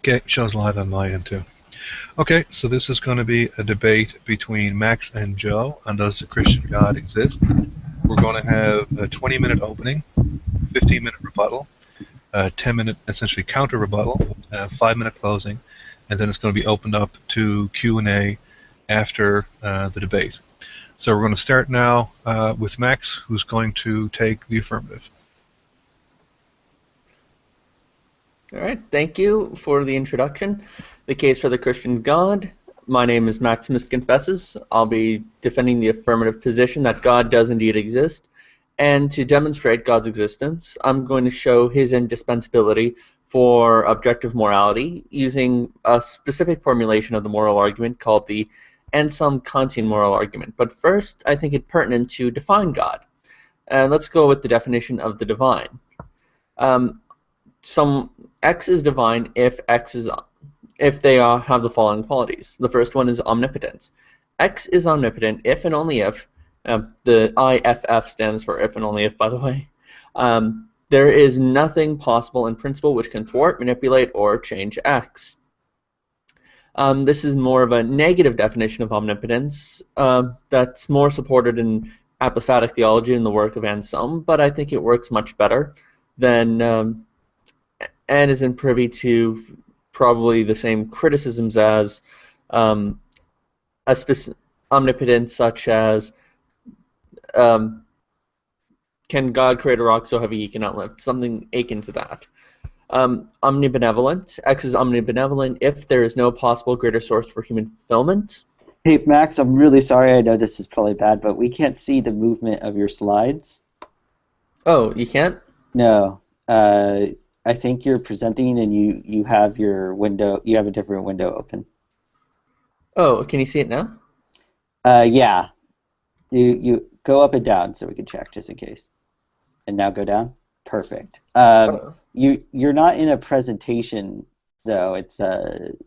Okay, show's live on my end too. Okay, so this is going to be a debate between Max and Joe on does the Christian God exist. We're going to have a 20-minute opening, 15-minute rebuttal, a 10-minute essentially counter rebuttal, a 5-minute closing, and then it's going to be opened up to Q&A after the debate. So we're going to start now with Max, who's going to take the affirmative. All right, thank you for the introduction. The case for the Christian God. My name is Maximus Confesses. I'll be defending the affirmative position that God does indeed exist. And to demonstrate God's existence, I'm going to show his indispensability for objective morality using a specific formulation of the moral argument called the Anselm-Kantian moral argument. But first, I think it pertinent to define God. And let's go with the definition of the divine. X is divine if they have the following qualities. The first one is omnipotence. X is omnipotent if and only if, the IFF stands for if and only if, by the way, there is nothing possible in principle which can thwart, manipulate, or change X. This is more of a negative definition of omnipotence that's more supported in apophatic theology in the work of Anselm, but I think it works much better than and isn't privy to probably the same criticisms as omnipotence, such as can God create a rock so heavy he cannot lift? Something akin to that. Omnibenevolent. X is omnibenevolent if there is no possible greater source for human fulfillment. Hey, Max, I'm really sorry. I know this is probably bad, but we can't see the movement of your slides. Oh, you can't? No. I think you're presenting and you have your window, you have a different window open. Oh, can you see it now? Yeah. You go up and down so we can check just in case. And now go down? Perfect. You're not in a presentation though, it's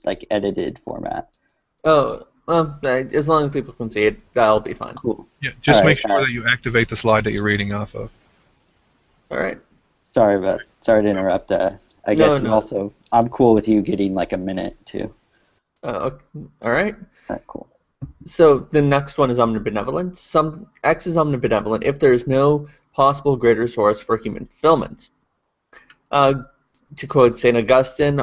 like edited format. Oh, well, as long as people can see it, that'll be fine. Cool. Yeah, just make sure that you activate the slide that you're reading off of. All right. Sorry to interrupt. I guess also I'm cool with you getting like a minute too. All right. All right, cool. So the next one is omnibenevolent. X is omnibenevolent if there is no possible greater source for human fulfillment. To quote St. Augustine,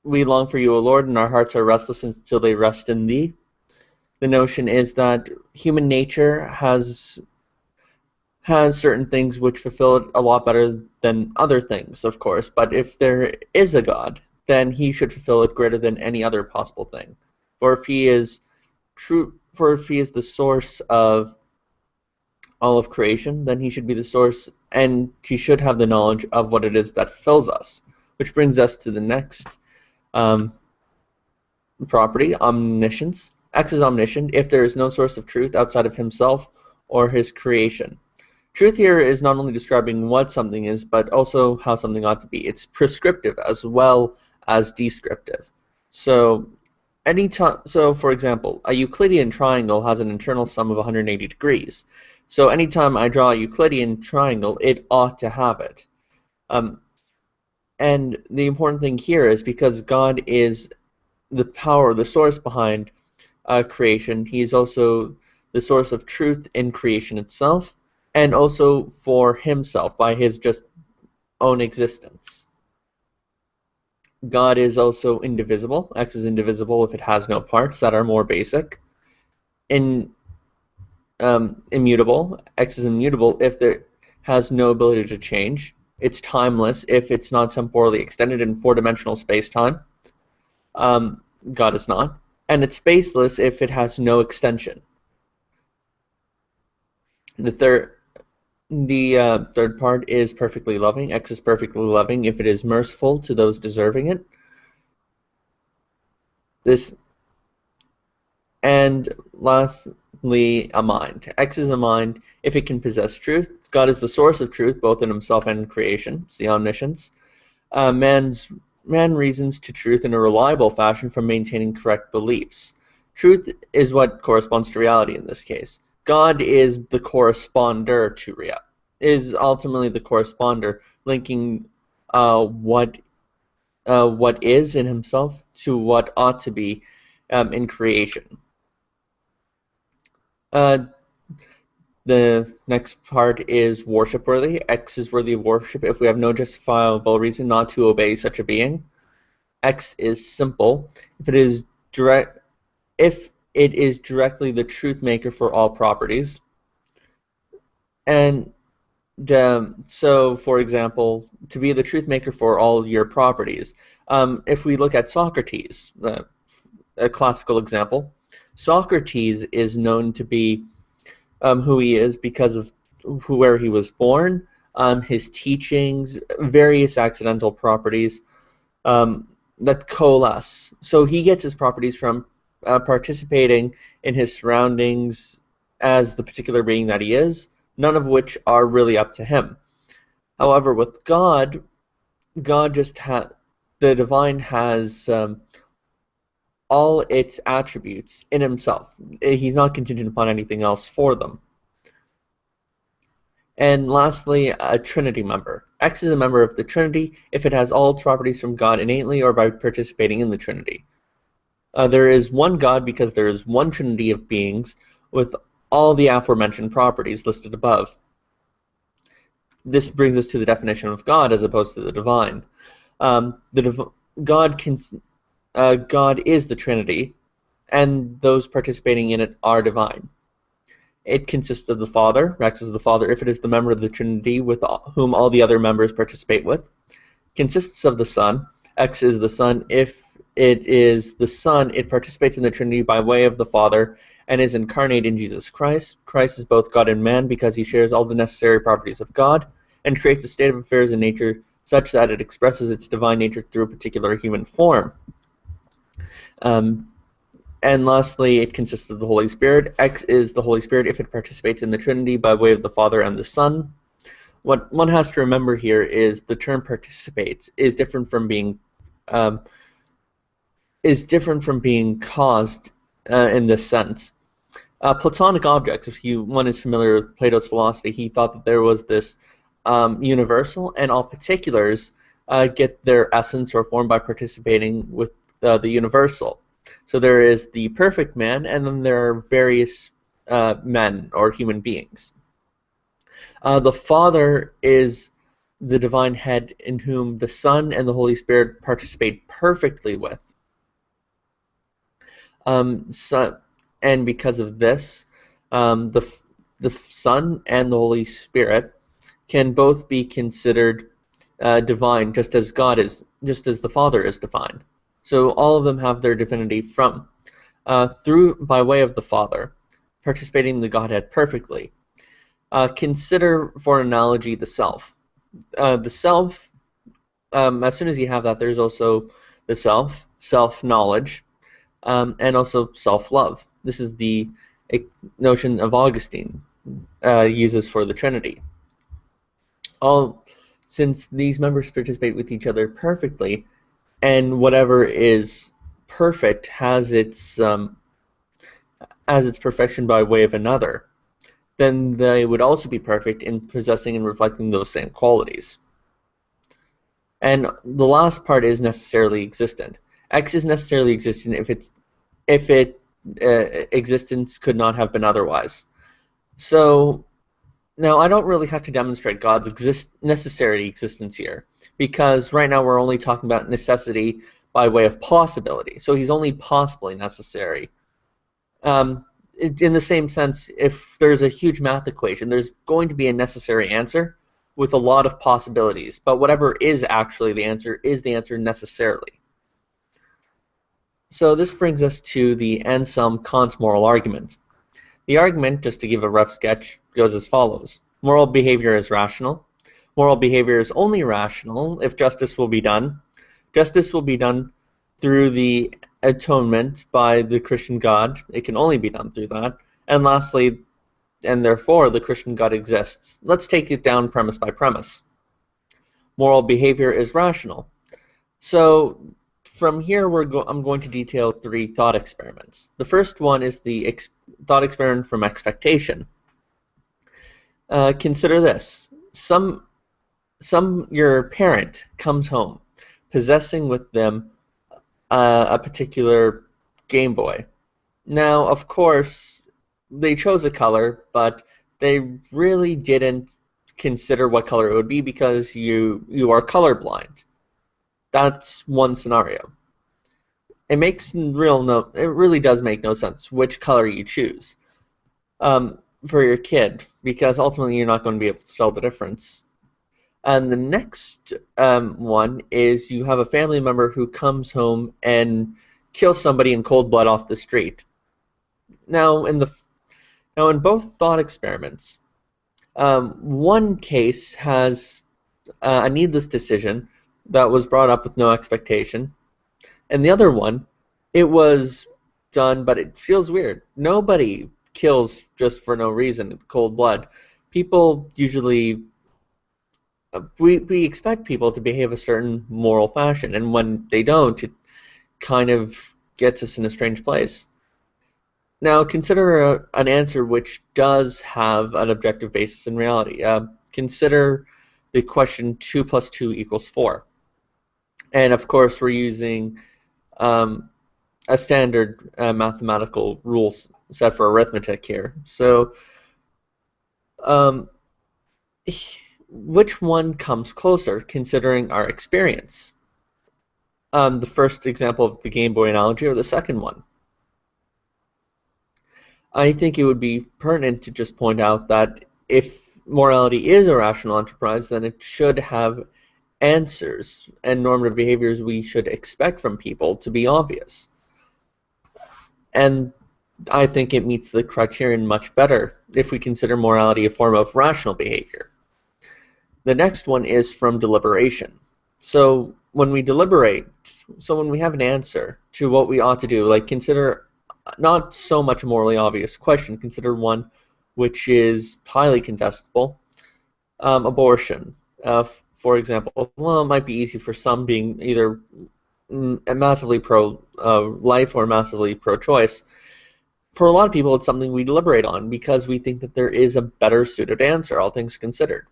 we long for you, O Lord, and our hearts are restless until they rest in thee. The notion is that human nature has certain things which fulfill it a lot better than other things, of course, but if there is a God, then he should fulfill it greater than any other possible thing. For if he is the source of all of creation, then he should be the source, and he should have the knowledge of what it is that fills us, which brings us to the next property, omniscience. X is omniscient if there is no source of truth outside of himself or his creation. Truth here is not only describing what something is, but also how something ought to be. It's prescriptive as well as descriptive. So, for example, a Euclidean triangle has an internal sum of 180 degrees. So anytime I draw a Euclidean triangle, it ought to have it. And the important thing here is because God is the power, the source behind creation, he is also the source of truth in creation itself, and also for himself by his just own existence. God is also indivisible. X is indivisible if it has no parts that are more basic. Immutable. X is immutable if it has no ability to change. It's timeless if it's not temporally extended in four-dimensional space-time. God is not. And it's spaceless if it has no extension. The third part is perfectly loving. X is perfectly loving if it is merciful to those deserving it. And lastly, a mind. X is a mind if it can possess truth. God is the source of truth, both in himself and in creation. It's the omniscience. Man reasons to truth in a reliable fashion from maintaining correct beliefs. Truth is what corresponds to reality in this case. God is the corresponder to reality, is ultimately the corresponder, linking what what is in himself to what ought to be in creation. The next part is worship-worthy. X is worthy of worship if we have no justifiable reason not to obey such a being. X is simple if it is directly the truth maker for all properties. And so, for example, to be the truth maker for all your properties. If we look at Socrates, a classical example, Socrates is known to be who he is because of where he was born, his teachings, various accidental properties that coalesce. So he gets his properties from participating in his surroundings as the particular being that he is, none of which are really up to him. However, with God, the divine has all its attributes in himself. He's not contingent upon anything else for them. And lastly, a Trinity member. X is a member of the Trinity if it has all its properties from God innately or by participating in the Trinity. There is one God because there is one Trinity of beings with all the aforementioned properties listed above. This brings us to the definition of God as opposed to the divine. God is the Trinity, and those participating in it are divine. It consists of the Father. X is the Father if it is the member of the Trinity with whom all the other members participate with. Consists of the Son. X is the Son if it is the Son, it participates in the Trinity by way of the Father and is incarnate in Jesus Christ. Christ is both God and man because he shares all the necessary properties of God and creates a state of affairs in nature such that it expresses its divine nature through a particular human form. And lastly, it consists of the Holy Spirit. X is the Holy Spirit if it participates in the Trinity by way of the Father and the Son. What one has to remember here is the term participates is different from being caused in this sense. Platonic objects, if one is familiar with Plato's philosophy, he thought that there was this universal, and all particulars get their essence or form by participating with the universal. So there is the perfect man, and then there are various men or human beings. The Father is the divine head in whom the Son and the Holy Spirit participate perfectly with. And because of this, the Son and the Holy Spirit can both be considered divine, just as the Father is divine. So all of them have their divinity by way of the Father, participating in the Godhead perfectly. Consider, for an analogy, the self. The self, as soon as you have that, there's also the self-knowledge, and also self-love. This is the notion of Augustine uses for the Trinity. Since these members participate with each other perfectly, and whatever is perfect has its perfection by way of another, then they would also be perfect in possessing and reflecting those same qualities. And the last part is necessarily existent. X is necessarily existent if existence could not have been otherwise. So now I don't really have to demonstrate God's necessary existence here, because right now we're only talking about necessity by way of possibility. So he's only possibly necessary. In the same sense, if there's a huge math equation, there's going to be a necessary answer with a lot of possibilities, but whatever is actually the answer is the answer necessarily. So this brings us to the Anselm-Kant moral argument. The argument, just to give a rough sketch, goes as follows. Moral behavior is rational. Moral behavior is only rational if justice will be done. Justice will be done through the atonement by the Christian God. It can only be done through that. And lastly, and therefore, the Christian God exists. Let's take it down premise by premise. Moral behavior is rational. So from here, I'm going to detail 3 thought experiments. The first one is the thought experiment from expectation. Consider this. Your parent comes home possessing with them a particular Game Boy. Now, of course, they chose a color, but they really didn't consider what color it would be because you are colorblind. That's one scenario. It really does make no sense which color you choose for your kid, because ultimately you're not going to be able to tell the difference. And the next one is you have a family member who comes home and kills somebody in cold blood off the street. Now, in both thought experiments, one case has a needless decision that was brought up with no expectation, and the other one, it was done, but it feels weird. Nobody kills just for no reason in cold blood. People usually, we expect people to behave a certain moral fashion, and when they don't, it kind of gets us in a strange place. Now, consider an answer which does have an objective basis in reality. Consider the question 2 plus 2 equals 4. And of course, we're using a standard mathematical rule set for arithmetic here. So, which one comes closer, considering our experience? The first example of the Game Boy analogy, or the second one? I think it would be pertinent to just point out that if morality is a rational enterprise, then it should have answers and normative behaviors we should expect from people to be obvious. And I think it meets the criterion much better if we consider morality a form of rational behavior. The next one is from deliberation. So when we deliberate, when we have an answer to what we ought to do, like consider not so much a morally obvious question, consider one which is highly contestable, abortion. For example, well, it might be easy for some, being either massively pro-life or massively pro-choice. For a lot of people, it's something we deliberate on because we think that there is a better suited answer, all things considered.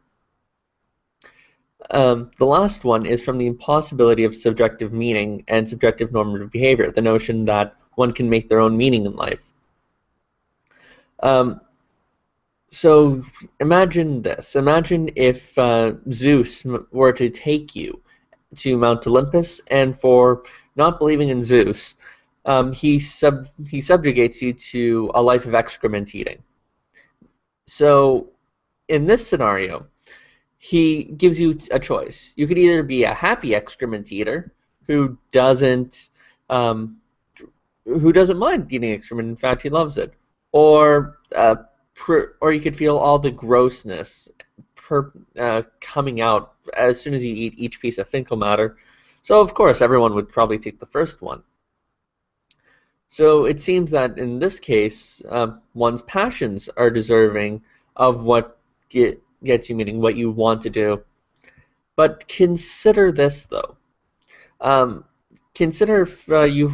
The last one is from the impossibility of subjective meaning and subjective normative behavior, the notion that one can make their own meaning in life. So imagine this. Imagine if Zeus were to take you to Mount Olympus, and for not believing in Zeus, he subjugates you to a life of excrement eating. So in this scenario, he gives you a choice. You could either be a happy excrement eater who doesn't mind eating excrement. In fact, he loves it. Or you could feel all the grossness coming out as soon as you eat each piece of fecal matter. So, of course, everyone would probably take the first one. So it seems that in this case, one's passions are deserving of what gets you meaning, what you want to do. But consider this, though. Consider if you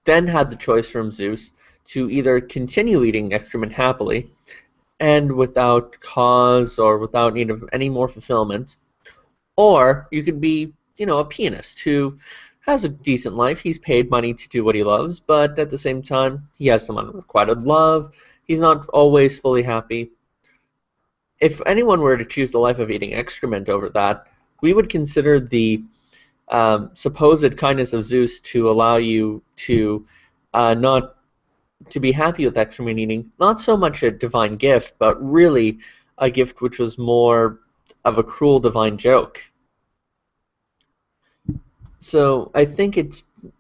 then had the choice from Zeus to either continue eating excrement happily and without cause or without need of any more fulfillment, or you could be, a pianist who has a decent life. He's paid money to do what he loves, but at the same time, he has some unrequited love. He's not always fully happy. If anyone were to choose the life of eating excrement over that, we would consider the supposed kindness of Zeus to allow you to not to be happy with excrement eating, not so much a divine gift, but really a gift which was more of a cruel divine joke. So I think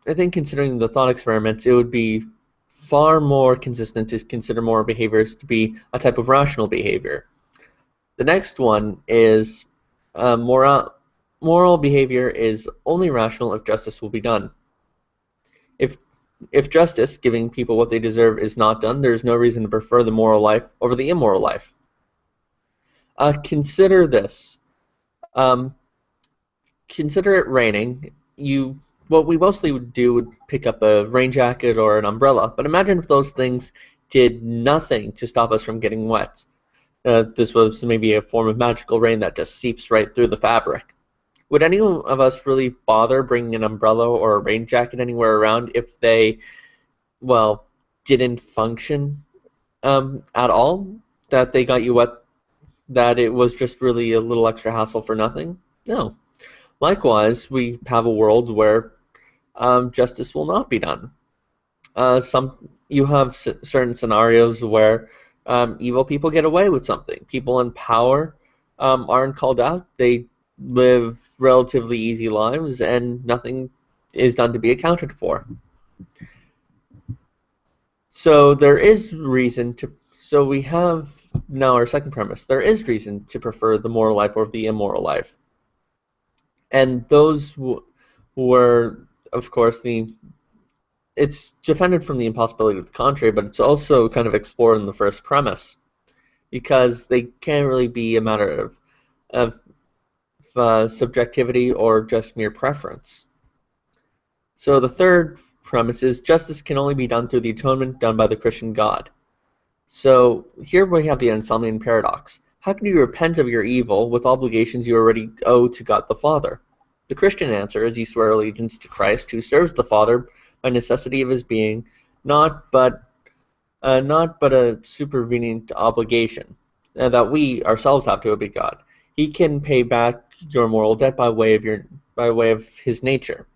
considering the thought experiments, it would be far more consistent to consider moral behaviors to be a type of rational behavior. The next one is moral behavior is only rational if justice will be done. If justice, giving people what they deserve, is not done, there is no reason to prefer the moral life over the immoral life. Consider this. Consider it raining. What we mostly would do would pick up a rain jacket or an umbrella, but imagine if those things did nothing to stop us from getting wet. This was maybe a form of magical rain that just seeps right through the fabric. would any of us really bother bringing an umbrella or a rain jacket anywhere around if they, well, didn't function at all? That they got you wet, that it was just really a little extra hassle for nothing? No. Likewise, we have a world where justice will not be done. You have certain scenarios where evil people get away with something. People in power aren't called out. They live relatively easy lives, and nothing is done to be accounted for. So there is reason to. So we have now our second premise. There is reason to prefer the moral life over the immoral life, and those were, of course, it's defended from the impossibility of the contrary, but it's also kind of explored in the first premise, because they can't really be a matter of subjectivity or just mere preference. So the third premise is justice can only be done through the atonement done by the Christian God. So here we have the Anselm-Kant paradox. How can you repent of your evil with obligations you already owe to God the Father? The Christian answer is you swear allegiance to Christ, who serves the Father by necessity of his being, not but a supervenient obligation that we ourselves have to obey God. He can pay back your moral debt by way of his nature.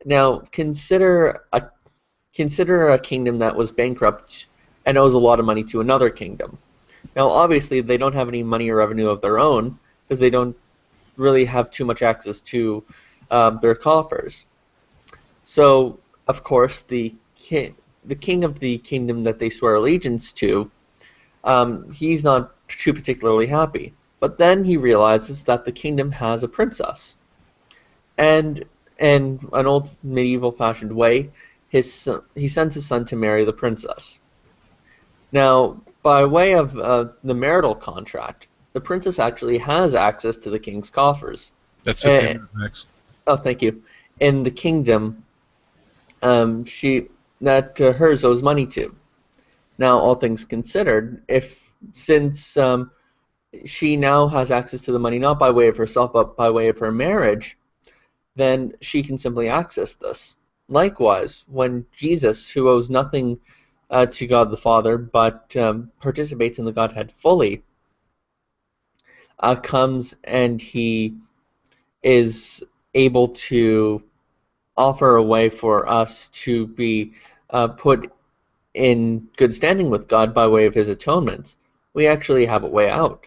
Now consider a kingdom that was bankrupt and owes a lot of money to another kingdom. Now obviously they don't have any money or revenue of their own because they don't really have too much access to their coffers. So of course the king of the kingdom that they swear allegiance to, he's not too particularly happy. But then he realizes that the kingdom has a princess. And in an old medieval-fashioned way, he sends his son to marry the princess. Now, by way of the marital contract, the princess actually has access to the king's coffers. That's 15 minutes, Max. Oh, thank you. In the kingdom, hers owes money to. Now, all things considered, since she now has access to the money not by way of herself but by way of her marriage, then she can simply access this. Likewise, when Jesus, who owes nothing to God the Father but participates in the Godhead fully, comes and he is able to offer a way for us to be put in good standing with God by way of his atonements, we actually have a way out.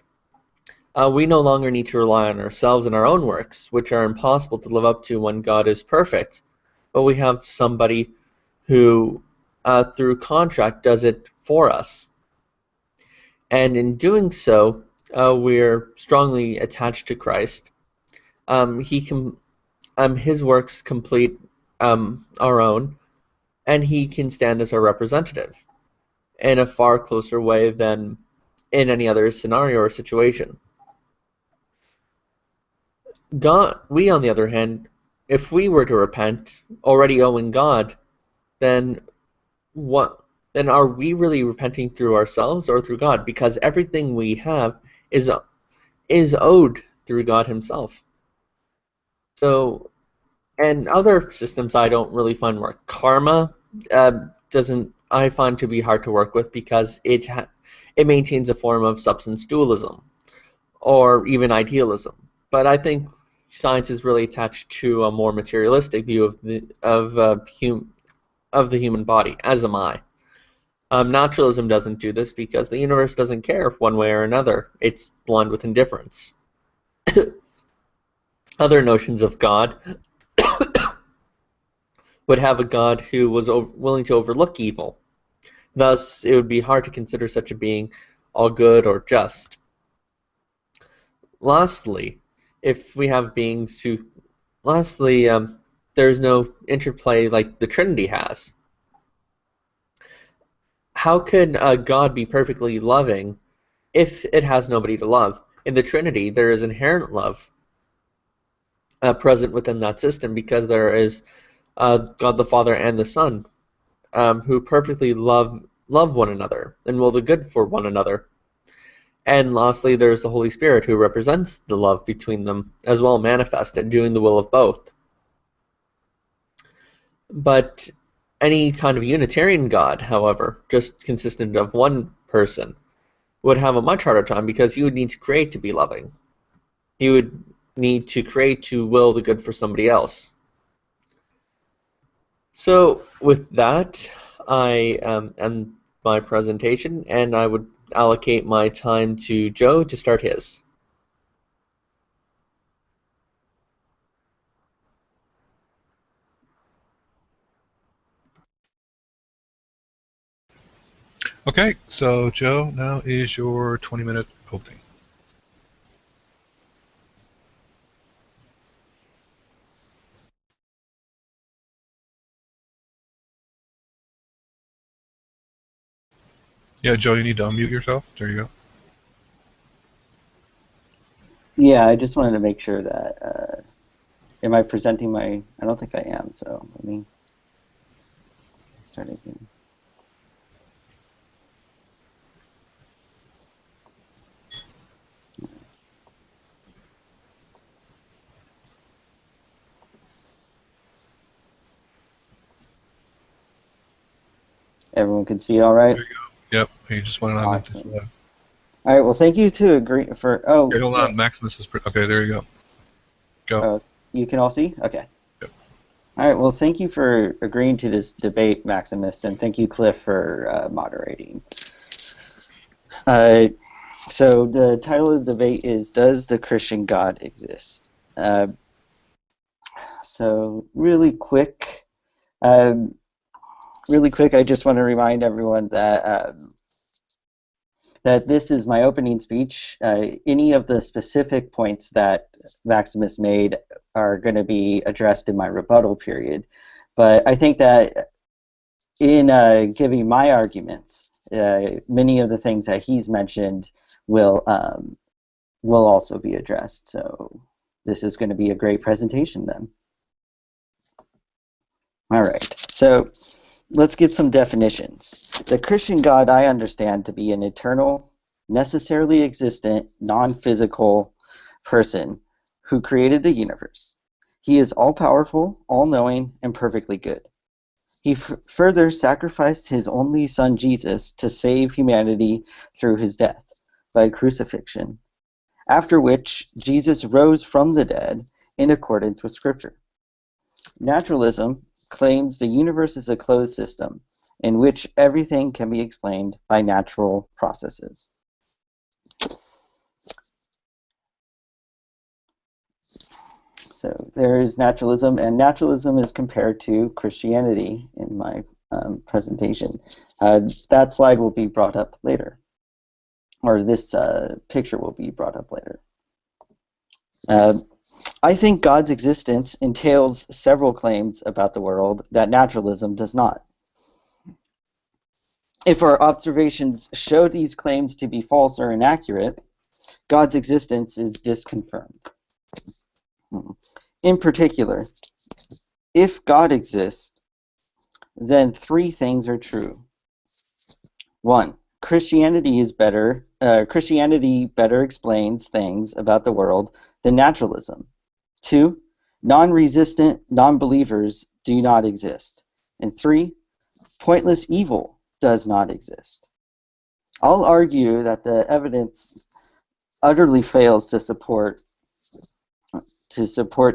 We no longer need to rely on ourselves and our own works, which are impossible to live up to when God is perfect, but we have somebody who, through contract, does it for us. And in doing so, we're strongly attached to Christ. His works complete our own, and he can stand as our representative in a far closer way than in any other scenario or situation. We, on the other hand, if we were to repent, already owing God, then are we really repenting through ourselves or through God? Because everything we have is owed through God himself. So, and other systems I don't really find work. Karma I find to be hard to work with because it maintains a form of substance dualism or even idealism. But I think science is really attached to a more materialistic view of the human body, as am I. Naturalism doesn't do this because the universe doesn't care one way or another. It's blind with indifference. Other notions of God would have a God who was willing to overlook evil. Thus, it would be hard to consider such a being all good or just. Lastly, if we have beings who... there's no interplay like the Trinity has. How could God be perfectly loving if it has nobody to love? In the Trinity, there is inherent love present within that system because there is God the Father and the Son who perfectly love one another and will the good for one another. And lastly, there's the Holy Spirit, who represents the love between them, as well manifested, doing the will of both. But any kind of Unitarian God, however, just consistent of one person, would have a much harder time, because he would need to create to be loving. He would need to create to will the good for somebody else. So with that, I end my presentation, and I would allocate my time to Joe to start his. Okay, so Joe, now is your 20-minute opening. Yeah, Joe, you need to unmute yourself. There you go. Yeah, I just wanted to make sure that, am I presenting my, I don't think I am, so let me start again. Everyone can see all right? There you go. Yep, you just want to unmute this. Awesome. All right, well, thank you to agree for, Okay, hold on, Maximus is, okay, there you go. Go. You can all see? Okay. Yep. All right, well, thank you for agreeing to this debate, Maximus, and thank you, Cliff, for moderating. So the title of the debate is, Does the Christian God Exist? So really quick, I just want to remind everyone that that this is my opening speech. Any of the specific points that Maximus made are going to be addressed in my rebuttal period. But I think that in giving my arguments, many of the things that he's mentioned will also be addressed. So this is going to be a great presentation then. All right, so let's get some definitions. The Christian God I understand to be an eternal, necessarily existent, non-physical person who created the universe. He is all-powerful, all-knowing, and perfectly good. He further sacrificed his only son Jesus to save humanity through his death by crucifixion, after which Jesus rose from the dead in accordance with Scripture. Naturalism claims the universe is a closed system in which everything can be explained by natural processes. So there is naturalism, and naturalism is compared to Christianity in my presentation. That slide will be brought up later, or this picture will be brought up later. I think God's existence entails several claims about the world that naturalism does not. If our observations show these claims to be false or inaccurate, God's existence is disconfirmed. In particular, if God exists, then three things are true. 1. Christianity better explains things about the world than naturalism. 2. Non-resistant non-believers do not exist. And 3. Pointless evil does not exist. I'll argue that the evidence utterly fails to support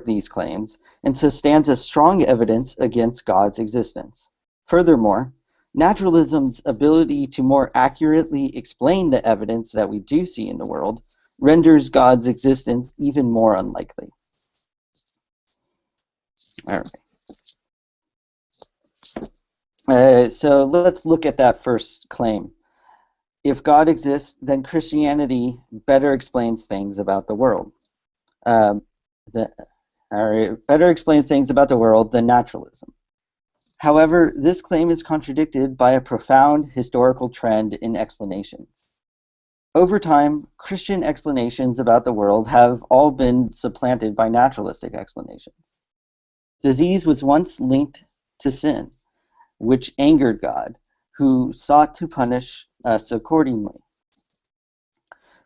these claims, and so stands as strong evidence against God's existence. Furthermore, naturalism's ability to more accurately explain the evidence that we do see in the world renders God's existence even more unlikely. All right. So let's look at that first claim. If God exists, then Christianity better explains things about the world. Better explains things about the world than naturalism. However, this claim is contradicted by a profound historical trend in explanations. Over time, Christian explanations about the world have all been supplanted by naturalistic explanations. Disease was once linked to sin, which angered God, who sought to punish us accordingly.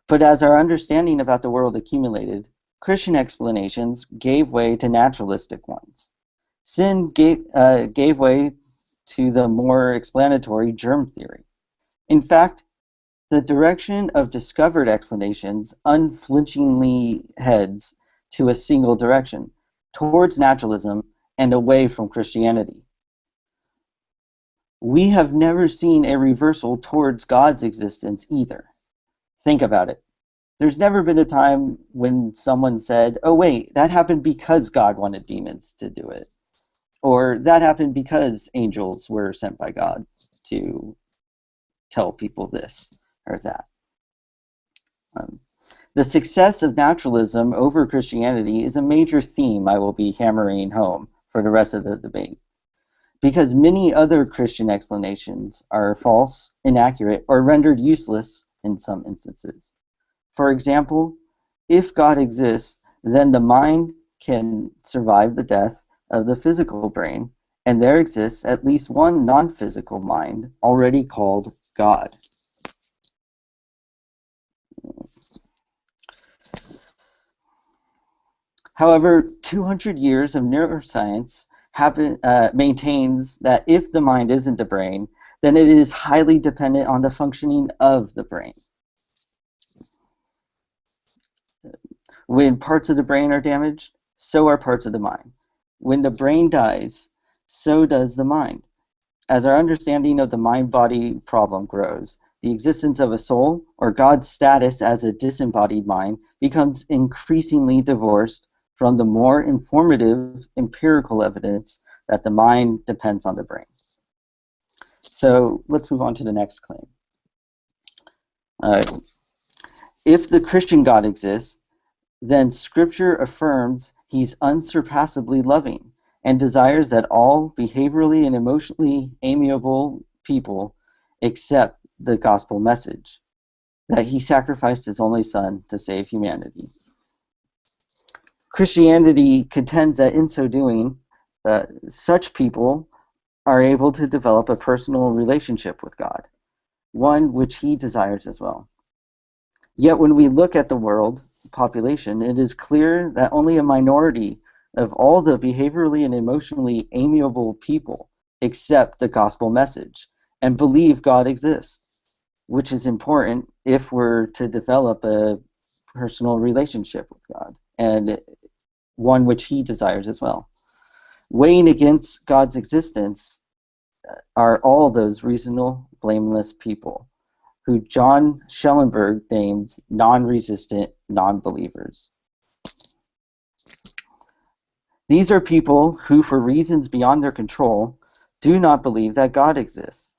But as our understanding about the world accumulated, Christian explanations gave way to naturalistic ones. Sin gave way to the more explanatory germ theory. In fact, the direction of discovered explanations unflinchingly heads to a single direction, towards naturalism and away from Christianity. We have never seen a reversal towards God's existence either. Think about it. There's never been a time when someone said, oh wait, that happened because God wanted demons to do it. Or that happened because angels were sent by God to tell people this or that. The success of naturalism over Christianity is a major theme I will be hammering home for the rest of the debate, because many other Christian explanations are false, inaccurate, or rendered useless in some instances. For example, if God exists, then the mind can survive the death of the physical brain, and there exists at least one non-physical mind already called God. However, 200 years of neuroscience maintains that if the mind isn't the brain, then it is highly dependent on the functioning of the brain. When parts of the brain are damaged, so are parts of the mind. When the brain dies, so does the mind. As our understanding of the mind-body problem grows, the existence of a soul, or God's status as a disembodied mind, becomes increasingly divorced from the more informative empirical evidence that the mind depends on the brain. So let's move on to the next claim. If the Christian God exists, then Scripture affirms he's unsurpassably loving and desires that all behaviorally and emotionally amiable people accept the gospel message, that he sacrificed his only son to save humanity. Christianity contends that in so doing, such people are able to develop a personal relationship with God, one which he desires as well. Yet when we look at the world population, it is clear that only a minority of all the behaviorally and emotionally amiable people accept the gospel message and believe God exists, which is important if we're to develop a personal relationship with God, and one which he desires as well. Weighing against God's existence are all those reasonable, blameless people who John Schellenberg names non-resistant non-believers. These are people who, for reasons beyond their control, do not believe that God exists,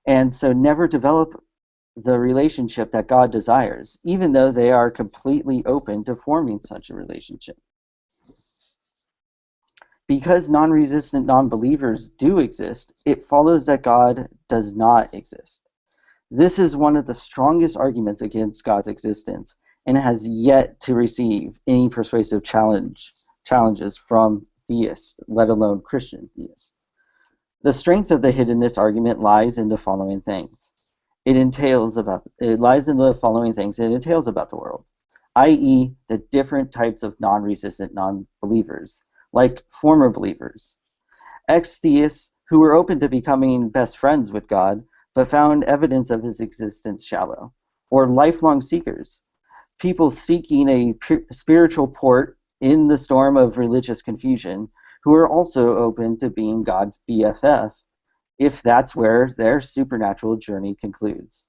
and so never develop the relationship that God desires, even though they are completely open to forming such a relationship. Because non-resistant non-believers do exist, it follows that God does not exist. This is one of the strongest arguments against God's existence, and has yet to receive any persuasive challenges from theists, let alone Christian theists. The strength of the hiddenness argument lies in the following things. It entails about the world, i.e., the different types of non-resistant non-believers, like former believers, ex-theists who were open to becoming best friends with God, but found evidence of his existence shallow, or lifelong seekers, people seeking a spiritual port in the storm of religious confusion, who are also open to being God's BFF, if that's where their supernatural journey concludes.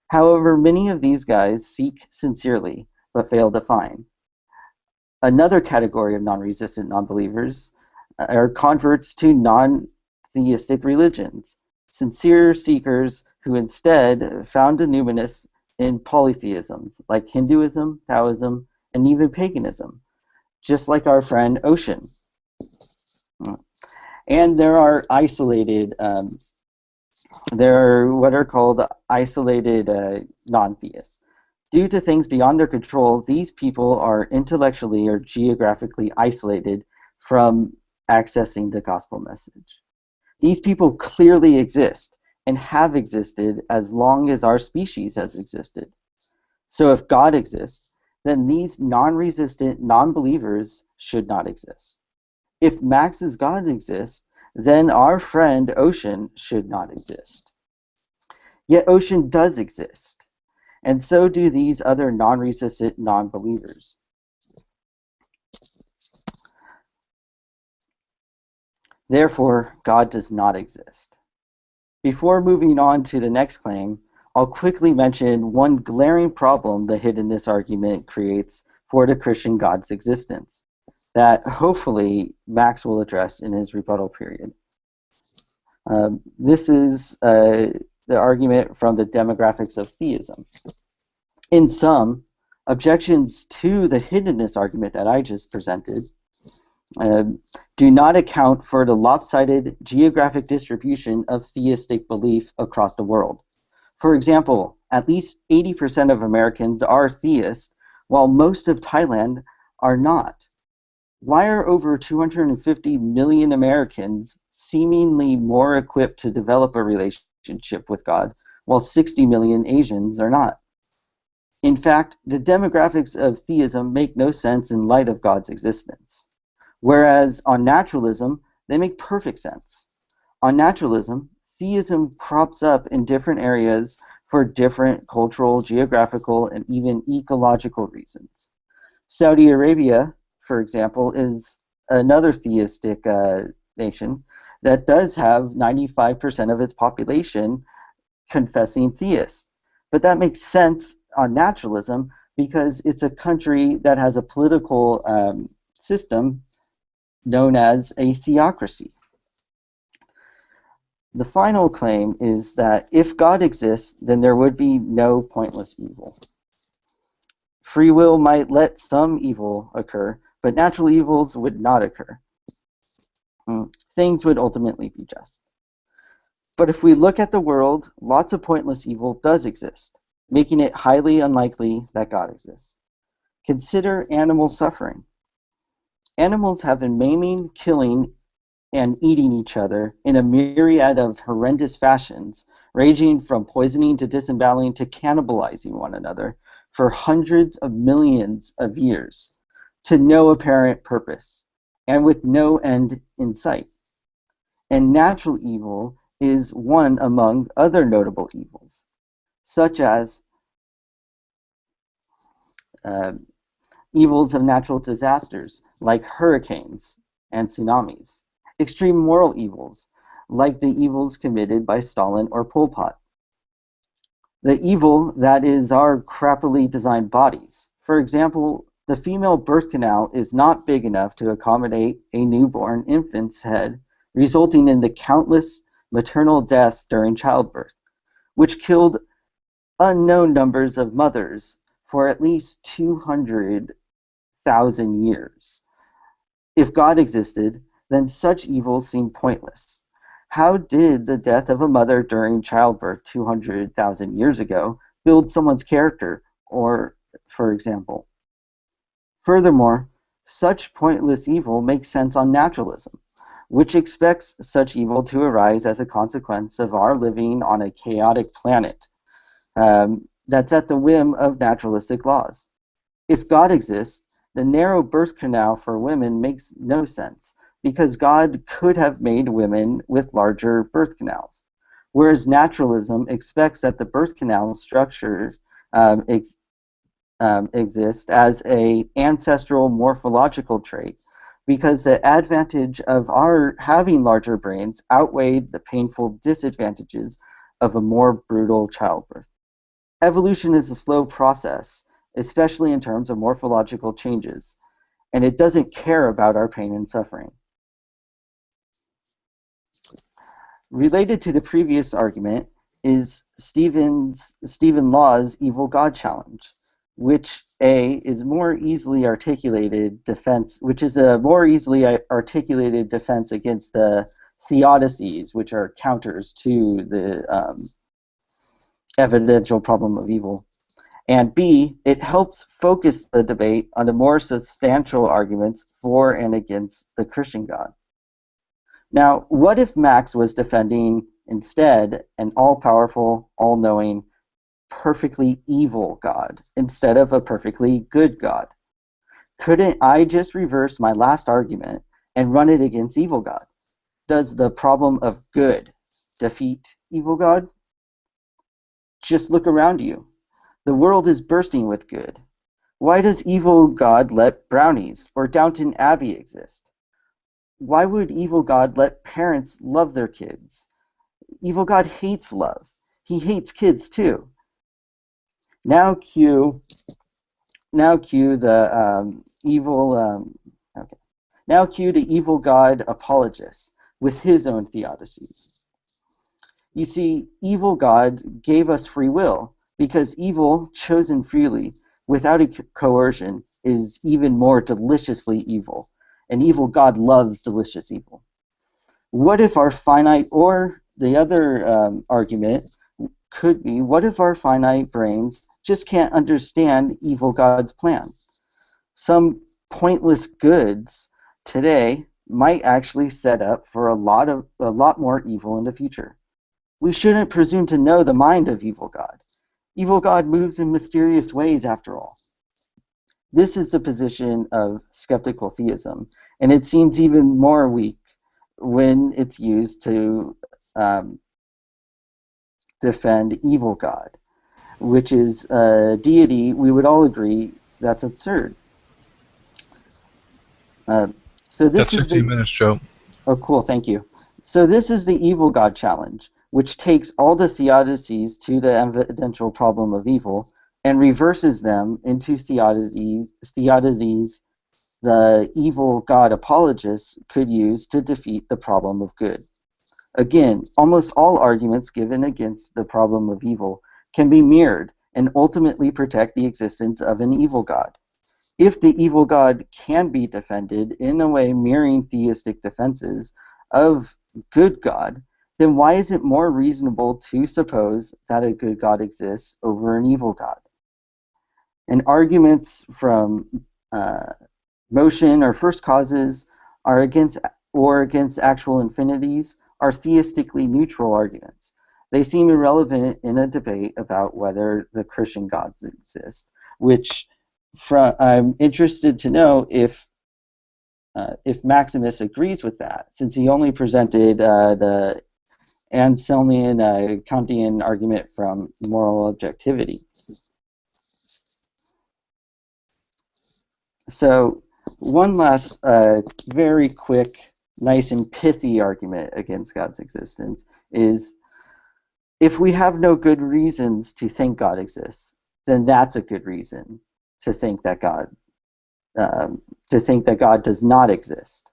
However, many of these guys seek sincerely, but fail to find. Another category of non-resistant non-believers are converts to non-theistic religions, sincere seekers who instead found a numinous in polytheisms like Hinduism, Taoism, and even paganism, just like our friend Ocean. And there are isolated, there are what are called isolated non-theists. Due to things beyond their control, these people are intellectually or geographically isolated from accessing the gospel message. These people clearly exist and have existed as long as our species has existed. So if God exists, then these non-resistant non-believers should not exist. If Max's God exists, then our friend Ocean should not exist. Yet Ocean does exist, and so do these other non-resistant non-believers. Therefore, God does not exist. Before moving on to the next claim, I'll quickly mention one glaring problem the hiddenness argument creates for the Christian God's existence that hopefully Max will address in his rebuttal period. This is the argument from the demographics of theism. In sum, objections to the hiddenness argument that I just presented do not account for the lopsided geographic distribution of theistic belief across the world. For example, at least 80% of Americans are theists, while most of Thailand are not. Why are over 250 million Americans seemingly more equipped to develop a relationship with God, while 60 million Asians are not? In fact, the demographics of theism make no sense in light of God's existence. Whereas on naturalism, they make perfect sense. On naturalism, theism crops up in different areas for different cultural, geographical, and even ecological reasons. Saudi Arabia, for example, is another theistic nation that does have 95% of its population confessing theists. But that makes sense on naturalism because it's a country that has a political system known as a theocracy. The final claim is that if God exists, then there would be no pointless evil. Free will might let some evil occur, but natural evils would not occur. Things would ultimately be just. But if we look at the world, lots of pointless evil does exist, making it highly unlikely that God exists. Consider animal suffering. Animals have been maiming, killing, and eating each other in a myriad of horrendous fashions, ranging from poisoning to disemboweling to cannibalizing one another for hundreds of millions of years, to no apparent purpose, and with no end in sight. And natural evil is one among other notable evils, such as evils of natural disasters like hurricanes and tsunamis, extreme moral evils like the evils committed by Stalin or Pol Pot, the evil that is our crappily designed bodies. For example, the female birth canal is not big enough to accommodate a newborn infant's head, resulting in the countless maternal deaths during childbirth, which killed unknown numbers of mothers for at least 200,000 years. If God existed, then such evils seem pointless. How did the death of a mother during childbirth 200,000 years ago build someone's character, or, for example? Furthermore, such pointless evil makes sense on naturalism, which expects such evil to arise as a consequence of our living on a chaotic planet that's at the whim of naturalistic laws. If God exists, the narrow birth canal for women makes no sense, because God could have made women with larger birth canals, whereas naturalism expects that the birth canal structure exist as an ancestral morphological trait, because the advantage of our having larger brains outweighed the painful disadvantages of a more brutal childbirth. Evolution is a slow process, especially in terms of morphological changes, and it doesn't care about our pain and suffering. Related to the previous argument is Stephen Law's evil God challenge, which is more easily articulated defense, which is a more easily articulated defense against the theodicies, which are counters to the evidential problem of evil. And B, it helps focus the debate on the more substantial arguments for and against the Christian God. Now, what if Max was defending instead an all-powerful, all-knowing, perfectly evil God instead of a perfectly good God? Couldn't I just reverse my last argument and run it against evil God? Does the problem of good defeat evil God? Just look around you. The world is bursting with good. Why does evil God let brownies or Downton Abbey exist? Why would evil God let parents love their kids? Evil God hates love. He hates kids too. Now cue the evil. Okay. Now cue the evil God apologist with his own theodicies. You see, evil God gave us free will because evil, chosen freely, without a coercion, is even more deliciously evil. And evil God loves delicious evil. What if our finite, or the other argument could be, what if our finite brains just can't understand evil God's plan? Some pointless goods today might actually set up for a lot more evil in the future. We shouldn't presume to know the mind of evil God. Evil God moves in mysterious ways, after all. This is the position of skeptical theism, and it seems even more weak when it's used to defend evil God, which is a deity we would all agree that's absurd. So this That's is 15 the minutes, Joe. Oh, cool, thank you. So this is the evil God challenge, which takes all the theodicies to the evidential problem of evil and reverses them into theodicies the evil God apologists could use to defeat the problem of good. Again, almost all arguments given against the problem of evil can be mirrored and ultimately protect the existence of an evil God. If the evil God can be defended in a way mirroring theistic defenses of good God, then why is it more reasonable to suppose that a good God exists over an evil God? And arguments from motion or first causes are against actual infinities are theistically neutral arguments. They seem irrelevant in a debate about whether the Christian gods exist, which I'm interested to know if Maximus agrees with that, since he only presented the Anselmian Kantian argument from moral objectivity. So one last very quick, nice and pithy argument against God's existence is, if we have no good reasons to think God exists, then that's a good reason to think that God does not exist.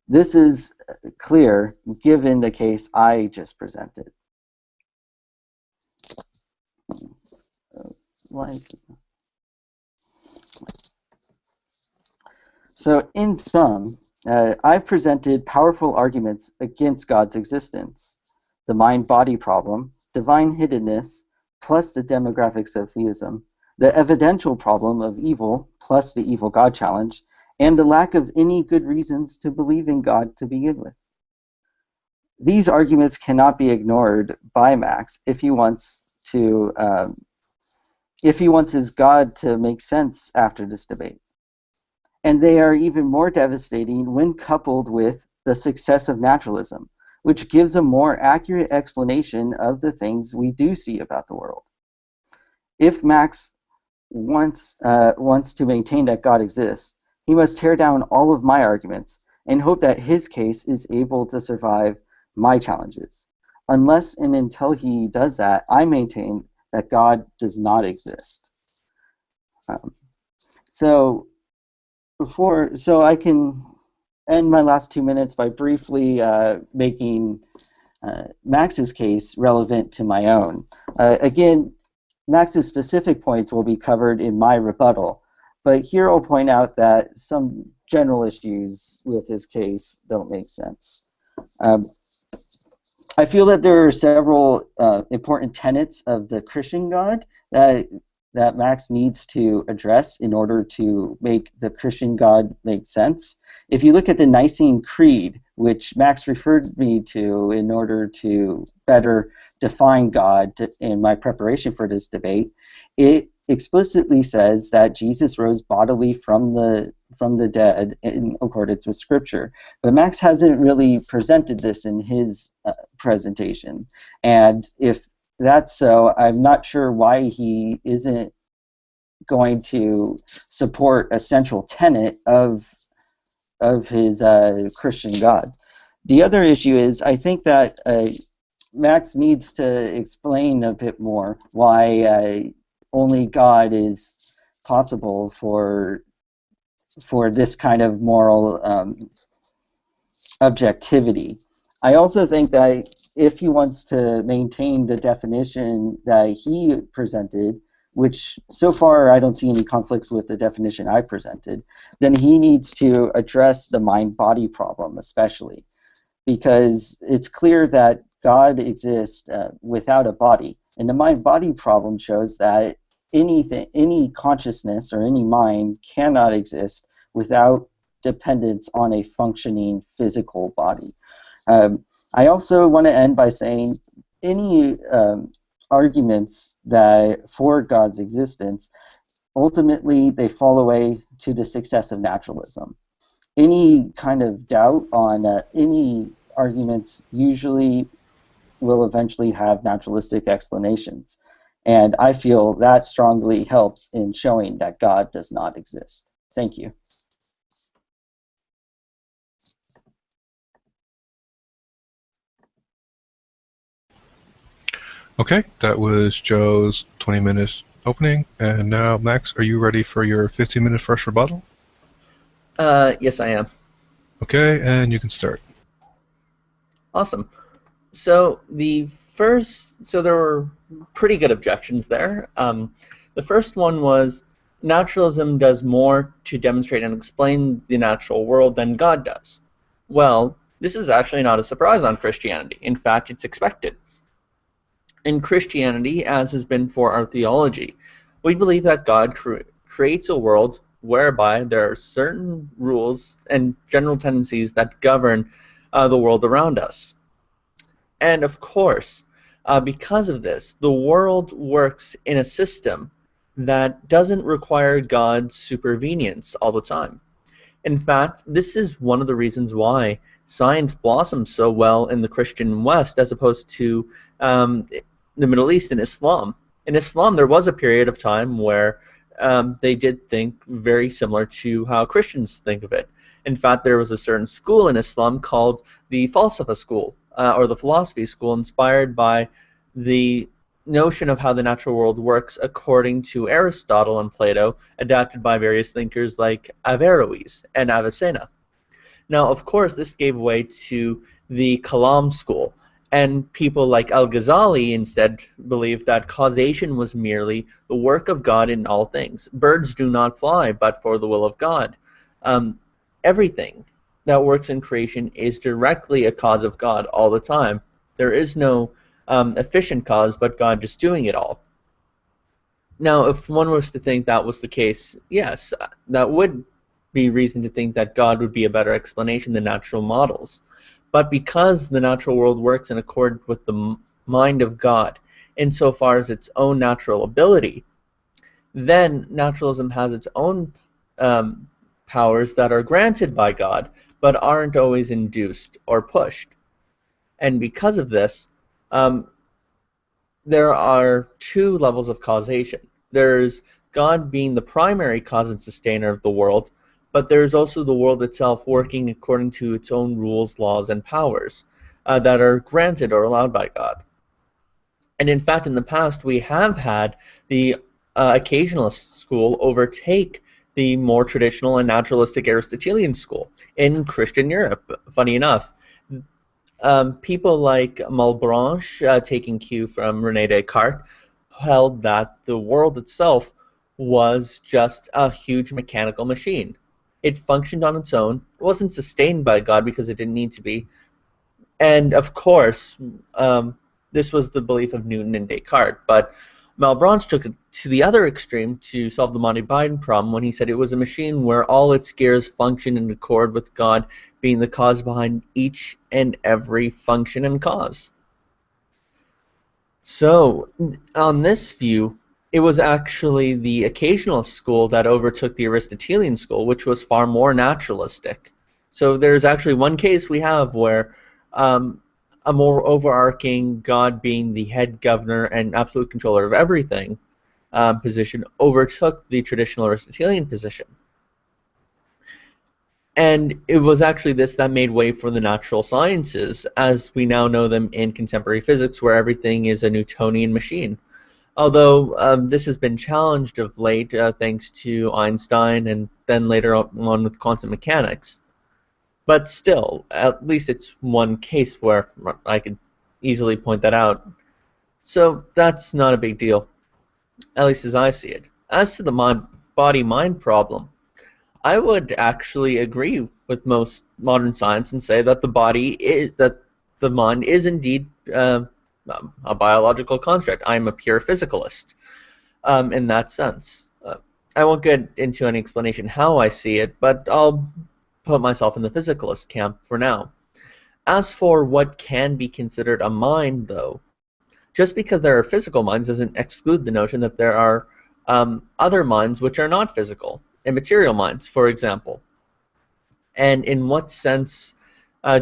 This is clear given the case I just presented. So in sum, I've presented powerful arguments against God's existence: the mind-body problem, divine hiddenness, plus the demographics of theism, the evidential problem of evil, plus the evil God challenge, and the lack of any good reasons to believe in God to begin with. These arguments cannot be ignored by Max if he wants his God to make sense after this debate. And they are even more devastating when coupled with the success of naturalism, which gives a more accurate explanation of the things we do see about the world. If Max wants to maintain that God exists, he must tear down all of my arguments and hope that his case is able to survive my challenges. Unless and until he does that, I maintain that God does not exist. So I can end my last 2 minutes by briefly making Max's case relevant to my own. Again, Max's specific points will be covered in my rebuttal, but here I'll point out that some general issues with his case don't make sense. I feel that there are several important tenets of the Christian God that that Max needs to address in order to make the Christian God make sense. If you look at the Nicene Creed, which Max referred me to in order to better define God in my preparation for this debate, it explicitly says that Jesus rose bodily from the dead in accordance with Scripture. But Max hasn't really presented this in his presentation. And if that's so, I'm not sure why he isn't going to support a central tenet of his Christian God. The other issue is I think that Max needs to explain a bit more why only God is possible for this kind of moral objectivity. I also think that if he wants to maintain the definition that he presented, which so far I don't see any conflicts with the definition I presented, then he needs to address the mind-body problem especially, because it's clear that God exists without a body, and the mind-body problem shows that any consciousness or any mind cannot exist without dependence on a functioning physical body. I also want to end by saying any arguments that for God's existence, ultimately they fall away to the success of naturalism. Any kind of doubt on any arguments usually will eventually have naturalistic explanations. And I feel that strongly helps in showing that God does not exist. Thank you. Okay, that was Joe's 20-minute opening. And now, Max, are you ready for your 15-minute first rebuttal? Yes, I am. Okay, and you can start. Awesome. So there were pretty good objections there. The first one was naturalism does more to demonstrate and explain the natural world than God does. Well, this is actually not a surprise on Christianity. In fact, it's expected. In Christianity, as has been for our theology, we believe that God creates a world whereby there are certain rules and general tendencies that govern the world around us. And of course, because of this, the world works in a system that doesn't require God's supervenience all the time. In fact, this is one of the reasons why science blossoms so well in the Christian West as opposed to the Middle East and Islam. In Islam, there was a period of time where they did think very similar to how Christians think of it. In fact, there was a certain school in Islam called the Falsafa school, or the philosophy school, inspired by the notion of how the natural world works according to Aristotle and Plato, adapted by various thinkers like Averroes and Avicenna. Now, of course, this gave way to the Kalam school, and people like Al-Ghazali instead believed that causation was merely the work of God in all things. Birds do not fly but for the will of God. Everything that works in creation is directly a cause of God all the time. There is no efficient cause but God just doing it all. Now, if one was to think that was the case, yes, that would be reason to think that God would be a better explanation than natural models. But because the natural world works in accord with the mind of God, insofar as its own natural ability, then naturalism has its own powers that are granted by God, but aren't always induced or pushed. And because of this, there are two levels of causation. There's God being the primary cause and sustainer of the world, but there's also the world itself working according to its own rules, laws, and powers that are granted or allowed by God. And in fact, in the past, we have had the occasionalist school overtake the more traditional and naturalistic Aristotelian school in Christian Europe, funny enough. People like Malebranche, taking cue from René Descartes, held that the world itself was just a huge mechanical machine. It functioned on its own. It wasn't sustained by God because it didn't need to be. And of course, this was the belief of Newton and Descartes. But Malebranche took it to the other extreme to solve the Monty Python problem when he said it was a machine where all its gears function in accord with God being the cause behind each and every function and cause. So, on this view, it was actually the occasionalist school that overtook the Aristotelian school, which was far more naturalistic. So there's actually one case we have where a more overarching God being the head governor and absolute controller of everything position overtook the traditional Aristotelian position. And it was actually this that made way for the natural sciences, as we now know them in contemporary physics, where everything is a Newtonian machine. Although this has been challenged of late thanks to Einstein and then later on with quantum mechanics. But still, at least it's one case where I could easily point that out. So that's not a big deal, at least as I see it. As to the body-mind problem, I would actually agree with most modern science and say that the mind is indeed a biological construct. I'm a pure physicalist in that sense. I won't get into any explanation how I see it, but I'll put myself in the physicalist camp for now. As for what can be considered a mind, though, just because there are physical minds doesn't exclude the notion that there are other minds which are not physical, immaterial minds, for example. And in what sense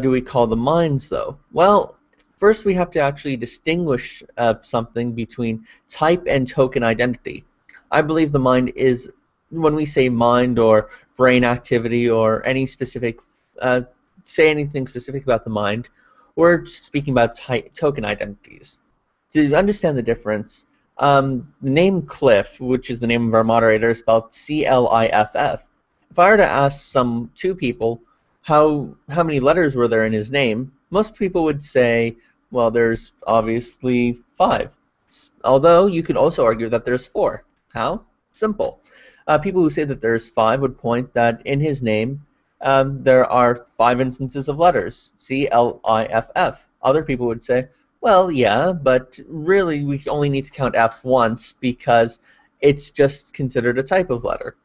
do we call them minds, though? Well, first we have to actually distinguish something between type and token identity. I believe the mind is, when we say mind or brain activity or any specific, say anything specific about the mind, we're speaking about token identities. To understand the difference, the name Cliff, which is the name of our moderator, is spelled C-L-I-F-F. If I were to ask two people how many letters were there in his name, most people would say, well, there's obviously 5. Although you could also argue that there's 4. How? Simple. People who say that there's 5 would point that in his name there are 5 instances of letters, C-L-I-F-F. Other people would say, well, yeah, but really we only need to count F once because it's just considered a type of letter.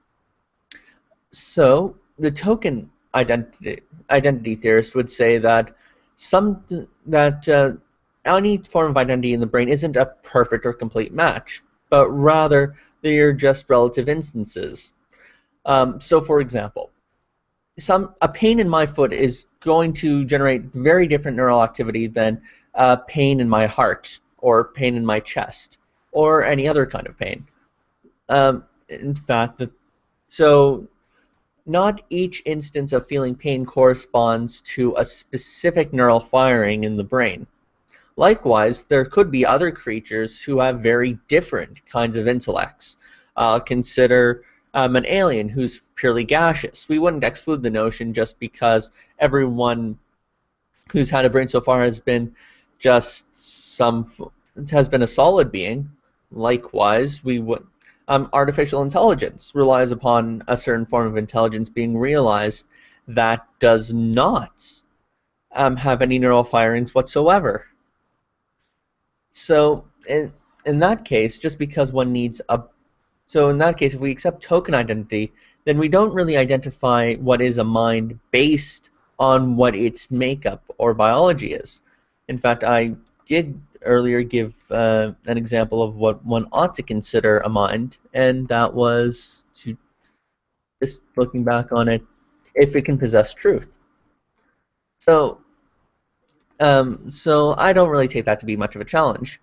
So the token identity theorist would say that any form of identity in the brain isn't a perfect or complete match, but rather they are just relative instances. So, for example, a pain in my foot is going to generate very different neural activity than pain in my heart or pain in my chest or any other kind of pain. In fact, so not each instance of feeling pain corresponds to a specific neural firing in the brain. Likewise, there could be other creatures who have very different kinds of intellects. Consider an alien who's purely gaseous. We wouldn't exclude the notion just because everyone who's had a brain so far has been a solid being. Likewise, we would. Artificial intelligence relies upon a certain form of intelligence being realized that does not have any neural firings whatsoever. So in that case, just because one needs so in that case, if we accept token identity, then we don't really identify what is a mind based on what its makeup or biology is. In fact, I did earlier give an example of what one ought to consider a mind, and that was, to just looking back on it, if it can possess truth. So I don't really take that to be much of a challenge.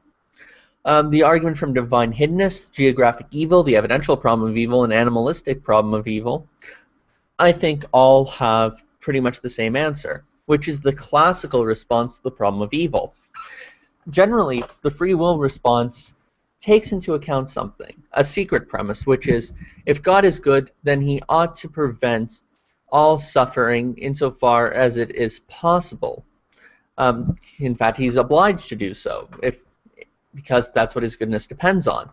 The argument from divine hiddenness, geographic evil, the evidential problem of evil, and animalistic problem of evil, I think all have pretty much the same answer, which is the classical response to the problem of evil. Generally, the free will response takes into account something, a secret premise, which is if God is good, then he ought to prevent all suffering insofar as it is possible. In fact, he's obliged to do so, because that's what his goodness depends on.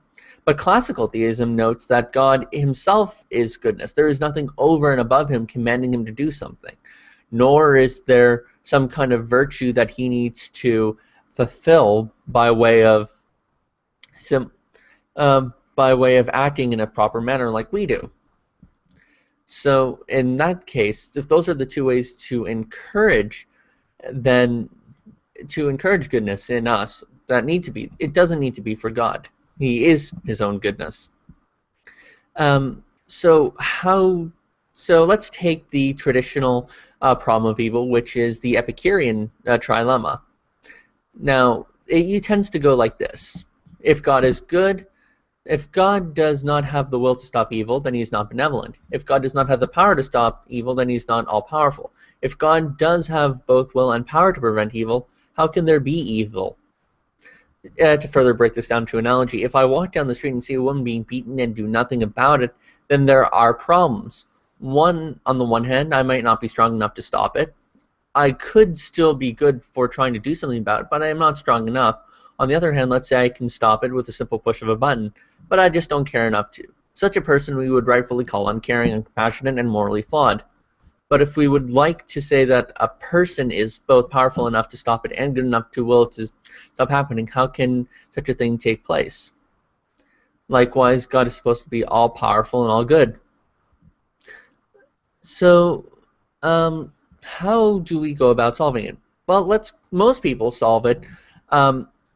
But classical theism notes that God himself is goodness. There is nothing over and above him commanding him to do something, nor is there some kind of virtue that he needs to fulfill by way of by way of acting in a proper manner like we do. So in that case, if those are the two ways to encourage, then to encourage goodness in us, it doesn't need to be for God. He is his own goodness. So let's take the traditional problem of evil, which is the Epicurean trilemma. Now, it tends to go like this. If God is good, if God does not have the will to stop evil, then he's not benevolent. If God does not have the power to stop evil, then he's not all-powerful. If God does have both will and power to prevent evil, how can there be evil? To further break this down to analogy, if I walk down the street and see a woman being beaten and do nothing about it, then there are problems. On the one hand, I might not be strong enough to stop it. I could still be good for trying to do something about it, but I am not strong enough. On the other hand, let's say I can stop it with a simple push of a button, but I just don't care enough to. Such a person we would rightfully call uncaring, uncompassionate, and morally flawed. But if we would like to say that a person is both powerful enough to stop it and good enough to will it to stop happening, how can such a thing take place? Likewise, God is supposed to be all-powerful and all good. So, how do we go about solving it? Well, most people solve it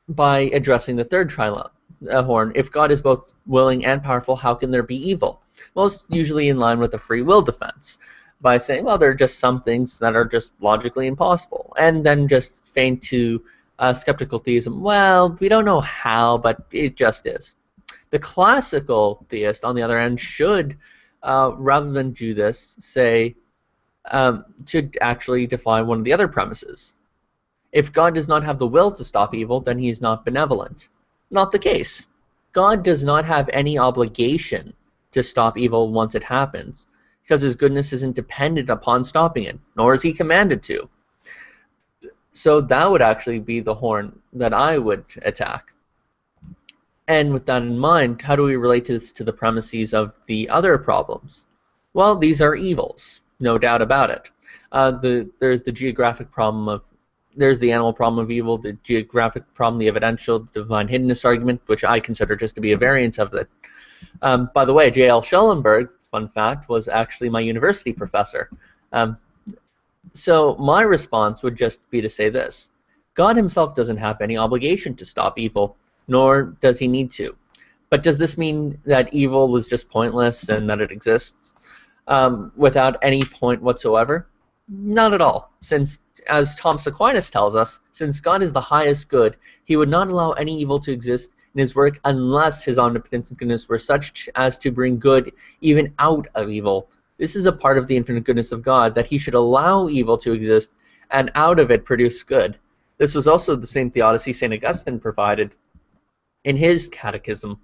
by addressing the third horn. If God is both willing and powerful, how can there be evil? Most usually in line with the free will defense, by saying, well, there are just some things that are just logically impossible, and then just feign to skeptical theism. Well, we don't know how, but it just is. The classical theist, on the other hand, should, rather than do this, say, should actually define one of the other premises. If God does not have the will to stop evil, then he is not benevolent. Not the case. God does not have any obligation to stop evil once it happens, because his goodness isn't dependent upon stopping it, nor is he commanded to. So that would actually be the horn that I would attack. And with that in mind, how do we relate this to the premises of the other problems? Well, these are evils, no doubt about it. There's the geographic problem there's the animal problem of evil, the geographic problem, the evidential, the divine hiddenness argument, which I consider just to be a variant of it. By the way, J.L. Schellenberg, fun fact, was actually my university professor. So my response would just be to say this. God himself doesn't have any obligation to stop evil, nor does he need to. But does this mean that evil is just pointless and that it exists without any point whatsoever? Not at all, since, as Thomas Aquinas tells us, since God is the highest good, he would not allow any evil to exist in his work unless his omnipotence and goodness were such as to bring good even out of evil. This is a part of the infinite goodness of God, that he should allow evil to exist and out of it produce good. This was also the same theodicy St. Augustine provided in his catechism.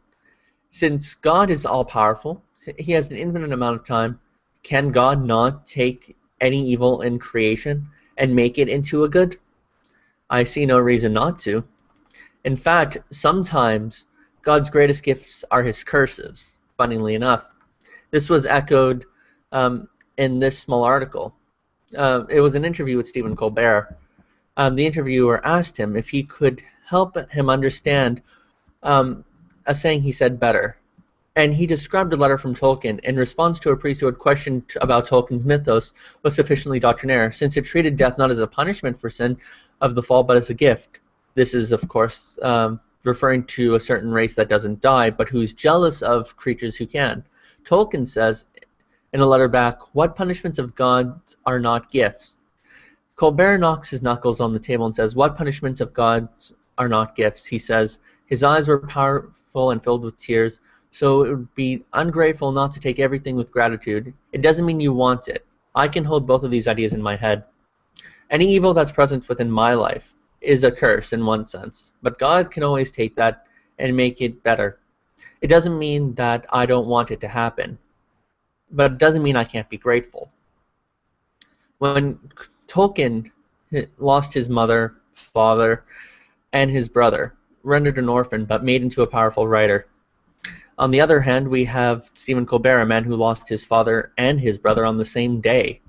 Since God is all-powerful, he has an infinite amount of time, can God not take any evil in creation and make it into a good? I see no reason not to. In fact, sometimes God's greatest gifts are his curses, funnily enough. This was echoed in this small article. It was an interview with Stephen Colbert. The interviewer asked him if he could help him understand a saying he said better. And he described a letter from Tolkien in response to a priest who had questioned about Tolkien's mythos was sufficiently doctrinaire, since it treated death not as a punishment for sin of the fall, but as a gift. This is, of course, referring to a certain race that doesn't die, but who's jealous of creatures who can. Tolkien says in a letter back, what punishments of God are not gifts? Colbert knocks his knuckles on the table and says, what punishments of God are not gifts? He says, his eyes were powerful and filled with tears, so it would be ungrateful not to take everything with gratitude. It doesn't mean you want it. I can hold both of these ideas in my head. Any evil that's present within my life is a curse in one sense, but God can always take that and make it better. It doesn't mean that I don't want it to happen, but it doesn't mean I can't be grateful. When Tolkien lost his mother, father, and his brother, rendered an orphan but made into a powerful writer. On the other hand, we have Stephen Colbert, a man who lost his father and his brother on the same day.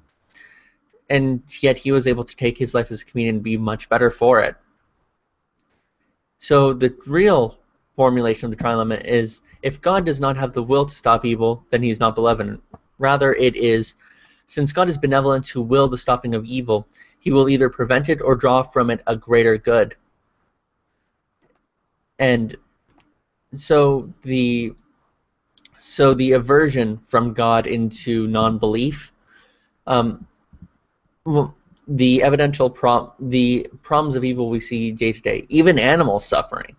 And yet he was able to take his life as a comedian and be much better for it. So the real formulation of the trilemma is, if God does not have the will to stop evil, then he is not benevolent. Rather, it is, since God is benevolent to will the stopping of evil, he will either prevent it or draw from it a greater good. And so the aversion from God into non-belief, the evidential the problems of evil we see day to day, even animal suffering,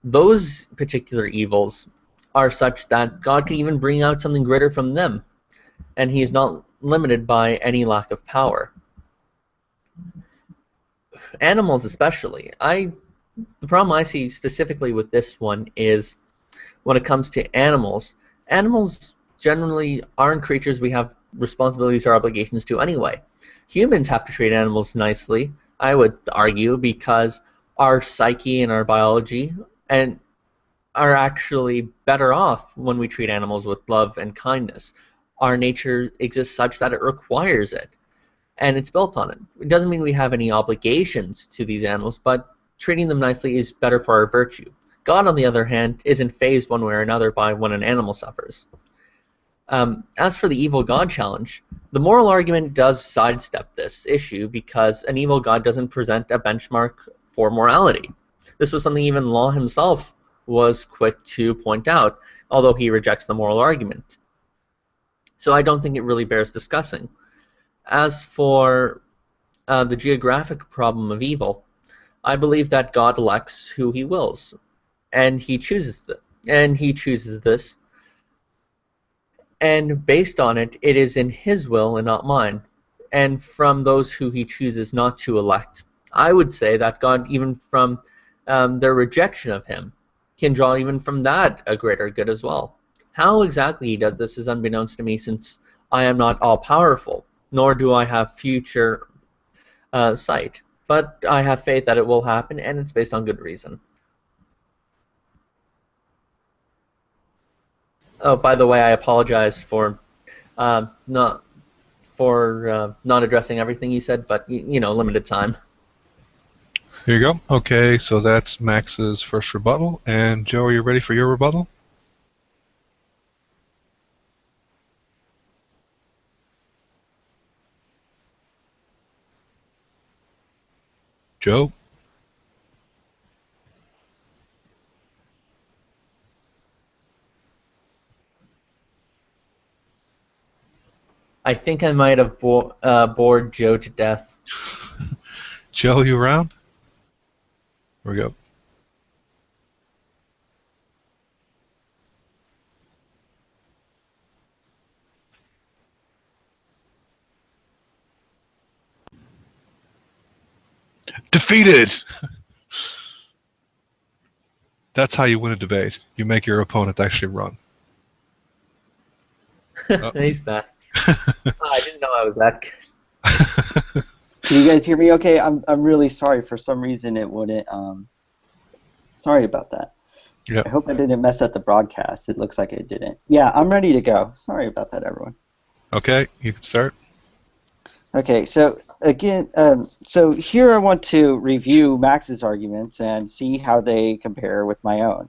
those particular evils are such that God can even bring out something greater from them, and he is not limited by any lack of power. Animals especially, the problem I see specifically with this one is when it comes to animals generally aren't creatures we have responsibilities or obligations to anyway. Humans have to treat animals nicely, I would argue, because our psyche and our biology and are actually better off when we treat animals with love and kindness. Our nature exists such that it requires it, and it's built on it. It doesn't mean we have any obligations to these animals, but treating them nicely is better for our virtue. God, on the other hand, isn't fazed one way or another by when an animal suffers. As for the evil God challenge, the moral argument does sidestep this issue because an evil God doesn't present a benchmark for morality. This was something even Law himself was quick to point out, although he rejects the moral argument. So I don't think it really bears discussing. As for the geographic problem of evil, I believe that God elects who he wills, and he chooses this, and based on it, it is in his will and not mine. And from those who he chooses not to elect, I would say that God, even from their rejection of him, can draw even from that a greater good as well. How exactly he does this is unbeknownst to me, since I am not all-powerful, nor do I have future sight. But I have faith that it will happen, and it's based on good reason. Oh, by the way, I apologize for not addressing everything you said, but limited time. Here you go. Okay, so that's Max's first rebuttal. And Joe, are you ready for your rebuttal? Joe? I think I might have bored Joe to death. Joe, you around? Here we go. Defeated! That's how you win a debate. You make your opponent actually run. He's back. I didn't know I was that good. Can you guys hear me okay? I'm really sorry. For some reason it wouldn't. Sorry about that. Yep. I hope I didn't mess up the broadcast. It looks like it didn't. Yeah, I'm ready to go. Sorry about that, everyone. Okay, you can start. Okay, so again, so here I want to review Max's arguments and see how they compare with my own.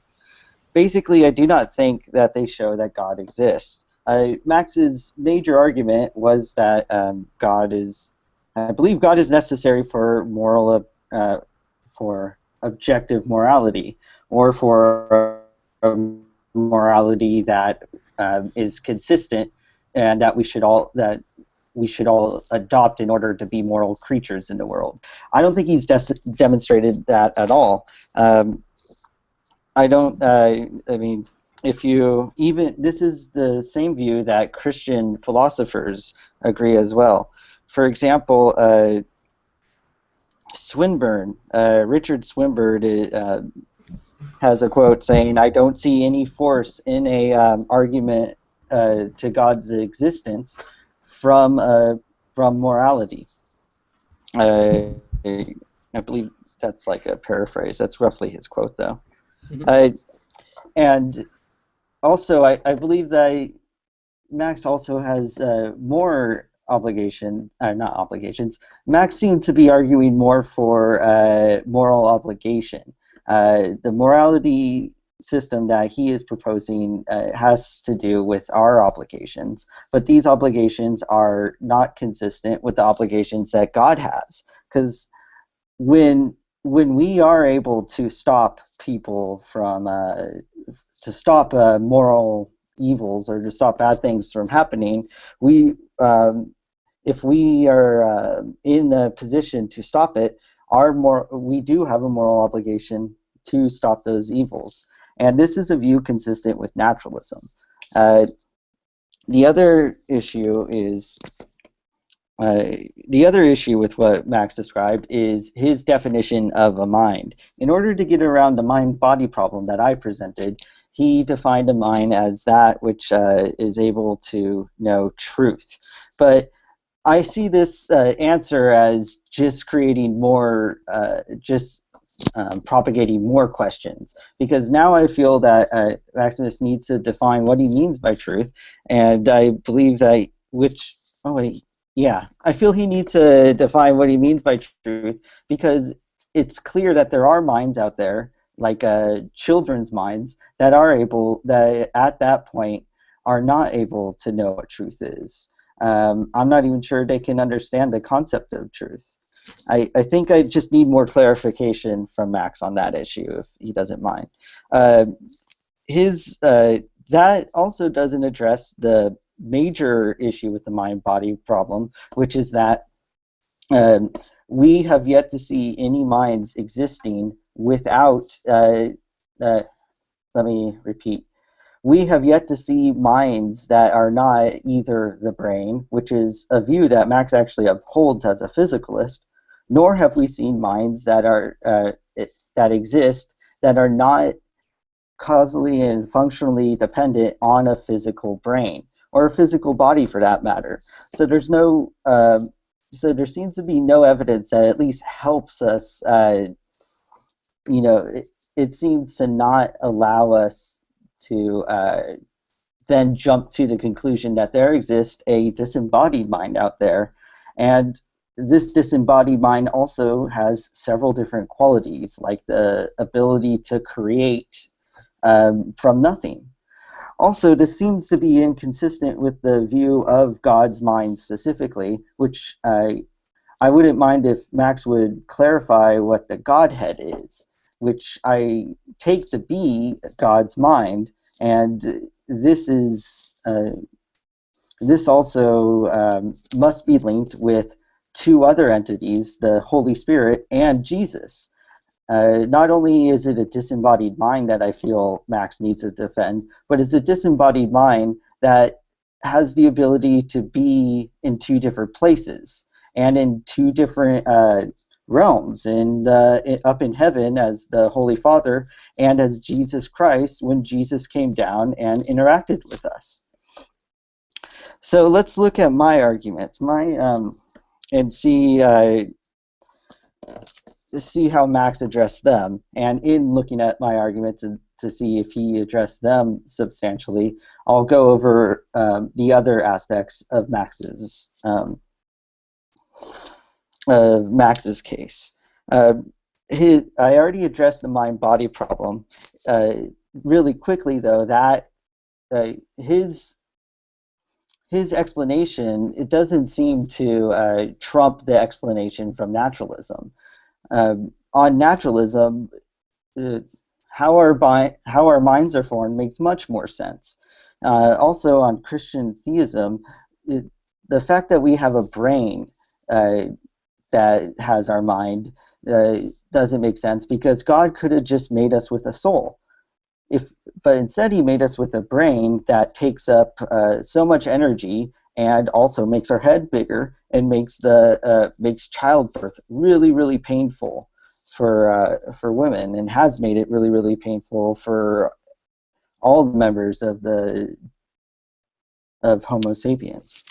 Basically, I do not think that they show that God exists. Max's major argument was that I believe God is necessary for for objective morality, or for a morality that is consistent, and that we should all adopt in order to be moral creatures in the world. I don't think he's demonstrated that at all. I mean, this is the same view that Christian philosophers agree as well. For example, Swinburne, Richard Swinburne has a quote saying, "I don't see any force in a argument to God's existence from morality." I believe that's like a paraphrase. That's roughly his quote, though. Mm-hmm. And also, I believe that Max also has more not obligations. Max seems to be arguing more for moral obligation. The morality system that he is proposing has to do with our obligations, but these obligations are not consistent with the obligations that God has. Because when we are able to stop people from to stop moral evils or to stop bad things from happening, we if we are in a position to stop it, we do have a moral obligation to stop those evils. And this is a view consistent with naturalism. The other issue with what Max described is his definition of a mind. In order to get around the mind-body problem that I presented, he defined a mind as that which is able to know truth. But I see this answer as just creating more, propagating more questions, because now I feel that Maximus needs to define what he means by truth, and I believe that I feel he needs to define what he means by truth, because it's clear that there are minds out there, like children's minds, that at that point are not able to know what truth is. I'm not even sure they can understand the concept of truth. I think I just need more clarification from Max on that issue, if he doesn't mind. That also doesn't address the major issue with the mind-body problem, which is that we have yet to see any minds existing without, let me repeat, we have yet to see minds that are not either the brain, which is a view that Max actually upholds as a physicalist, nor have we seen minds that exist that are not causally and functionally dependent on a physical brain, or a physical body for that matter. So there's no, so there seems to be no evidence that at least helps us. It seems to not allow us to then jump to the conclusion that there exists a disembodied mind out there, and this disembodied mind also has several different qualities, like the ability to create from nothing. Also, this seems to be inconsistent with the view of God's mind specifically, which I wouldn't mind if Max would clarify what the Godhead is, which I take to be God's mind, and this also must be linked with two other entities, the Holy Spirit and Jesus. Not only is it a disembodied mind that I feel Max needs to defend, but it's a disembodied mind that has the ability to be in two different places and in two different realms, and up in heaven as the Holy Father, and as Jesus Christ when Jesus came down and interacted with us. So let's look at my arguments, and see how Max addressed them. And in looking at my arguments and to see if he addressed them substantially, I'll go over the other aspects of Max's case. I already addressed the mind-body problem. Really quickly, though, that his explanation, it doesn't seem to trump the explanation from naturalism. On naturalism, how our minds are formed makes much more sense. Also, on Christian theism, the fact that we have a brain that has our mind doesn't make sense, because God could have just made us with a soul. But instead he made us with a brain that takes up so much energy, and also makes our head bigger, and makes childbirth really, really painful for women, and has made it really, really painful for all the members of Homo sapiens.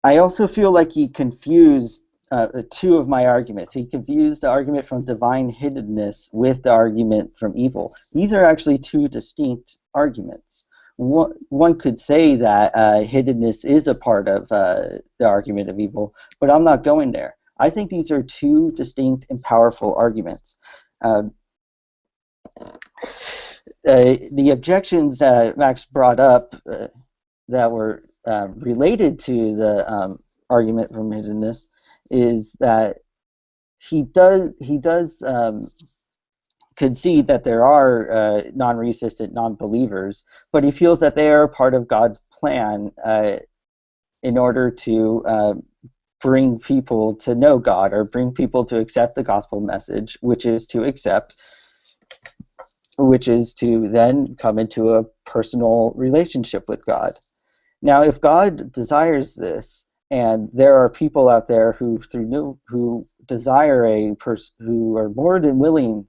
I also feel like he confused two of my arguments. He confused the argument from divine hiddenness with the argument from evil. These are actually two distinct arguments. One could say that hiddenness is a part of the argument of evil, but I'm not going there. I think these are two distinct and powerful arguments. The objections that Max brought up that were related to the argument from hiddenness is that he does concede that there are non-resistant non-believers, but he feels that they are part of God's plan in order to bring people to know God or bring people to accept the gospel message, which is to then come into a personal relationship with God. Now, if God desires this, and there are people out there who desire who are more than willing,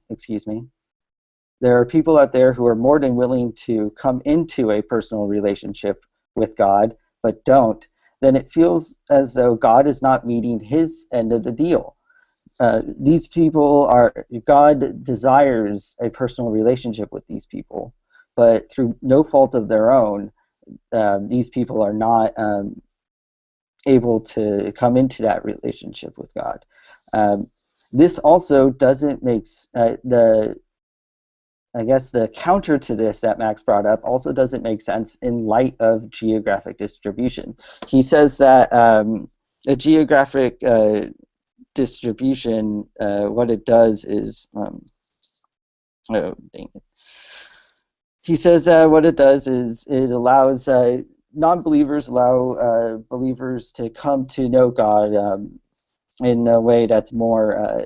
there are people out there who are more than willing to come into a personal relationship with God, but don't, then it feels as though God is not meeting his end of the deal. These people God desires a personal relationship with these people, but through no fault of their own, these people are not able to come into that relationship with God. This also doesn't make the counter to this that Max brought up also doesn't make sense in light of geographic distribution. He says that a geographic distribution, what it does is, he says what it does is it allows non-believers allow believers to come to know God in a way that's more.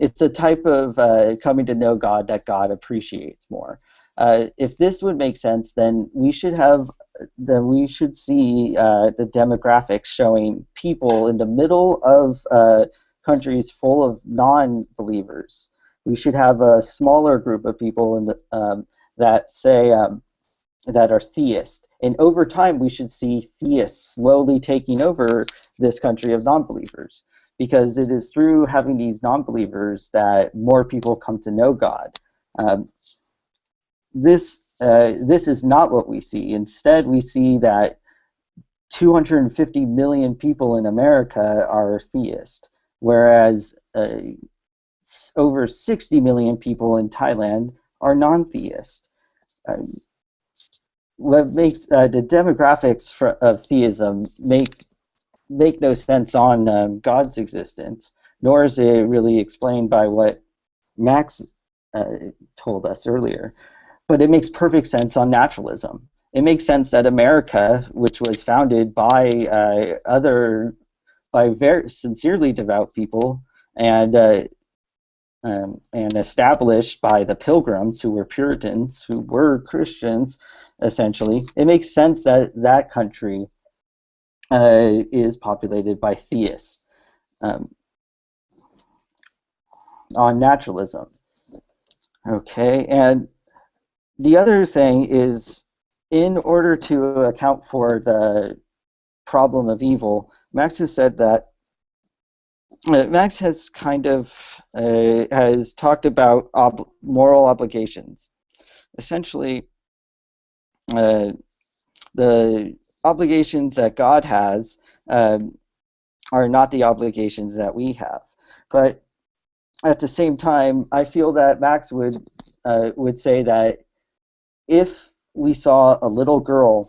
It's a type of coming to know God that God appreciates more. If this would make sense, then we should see the demographics showing people in the middle of countries full of non-believers. We should have a smaller group of people that are theists. And over time, we should see theists slowly taking over this country of non-believers, because it is through having these non-believers that more people come to know God. This is not what we see. Instead, we see that 250 million people in America are theists, whereas over 60 million people in Thailand are non-theist. What makes the demographics of theism make no sense on God's existence, nor is it really explained by what Max told us earlier. But it makes perfect sense on naturalism. It makes sense that America, which was founded by very sincerely devout people and established by the Pilgrims, who were Puritans, who were Christians, essentially, it makes sense that that country is populated by theists on naturalism. Okay, and the other thing is, in order to account for the problem of evil, Max has said that Max has kind of has talked about moral obligations. Essentially, the obligations that God has are not the obligations that we have. But at the same time, I feel that Max would say that if we saw a little girl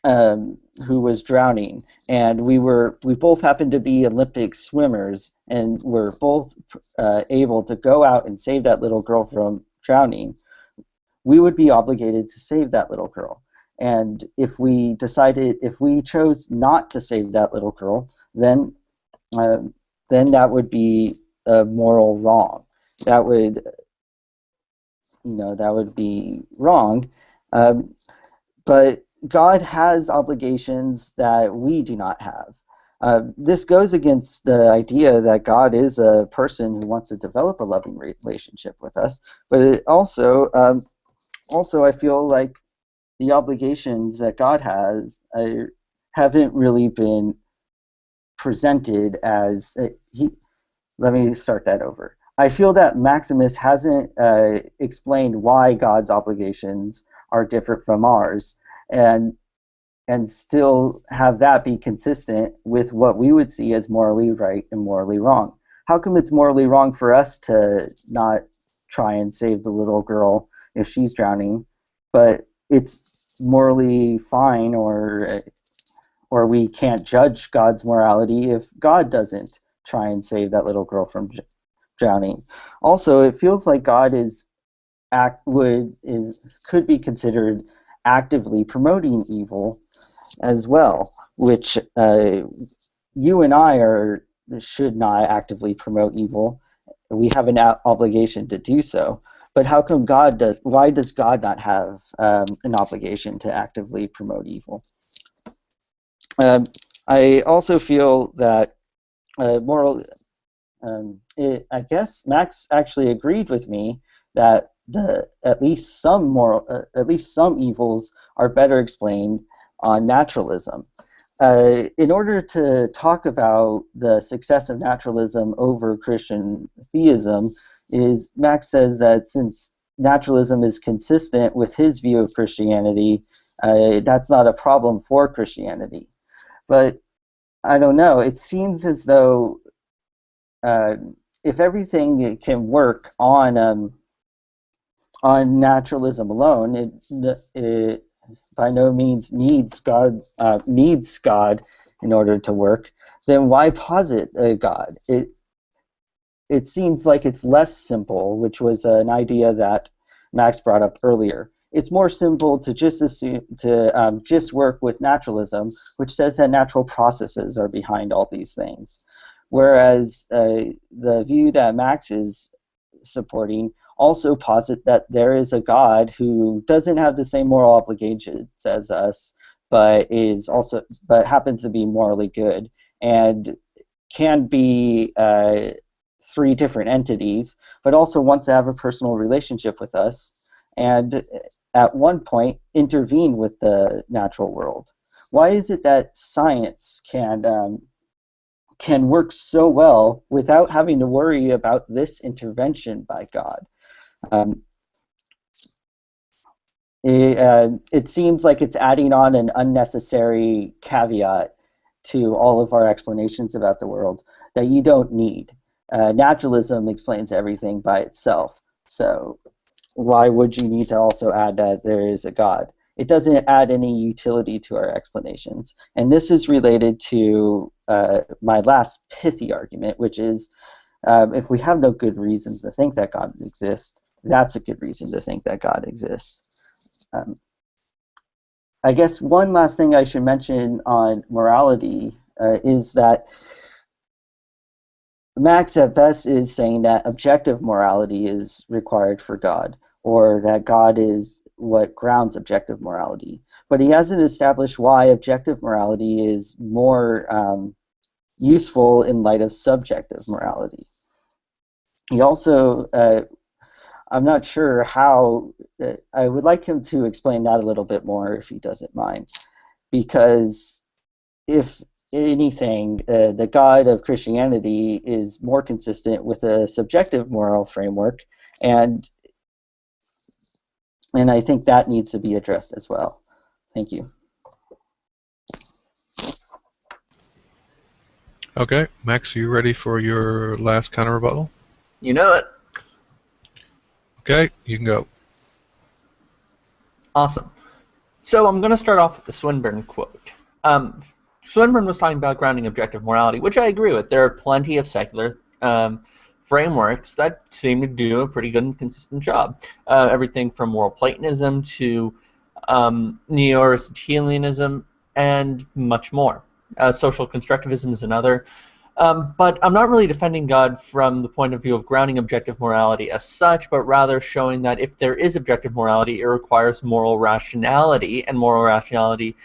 who was drowning, and we both happened to be Olympic swimmers, and we're both able to go out and save that little girl from drowning, we would be obligated to save that little girl. And if we chose not to save that little girl, then that would be a moral wrong. That would be wrong. But God has obligations that we do not have. This goes against the idea that God is a person who wants to develop a loving relationship with us. But it also I feel like the obligations that God has haven't really been presented as let me start that over. I feel that Maximus hasn't explained why God's obligations are different from ours, and and still have that be consistent with what we would see as morally right and morally wrong. How come it's morally wrong for us to not try and save the little girl if she's drowning, but it's morally fine, or we can't judge God's morality if God doesn't try and save that little girl from drowning? Also, it feels like God could be considered actively promoting evil as well, which you and I should not actively promote evil. We have an obligation to do so. But how come God does? Why does God not have an obligation to actively promote evil? I also feel that moral. I guess Max actually agreed with me that at least some evils are better explained on naturalism. In order to talk about the success of naturalism over Christian theism, Max says that since naturalism is consistent with his view of Christianity, that's not a problem for Christianity. But I don't know. It seems as though if everything can work on naturalism alone, it by no means needs God in order to work. Then why posit a God? It seems like it's less simple, which was an idea that Max brought up earlier. It's more simple to just just work with naturalism, which says that natural processes are behind all these things. Whereas the view that Max is supporting also posit that there is a God who doesn't have the same moral obligations as us, but happens to be morally good and can be three different entities, but also wants to have a personal relationship with us, and at one point intervene with the natural world. Why is it that science can work so well without having to worry about this intervention by God? It seems like it's adding on an unnecessary caveat to all of our explanations about the world that you don't need. Naturalism explains everything by itself, so why would you need to also add that there is a God? It doesn't add any utility to our explanations. And this is related to my last pithy argument, which is if we have no good reasons to think that God exists, that's a good reason to think that God exists. I guess one last thing I should mention on morality is that Max at best is saying that objective morality is required for God, or that God is what grounds objective morality. But he hasn't established why objective morality is more useful in light of subjective morality. He also, I'm not sure how, I would like him to explain that a little bit more if he doesn't mind. Because if anything, the God of Christianity is more consistent with a subjective moral framework, and I think that needs to be addressed as well. Thank you. Okay, Max, are you ready for your last counter rebuttal? You know it. Okay, you can go. Awesome. So I'm going to start off with the Swinburne quote. Swinburne was talking about grounding objective morality, which I agree with. There are plenty of secular frameworks that seem to do a pretty good and consistent job. Everything from moral Platonism to neo-Aristotelianism and much more. Social constructivism is another. But I'm not really defending God from the point of view of grounding objective morality as such, but rather showing that if there is objective morality, it requires moral rationality, and moral rationality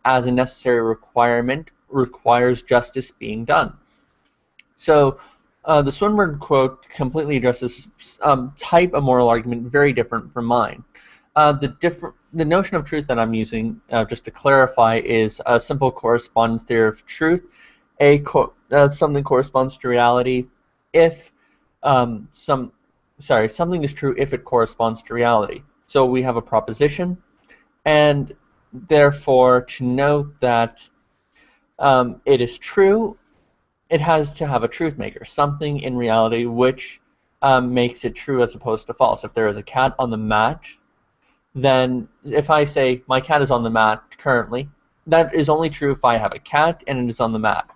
as a necessary requirement requires justice being done. So the Swinburne quote completely addresses type of moral argument very different from mine. The notion of truth that I'm using, just to clarify, is a simple correspondence theory of truth. Something corresponds to reality if something is true if it corresponds to reality. So we have a proposition, and therefore, to note that it is true, it has to have a truth maker, something in reality which makes it true as opposed to false. If there is a cat on the mat, then if I say my cat is on the mat currently, that is only true if I have a cat and it is on the mat.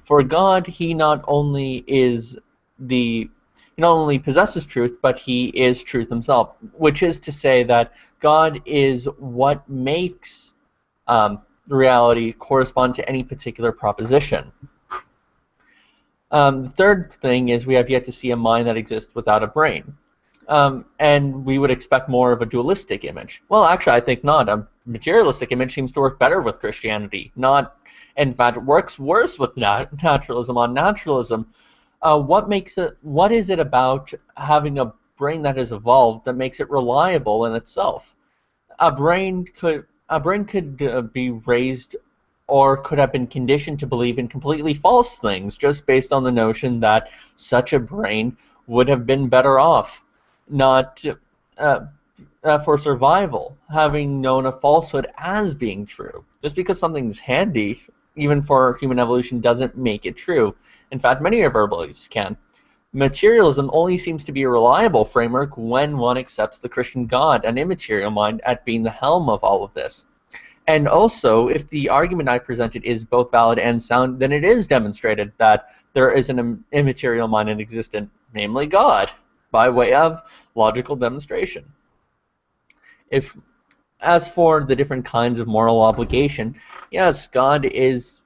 For God, he not only possesses truth, but he is truth himself, which is to say that God is what makes reality correspond to any particular proposition. The third thing is we have yet to see a mind that exists without a brain. And we would expect more of a dualistic image. Well, actually, I think not. A materialistic image seems to work better with Christianity. In fact, it works worse with naturalism. On naturalism, what is it about having a brain that has evolved that makes it reliable in itself? A brain could be raised or could have been conditioned to believe in completely false things just based on the notion that such a brain would have been better off not for survival, having known a falsehood as being true. Just because something's handy, even for human evolution, doesn't make it true. In fact, many of our beliefs can. Materialism only seems to be a reliable framework when one accepts the Christian God, an immaterial mind, at being the helm of all of this. And also, if the argument I presented is both valid and sound, then it is demonstrated that there is an immaterial mind in existence, namely God, by way of logical demonstration. As for the different kinds of moral obligation, yes, God is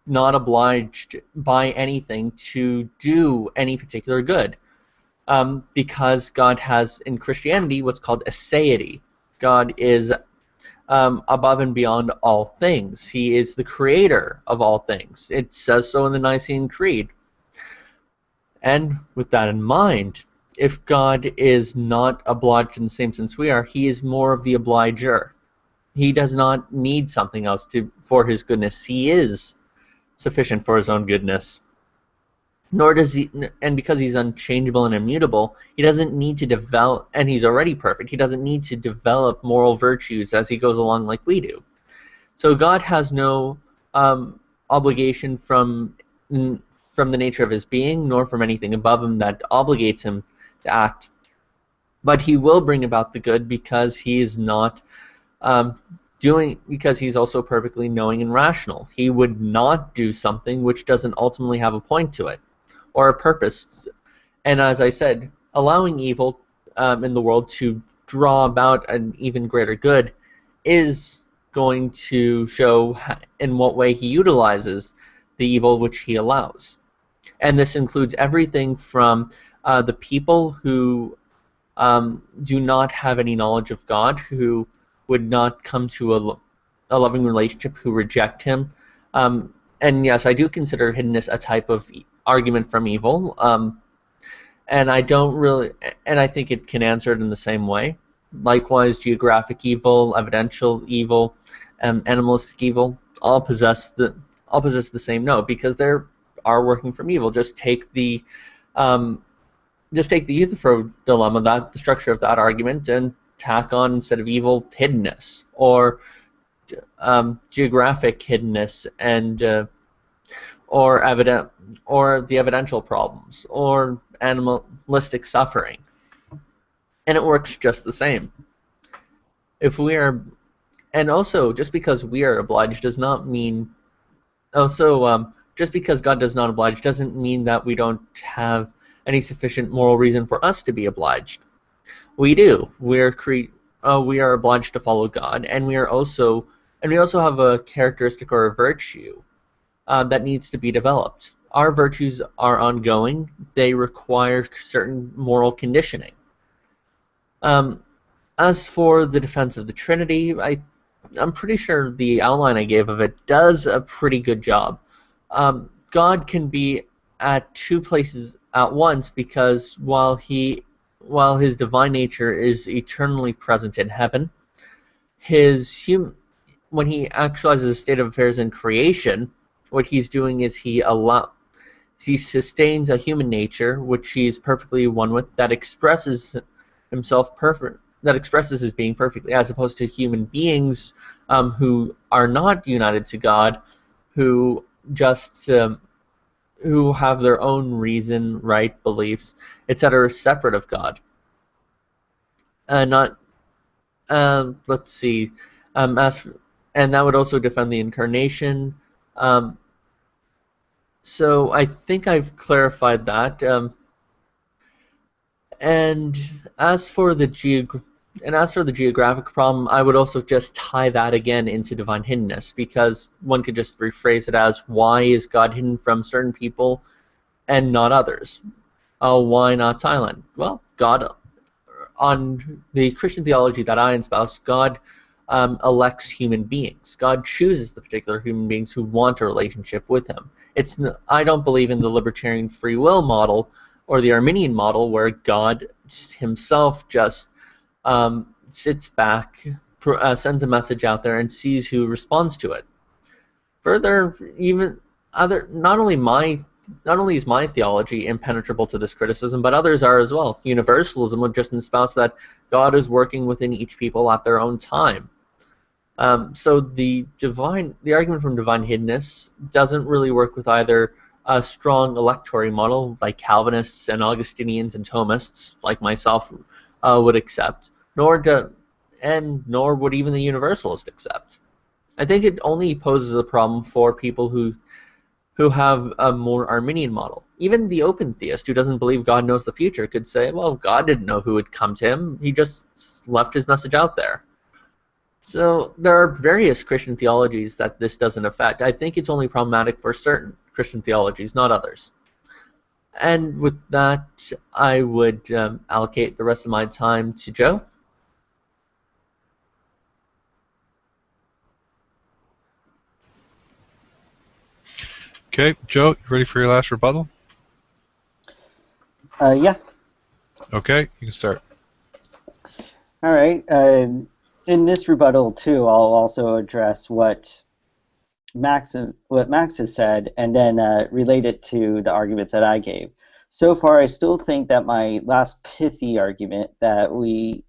not obliged by anything to do any particular good, because God has, in Christianity, what's called aseity. God is above and beyond all things. He is the creator of all things. It says so in the Nicene Creed. And with that in mind, if God is not obliged in the same sense we are, he is more of the obliger. He does not need something else for his goodness. He is sufficient for his own goodness. Nor does he, and because he's unchangeable and immutable, he doesn't need to develop, and he's already perfect, he doesn't need to develop moral virtues as he goes along like we do. So God has no obligation from the nature of his being, nor from anything above him that obligates him to act. But he will bring about the good because he is not because he's also perfectly knowing and rational. He would not do something which doesn't ultimately have a point to it or a purpose. And as I said, allowing evil in the world to draw about an even greater good is going to show in what way he utilizes the evil which he allows. And this includes everything from the people who do not have any knowledge of God, who would not come to a loving relationship, who reject him. And yes, I do consider hiddenness a type of argument from evil. And I think it can answer it in the same way. Likewise, geographic evil, evidential evil, animalistic evil, all possess the same note because they are working from evil. Just take the Euthyphro dilemma, the structure of that argument, and tack on, instead of evil, hiddenness, or geographic hiddenness, and or the evidential problems, or animalistic suffering, and it works just the same. And also, just because we are obliged does not mean. Just because God does not oblige doesn't mean that we don't have any sufficient moral reason for us to be obliged. We do. We are obliged to follow God, and we also have a characteristic or a virtue that needs to be developed. Our virtues are ongoing. They require certain moral conditioning. As for the defense of the Trinity, I'm pretty sure the outline I gave of it does a pretty good job. God can be at two places at once because while his divine nature is eternally present in heaven, when he actualizes the state of affairs in creation, what he's doing is he sustains a human nature which he's perfectly one with, that expresses himself that expresses his being perfectly, as opposed to human beings who are not united to God, who just who have their own reason, right, beliefs, etc., separate of God. Not let's see, and that would also defend the incarnation. So I think I've clarified that. And as for the geographic problem, I would also just tie that again into divine hiddenness, because one could just rephrase it as, why is God hidden from certain people and not others? Why not Thailand? Well, God, on the Christian theology that I espouse, God elects human beings. God chooses the particular human beings who want a relationship with him. I don't believe in the libertarian free will model or the Arminian model, where God himself just sits back, sends a message out there, and sees who responds to it. Further, not only is my theology impenetrable to this criticism, but others are as well. Universalism would just espouse that God is working within each people at their own time. So the argument from divine hiddenness doesn't really work with either a strong electory model like Calvinists and Augustinians and Thomists like myself would accept, nor would even the Universalist accept. I think it only poses a problem for people who have a more Arminian model. Even the open theist who doesn't believe God knows the future could say, well, God didn't know who would come to him. He just left his message out there. So there are various Christian theologies that this doesn't affect. I think it's only problematic for certain Christian theologies, not others. And with that, I would allocate the rest of my time to Joe. Okay, Joe, you ready for your last rebuttal? Yeah. Okay, you can start. All right. In this rebuttal, too, I'll also address what Max has said, and then relate it to the arguments that I gave. So far, I still think that my last pithy argument, that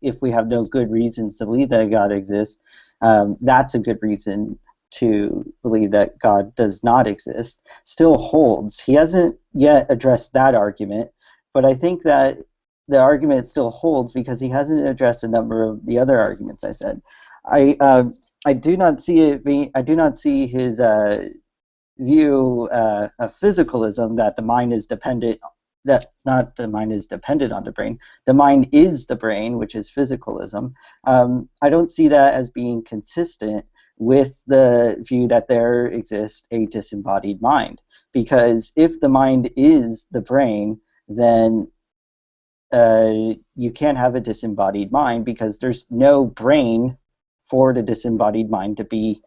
if we have no good reasons to believe that God exists, that's a good reason to believe that God does not exist, still holds. He hasn't yet addressed that argument, but I think that the argument still holds because he hasn't addressed a number of the other arguments I said. I do not see his view of physicalism, that the mind is dependent. That not the mind is dependent on the brain. The mind is the brain, which is physicalism. I don't see that as being consistent with the view that there exists a disembodied mind. Because if the mind is the brain, then you can't have a disembodied mind, because there's no brain for the disembodied mind to be,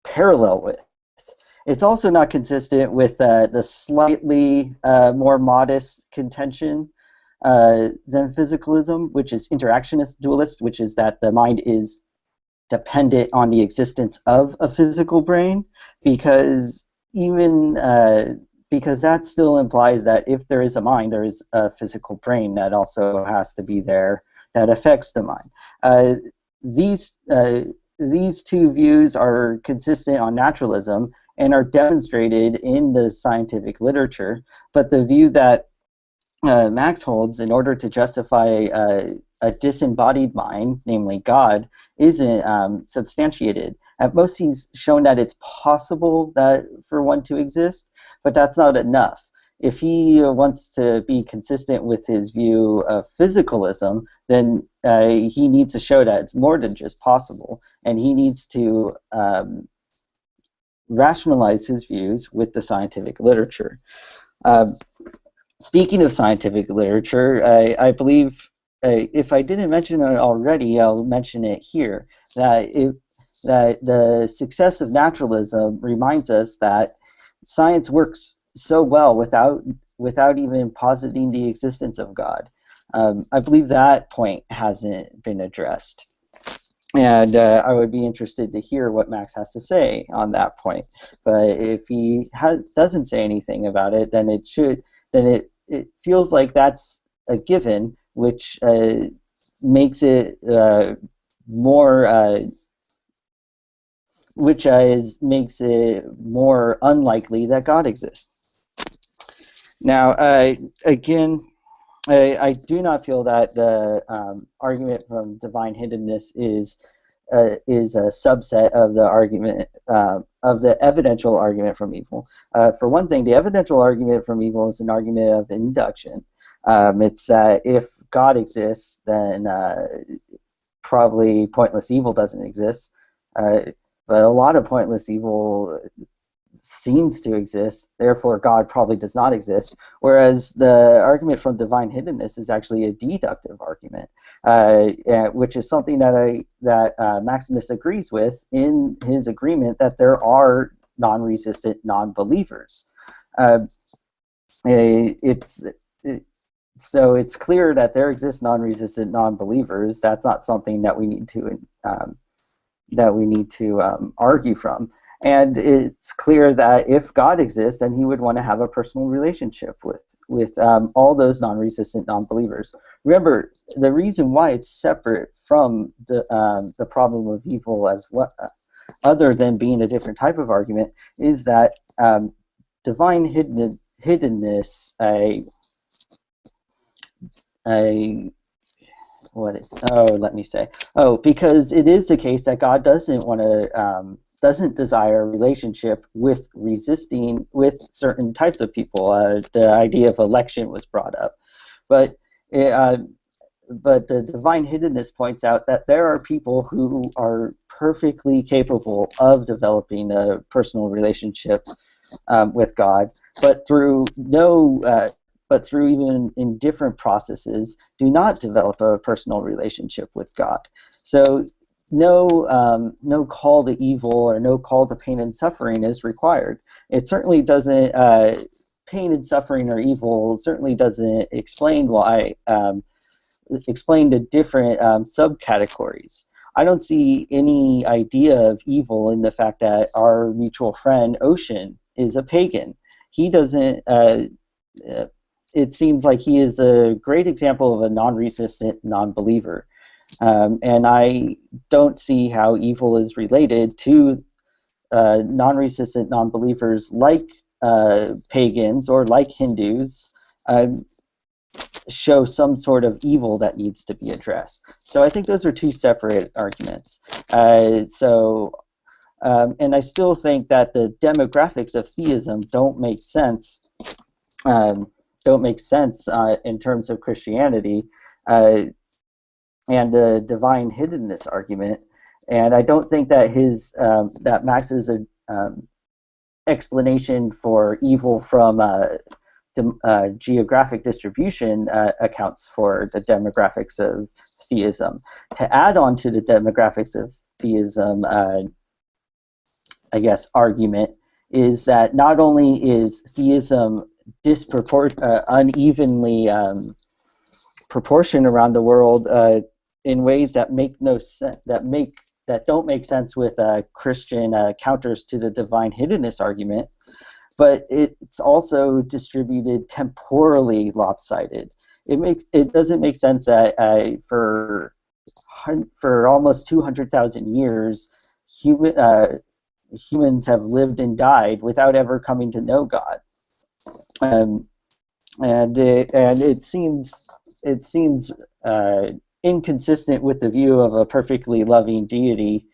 parallel with. It's also not consistent with the slightly more modest contention than physicalism, which is interactionist dualist, which is that the mind is dependent on the existence of a physical brain, because that still implies that if there is a mind, there is a physical brain that also has to be there that affects the mind. These two views are consistent on naturalism and are demonstrated in the scientific literature, but the view that Max holds, in order to justify a disembodied mind, namely God, isn't substantiated. At most, he's shown that it's possible that for one to exist, but that's not enough. If he wants to be consistent with his view of physicalism, then he needs to show that it's more than just possible, and he needs to rationalize his views with the scientific literature. Speaking of scientific literature, I believe, if I didn't mention it already, I'll mention it here, that the success of naturalism reminds us that science works so well without even positing the existence of God. I believe that point hasn't been addressed. And I would be interested to hear what Max has to say on that point. But if he doesn't say anything about it, then it feels like that's a given, which makes it makes it more unlikely that God exists. Now, again, I do not feel that the argument from divine hiddenness is a subset of the argument of the evidential argument from evil. For one thing, the evidential argument from evil is an argument of induction. It's if God exists, then probably pointless evil doesn't exist. But a lot of pointless evil seems to exist, therefore God probably does not exist, whereas the argument from divine hiddenness is actually a deductive argument, which is something that Maximus agrees with in his agreement that there are non-resistant non-believers. So it's clear that there exist non-resistant non-believers. That's not something that we need to argue from. And it's clear that if God exists, then he would want to have a personal relationship with all those non-resistant non-believers. Remember, the reason why it's separate from the problem of evil as what, other than being a different type of argument, is that divine hiddenness, because it is the case that God doesn't desire a relationship with certain types of people. The idea of election was brought up, but the divine hiddenness points out that there are people who are perfectly capable of developing a personal relationship with God, but through even in different processes, do not develop a personal relationship with God. So no call to evil or no call to pain and suffering is required. It certainly doesn't. Pain and suffering or evil certainly doesn't explain the different subcategories. I don't see any idea of evil in the fact that our mutual friend Ocean is a pagan. He doesn't. It seems like he is a great example of a non-resistant non-believer. And I don't see how evil is related to non-resistant non-believers like pagans or like Hindus show some sort of evil that needs to be addressed. So I think those are two separate arguments. And I still think that the demographics of theism don't make sense. In terms of Christianity. And the divine hiddenness argument, and I don't think that that Max's explanation for evil from geographic distribution accounts for the demographics of theism. To add on to the demographics of theism, I guess, argument is that not only is theism unevenly proportioned around the world in ways that make no sense, that don't make sense with Christian counters to the divine hiddenness argument, but it's also distributed temporally lopsided. It doesn't make sense that for almost 200,000 years humans have lived and died without ever coming to know God. And it seems inconsistent with the view of a perfectly loving deity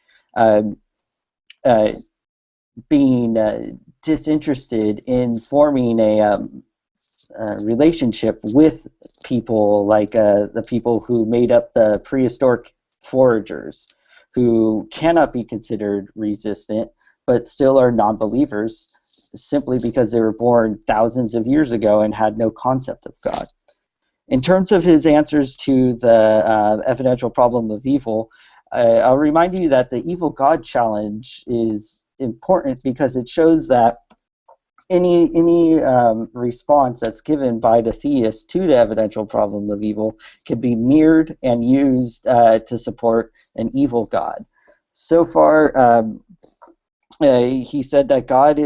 being disinterested in forming a relationship with people like the people who made up the prehistoric foragers, who cannot be considered resistant but still are non-believers simply because they were born thousands of years ago and had no concept of God. In terms of his answers to the evidential problem of evil, I'll remind you that the evil God challenge is important because it shows that any response that's given by the theist to the evidential problem of evil can be mirrored and used to support an evil God. So far, he said that God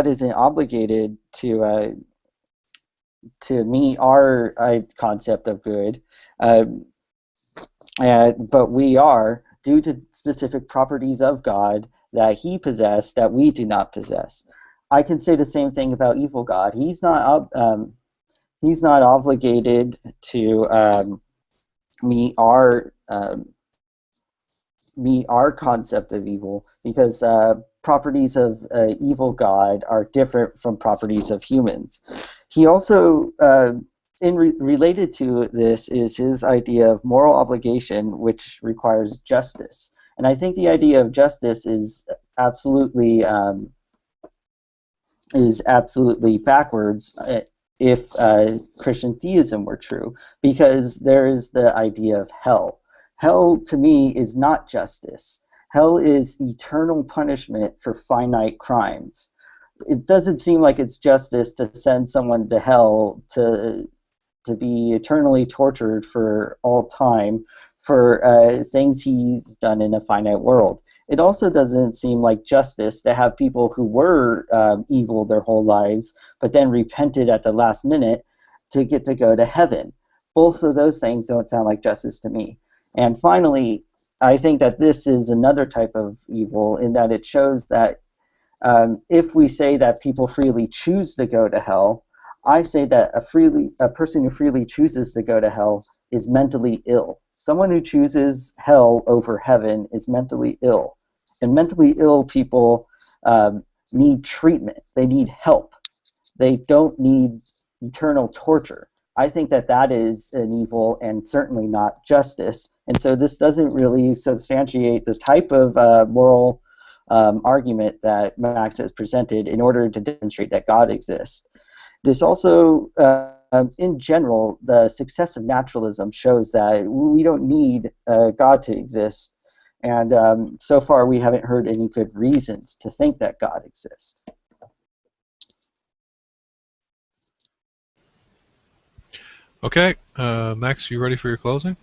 isn't obligated to to meet our concept of good, but we are, due to specific properties of God that he possessed that we do not possess. I can say the same thing about evil God. He's not obligated to meet our concept of evil, because properties of evil God are different from properties of humans. He also, related to this, is his idea of moral obligation, which requires justice. And I think the idea of justice is absolutely backwards if Christian theism were true, because there is the idea of hell. Hell, to me, is not justice. Hell is eternal punishment for finite crimes. It doesn't seem like it's justice to send someone to hell to be eternally tortured for all time for things he's done in a finite world. It also doesn't seem like justice to have people who were evil their whole lives, but then repented at the last minute to get to go to heaven. Both of those things don't sound like justice to me. And finally, I think that this is another type of evil in that it shows that if we say that people freely choose to go to hell, I say that a person who freely chooses to go to hell is mentally ill. Someone who chooses hell over heaven is mentally ill. And mentally ill people need treatment. They need help. They don't need eternal torture. I think that that is an evil and certainly not justice. And so this doesn't really substantiate the type of moral argument that Max has presented in order to demonstrate that God exists. This also, in general, the success of naturalism shows that we don't need God to exist. And so far, we haven't heard any good reasons to think that God exists. Okay, Max, you ready for your closing?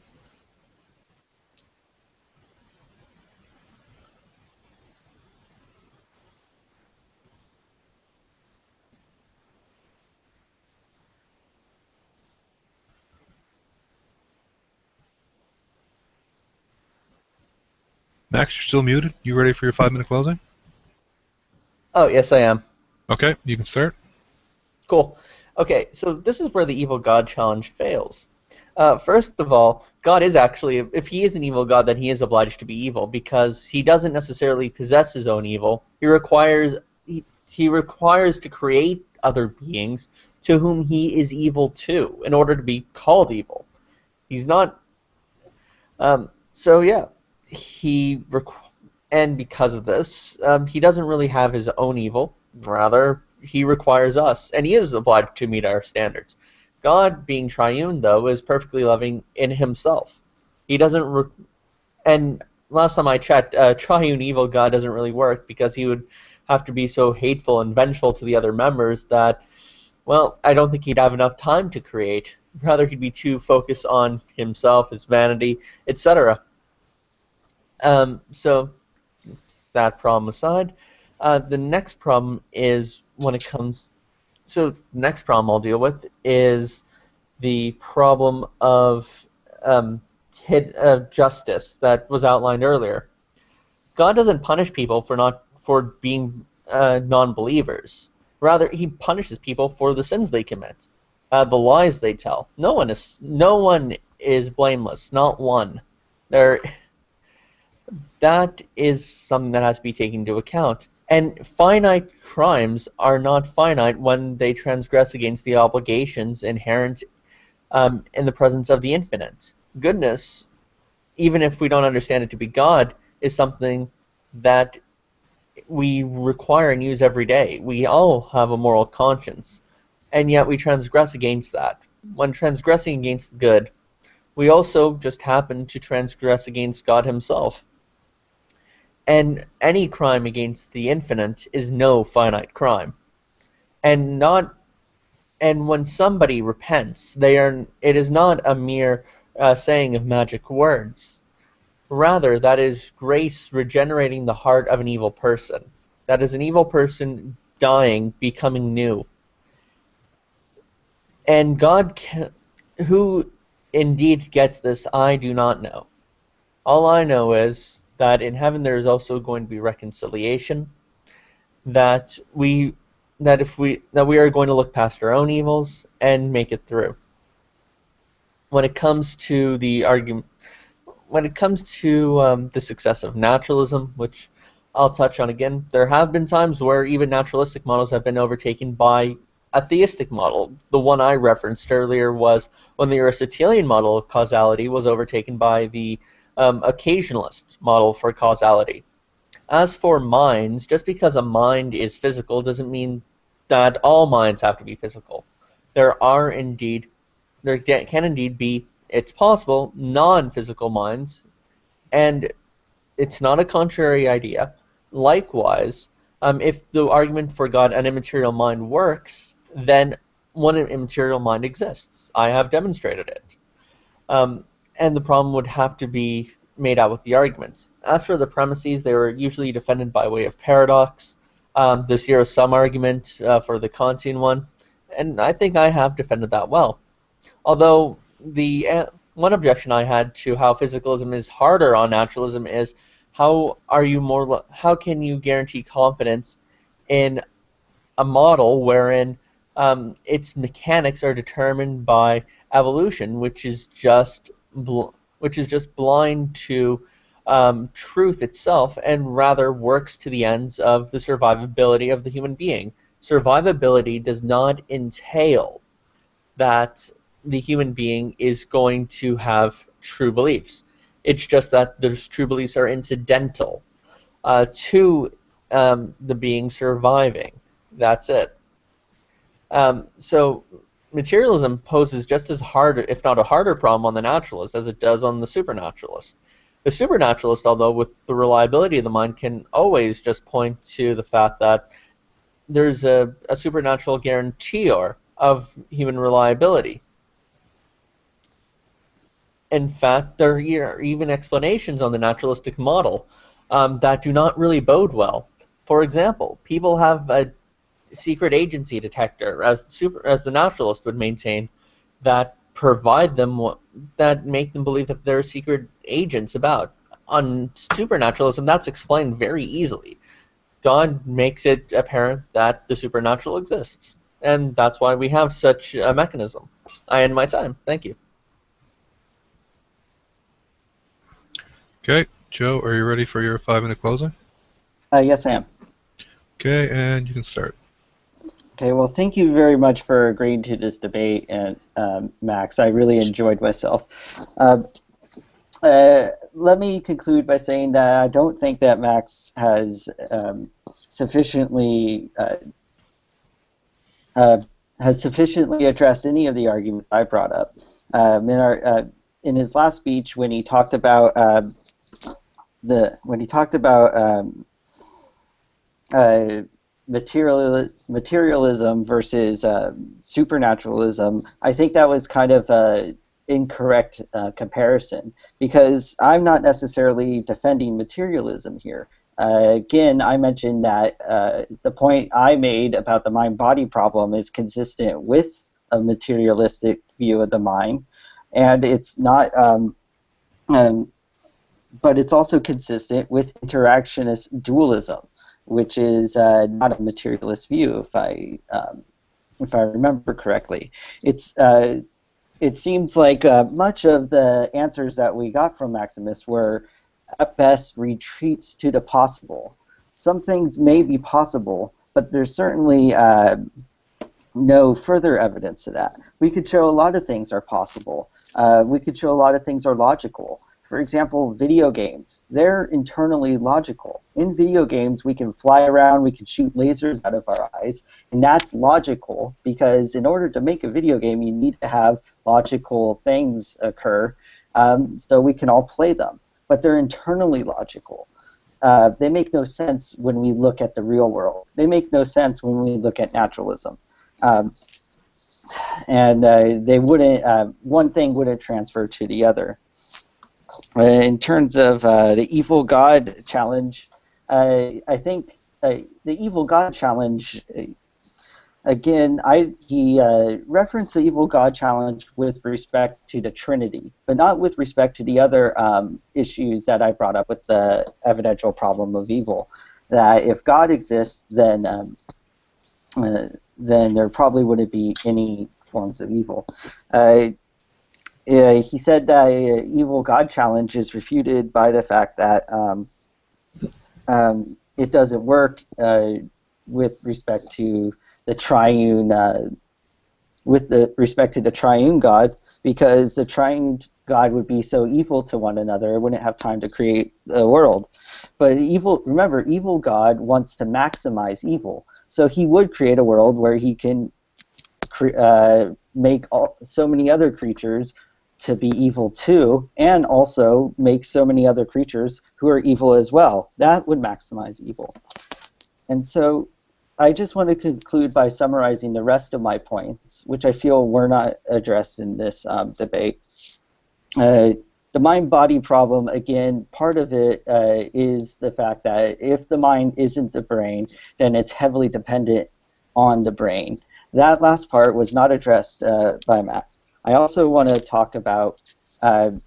Max, you're still muted. You ready for your 5-minute closing? Oh, yes, I am. Okay, you can start. Cool. Okay, so this is where the evil God challenge fails. First of all, God is actually, if he is an evil God, then he is obliged to be evil, because he doesn't necessarily possess his own evil. He requires to create other beings to whom he is evil too, in order to be called evil. He's not. So yeah, and because of this, he doesn't really have his own evil. Rather, he requires us, and he is obliged to meet our standards. God, being triune, though, is perfectly loving in himself. He doesn't. And last time I checked, triune evil God doesn't really work, because he would have to be so hateful and vengeful to the other members that, well, I don't think he'd have enough time to create. Rather, he'd be too focused on himself, his vanity, etc. So that problem aside, the next problem is when it comes. So the next problem I'll deal with is the problem of justice that was outlined earlier. God doesn't punish people for being non-believers. Rather, he punishes people for the sins they commit, the lies they tell. No one is blameless, not one. That is something that has to be taken into account. And finite crimes are not finite when they transgress against the obligations inherent in the presence of the infinite. Goodness, even if we don't understand it to be God, is something that we require and use every day. We all have a moral conscience, and yet we transgress against that. When transgressing against the good, we also just happen to transgress against God himself. And any crime against the infinite is no finite crime. And when somebody repents, it is not a mere saying of magic words. Rather, that is grace regenerating the heart of an evil person. That is an evil person dying, becoming new. And who indeed gets this, I do not know. All I know is that in heaven there is also going to be reconciliation, that we are going to look past our own evils and make it through. When it comes to the argument, when it comes to the success of naturalism, which I'll touch on again, there have been times where even naturalistic models have been overtaken by a theistic model. The one I referenced earlier was when the Aristotelian model of causality was overtaken by the occasionalist model for causality. As for minds, just because a mind is physical doesn't mean that all minds have to be physical. There can indeed be, it's possible, non-physical minds, and it's not a contrary idea. Likewise, if the argument for God, an immaterial mind, works, then one immaterial mind exists. I have demonstrated it. And the problem would have to be made out with the arguments. As for the premises, they were usually defended by way of paradox, the zero-sum argument for the Kantian one, and I think I have defended that well. Although the one objection I had to how physicalism is harder on naturalism is how can you guarantee confidence in a model wherein its mechanics are determined by evolution, which is just blind to truth itself, and rather works to the ends of the survivability of the human being. Survivability does not entail that the human being is going to have true beliefs. It's just that those true beliefs are incidental to the being surviving. That's it. So materialism poses just as hard, if not a harder problem on the naturalist as it does on the supernaturalist. The supernaturalist, although with the reliability of the mind, can always just point to the fact that there's a supernatural guarantor of human reliability. In fact, there are even explanations on the naturalistic model that do not really bode well. For example, people have a secret agency detector, as the naturalist would maintain, that make them believe that there are secret agents about. On supernaturalism, that's explained very easily. God makes it apparent that the supernatural exists, and that's why we have such a mechanism. I end my time. Thank you. Okay, Joe, are you ready for your 5-minute closing? Yes, I am. Okay, and you can start. Okay, well, thank you very much for agreeing to this debate, and Max. I really enjoyed myself. Let me conclude by saying that I don't think that Max has sufficiently addressed any of the arguments I brought up. In his last speech, when he talked about materialism versus supernaturalism, I think that was kind of an incorrect comparison, because I'm not necessarily defending materialism here. Again, I mentioned that the point I made about the mind-body problem is consistent with a materialistic view of the mind, and it's not, but it's also consistent with interactionist dualism, which is not a materialist view, if I remember correctly. It seems like much of the answers that we got from Maximus were, at best, retreats to the possible. Some things may be possible, but there's certainly no further evidence of that. We could show a lot of things are possible. We could show a lot of things are logical. For example, video games. They're internally logical. In video games, we can fly around, we can shoot lasers out of our eyes, and that's logical, because in order to make a video game, you need to have logical things occur so we can all play them. But they're internally logical. They make no sense when we look at the real world. They make no sense when we look at naturalism. And they wouldn't. One thing wouldn't transfer to the other. In terms of the evil God challenge, I think the evil God challenge Again, he referenced the evil God challenge with respect to the Trinity, but not with respect to the other issues that I brought up with the evidential problem of evil. That if God exists, then there probably wouldn't be any forms of evil. He said that evil God challenge is refuted by the fact that it doesn't work with respect to the triune respect to the triune God, because the triune God would be so evil to one another, it wouldn't have time to create the world. But remember, evil God wants to maximize evil, so he would create a world where he can make so many other creatures to be evil too, and also make so many other creatures who are evil as well. That would maximize evil. And so I just want to conclude by summarizing the rest of my points, which I feel were not addressed in this debate. The mind-body problem, again, part of it is the fact that if the mind isn't the brain, then it's heavily dependent on the brain. That last part was not addressed by Max. I also want to talk about the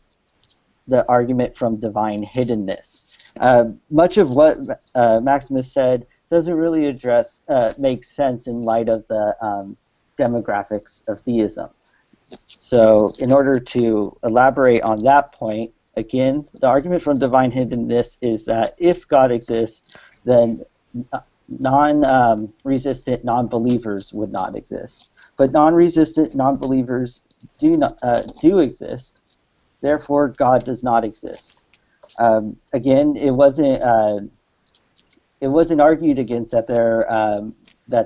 argument from divine hiddenness. Much of what Maximus said doesn't really make sense in light of the demographics of theism. So in order to elaborate on that point, again, the argument from divine hiddenness is that if God exists, then non-resistant non-believers would not exist. But non-resistant non-believers do exist. Therefore, God does not exist. Again, it wasn't argued against that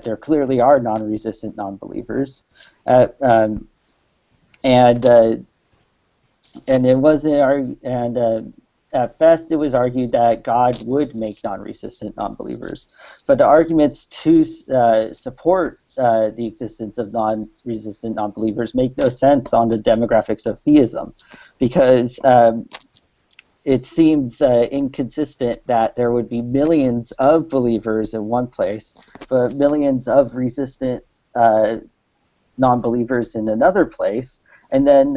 there clearly are non-resistant non-believers, and it wasn't argued, at best it was argued that God would make non-resistant non-believers. But the arguments to support the existence of non-resistant non-believers make no sense on the demographics of theism, because it seems inconsistent that there would be millions of believers in one place, but millions of resistant non-believers in another place, and then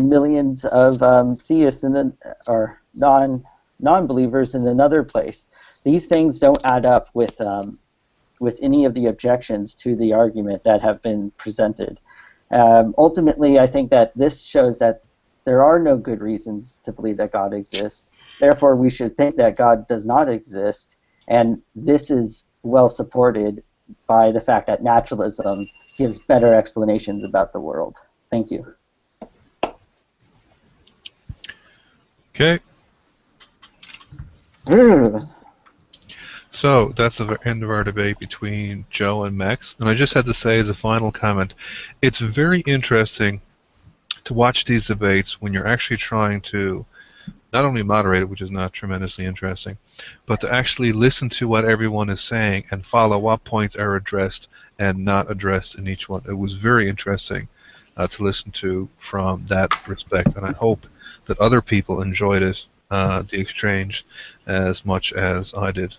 millions of theists or non-believers in another place. These things don't add up with any of the objections to the argument that have been presented. Ultimately, I think that this shows that there are no good reasons to believe that God exists. Therefore, we should think that God does not exist, and this is well supported by the fact that naturalism gives better explanations about the world. Thank you. Okay. So that's the end of our debate between Joe and Max. And I just had to say as a final comment, it's very interesting to watch these debates when you're actually trying to not only moderate it, which is not tremendously interesting, but to actually listen to what everyone is saying and follow what points are addressed and not addressed in each one. It was very interesting to listen to from that respect, and I hope that other people enjoyed it, the exchange, as much as I did.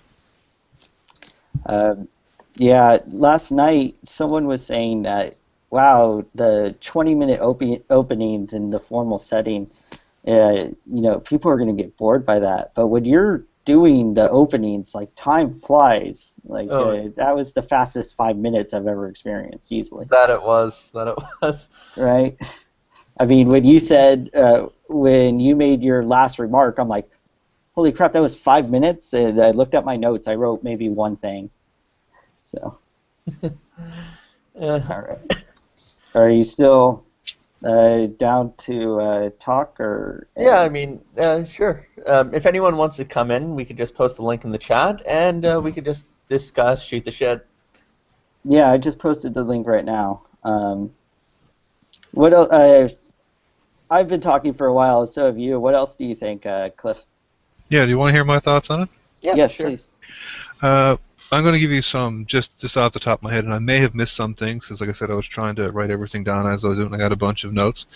Yeah, last night someone was saying that, wow, the 20-minute openings in the formal setting, people are going to get bored by that. But when you're doing the openings, like, time flies. Like, that was the fastest 5 minutes I've ever experienced, easily. That it was. Right? I mean, when you said, when you made your last remark, I'm like, holy crap, that was 5 minutes? And I looked at my notes, I wrote maybe one thing. So. All right. Are you still down to talk, or? Yeah, I mean, sure. If anyone wants to come in, we could just post a link in the chat, and we could just discuss, shoot the shit. Yeah, I just posted the link right now. What else? I've been talking for a while, so have you. What else do you think, Cliff? Yeah, do you want to hear my thoughts on it? Yeah, yes, sure. Please. I'm going to give you some just off the top of my head, and I may have missed some things because, like I said, I was trying to write everything down as I was doing. I got a bunch of notes.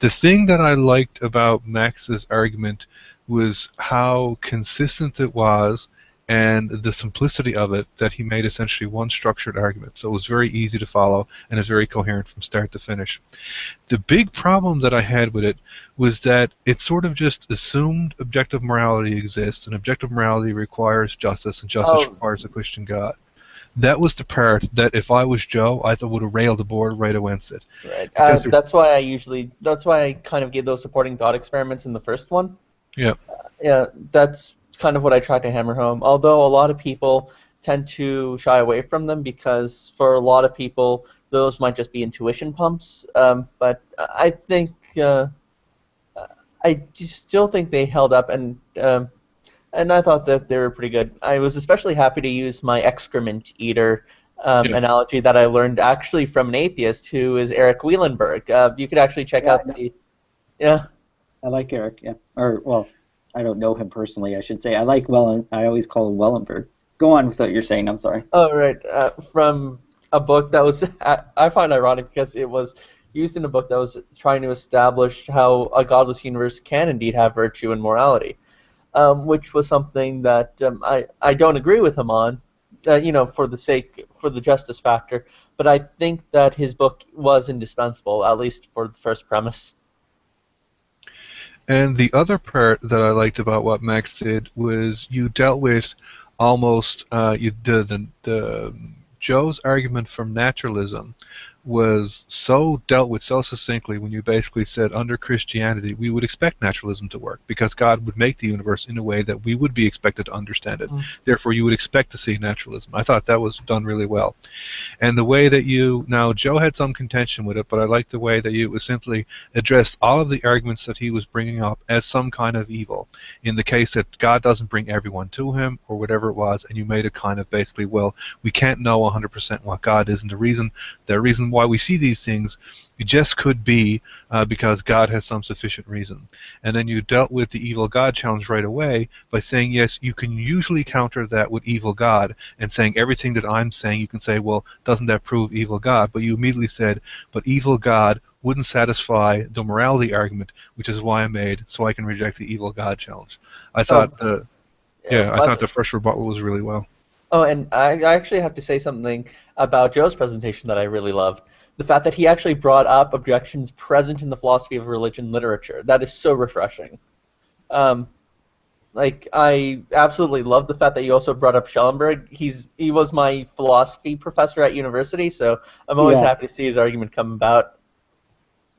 The thing that I liked about Max's argument was how consistent it was and the simplicity of it, that he made essentially one structured argument. So it was very easy to follow and is very coherent from start to finish. The big problem that I had with it was that it sort of just assumed objective morality exists, and objective morality requires justice, and justice Oh, requires a Christian God. That was the part that if I was Joe, I thought would have railed the board right against it. right. Because That's why I kind of gave those supporting thought experiments in the first one. yeah, Yeah, that's kind of what I tried to hammer home. Although a lot of people tend to shy away from them because for a lot of people those might just be intuition pumps. But I think still think they held up, and I thought that they were pretty good. I was especially happy to use my excrement eater yeah. analogy that I learned actually from an atheist who is Eric Wielenberg. You could actually check out the yeah. I like Eric, yeah. Or, well, I don't know him personally, I should say. I like I always call him Wellenberg. Go on with what you're saying, I'm sorry. Oh, right. From a book that was, I find ironic because it was used in a book that was trying to establish how a godless universe can indeed have virtue and morality, which was something that I don't agree with him on, for the justice factor, but I think that his book was indispensable, at least for the first premise. And the other part that I liked about what Max did was you dealt with almost the Joe's argument from naturalism was dealt with so succinctly when you basically said under Christianity we would expect naturalism to work because God would make the universe in a way that we would be expected to understand it. Therefore you would expect to see naturalism. I thought that was done really well. And the way that now Joe had some contention with it, but I liked the way that you was simply addressed all of the arguments that he was bringing up as some kind of evil. In the case that God doesn't bring everyone to him or whatever it was, and you made it kind of basically, well, we can't know 100% what God is, and the reason why we see these things, it just could be because God has some sufficient reason. And then you dealt with the evil God challenge right away by saying, yes, you can usually counter that with evil God, and saying everything that I'm saying, you can say, well, doesn't that prove evil God? But you immediately said, but evil God wouldn't satisfy the morality argument, which is why I made so I can reject the evil God challenge. I thought I thought the first rebuttal was really well. Oh, and I actually have to say something about Joe's presentation that I really loved. The fact that he actually brought up objections present in the philosophy of religion literature. That is so refreshing. I absolutely love the fact that you also brought up Schellenberg. He was my philosophy professor at university, so I'm always happy to see his argument come about.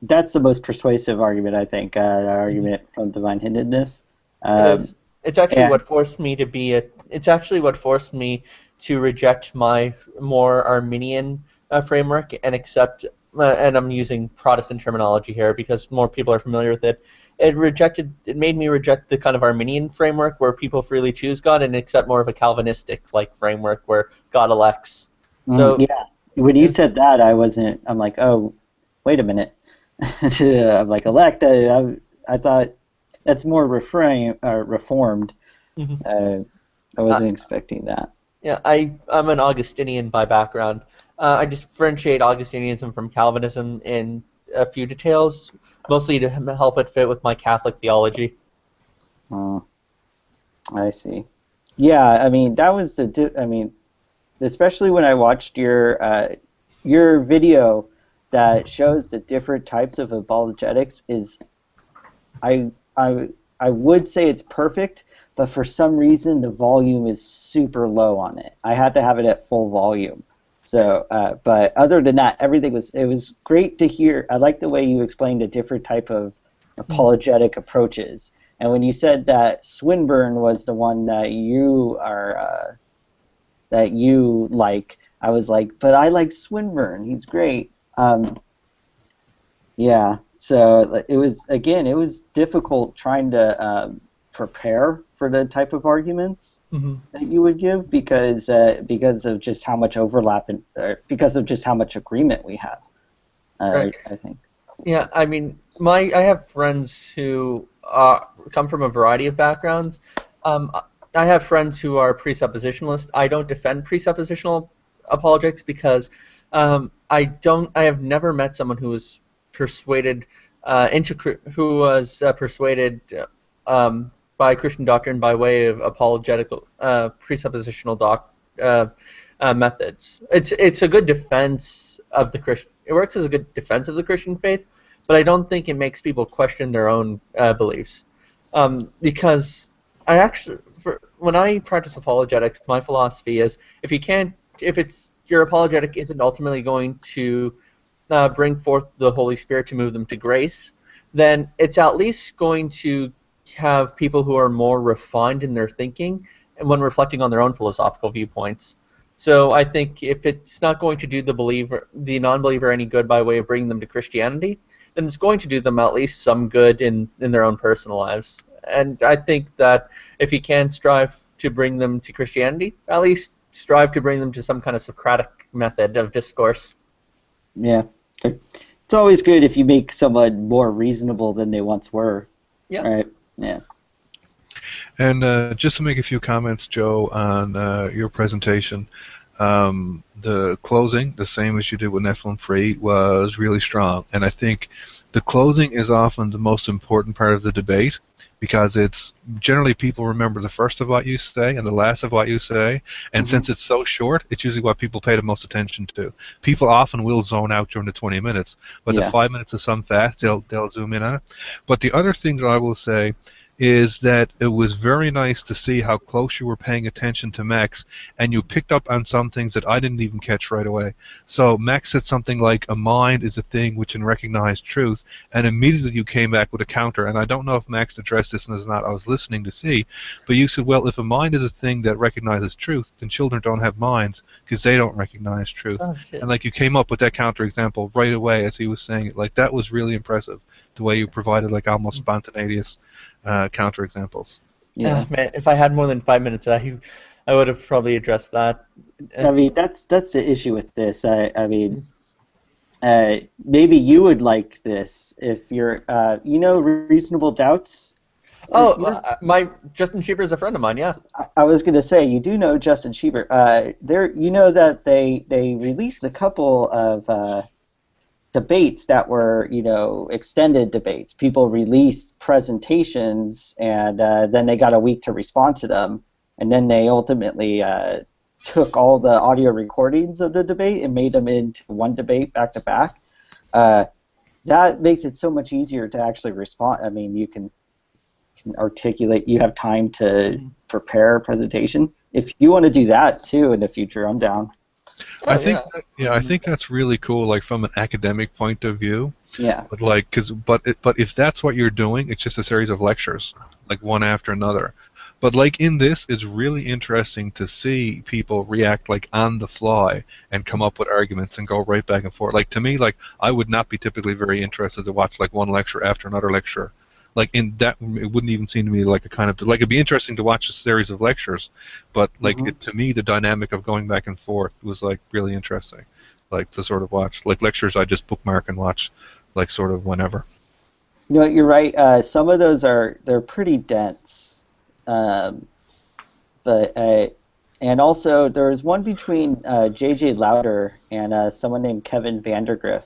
That's the most persuasive argument, I think, argument from divine hiddenness. It is. It's actually what forced me to It's actually what forced me to reject my more Arminian framework and accept. And I'm using Protestant terminology here because more people are familiar with it. It made me reject the kind of Arminian framework where people freely choose God and accept more of a Calvinistic framework where God elects. So when you said that, I'm like, oh, wait a minute. I'm like, elect. I thought that's more reformed. I wasn't expecting that. Yeah, I'm an Augustinian by background. I differentiate Augustinianism from Calvinism in a few details, mostly to help it fit with my Catholic theology. Oh, I see. Yeah, I mean that was especially when I watched your video that shows the different types of apologetics I would say it's perfect, but for some reason the volume is super low on it. I had to have it at full volume. So, but other than that, it was great to hear. I like the way you explained a different type of apologetic approaches. And when you said that Swinburne was the one that you like, I was like, but I like Swinburne. He's great. Yeah. So it was difficult trying to prepare for the type of arguments that you would give because of just how much overlap because of just how much agreement we have. Right. I think. Yeah, I mean, I have friends who come from a variety of backgrounds. I have friends who are presuppositionalists. I don't defend presuppositional apologetics because I have never met someone who was persuaded by Christian doctrine by way of apologetical, presuppositional methods. It's a good defense of the Christian. It works as a good defense of the Christian faith, but I don't think it makes people question their own beliefs. Because when I practice apologetics, my philosophy is if your apologetic isn't ultimately going to bring forth the Holy Spirit to move them to grace, then it's at least going to have people who are more refined in their thinking and when reflecting on their own philosophical viewpoints. So I think if it's not going to do the non-believer any good by way of bringing them to Christianity, then it's going to do them at least some good in their own personal lives. And I think that if you can strive to bring them to Christianity, at least strive to bring them to some kind of Socratic method of discourse. Yeah. It's always good if you make someone more reasonable than they once were. Yeah. Right? Yeah. And just to make a few comments, Joe, on your presentation, the closing, the same as you did with Nephilim Free, was really strong. And I think the closing is often the most important part of the debate, because it's generally people remember the first of what you say and the last of what you say, and since it's so short, it's usually what people pay the most attention to. People often will zone out during the 20 minutes, but the 5 minutes of some fast, they'll zoom in on it. But the other thing that I will say is that it was very nice to see how close you were paying attention to Max, and you picked up on some things that I didn't even catch right away. So Max said something like, a mind is a thing which can recognize truth, and immediately you came back with a counter, and I don't know if Max addressed this and is not, I was listening to see, but you said, well, if a mind is a thing that recognizes truth, then children don't have minds because they don't recognize truth. Oh, shit. And like you came up with that counter example right away as he was saying it. Like that was really impressive, the way you provided like almost spontaneous counter examples. Yeah, man. If I had more than 5 minutes, I would have probably addressed that. I mean, that's the issue with this. I mean, maybe you would like this if you're, Reasonable Doubts. My Justin Cheever is a friend of mine. Yeah. I was going to say, you do know Justin Cheever. You know that they released a couple of debates that were, extended debates. People released presentations, and then they got a week to respond to them, and then they ultimately took all the audio recordings of the debate and made them into one debate back to back. That makes it so much easier to actually respond. I mean, you can articulate. You have time to prepare a presentation. If you want to do that too in the future, I'm down. I think that's really cool, like from an academic point of view. Yeah. But if that's what you're doing, it's just a series of lectures, like one after another. But like in this, it's really interesting to see people react like on the fly and come up with arguments and go right back and forth. Like to me, like I would not be typically very interested to watch like one lecture after another lecture. Like in that, it wouldn't even seem to me like a kind of like it'd be interesting to watch a series of lectures, but like to me the dynamic of going back and forth was like really interesting, like to sort of watch like lectures I just bookmark and watch, like sort of whenever. You know, you're right. Some of those they're pretty dense, and also there was one between J.J. Lauder and someone named Kevin Vandergrift.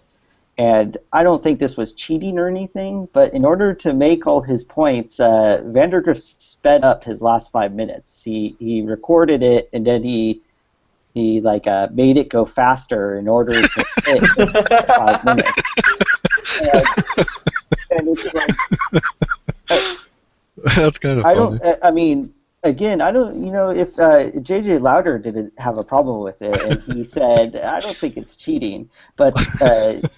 And I don't think this was cheating or anything, but in order to make all his points, Vandergrift sped up his last 5 minutes. He recorded it, and then he made it go faster in order to fit 5 minutes. And it's like, that's kind of funny. I mean, again, I don't, if J.J. Lauder didn't have a problem with it, and he said, I don't think it's cheating, but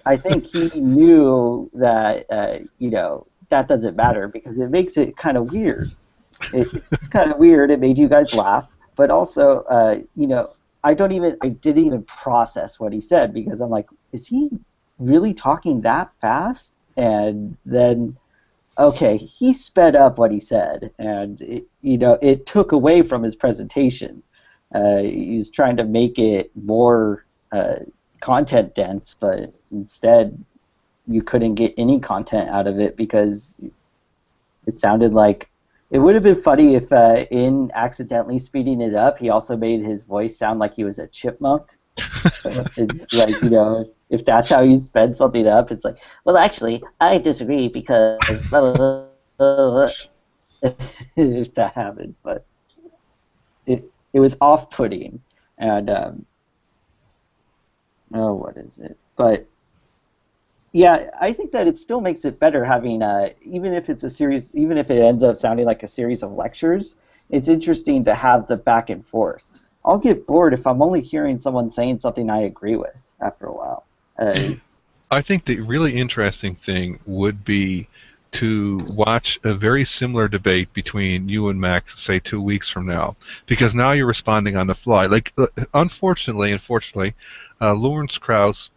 I think he knew that, that doesn't matter because it makes it kind of weird. It's kind of weird. It made you guys laugh, but also, I didn't even process what he said because I'm like, is he really talking that fast? And then, okay, he sped up what he said, and it took away from his presentation. He's trying to make it more content dense, but instead you couldn't get any content out of it because it sounded like it would have been funny if in accidentally speeding it up, he also made his voice sound like he was a chipmunk. It's like, if that's how you sped something up, it's like, well, actually, I disagree because blah, blah, blah, blah. if that happened, but it was off-putting, and oh, what is it? But yeah, I think that it still makes it better having, even if it's a series, even if it ends up sounding like a series of lectures, it's interesting to have the back and forth. I'll get bored if I'm only hearing someone saying something I agree with after a while. I think the really interesting thing would be to watch a very similar debate between you and Max, say 2 weeks from now, because now you're responding on the fly. Like, unfortunately, Lawrence Krauss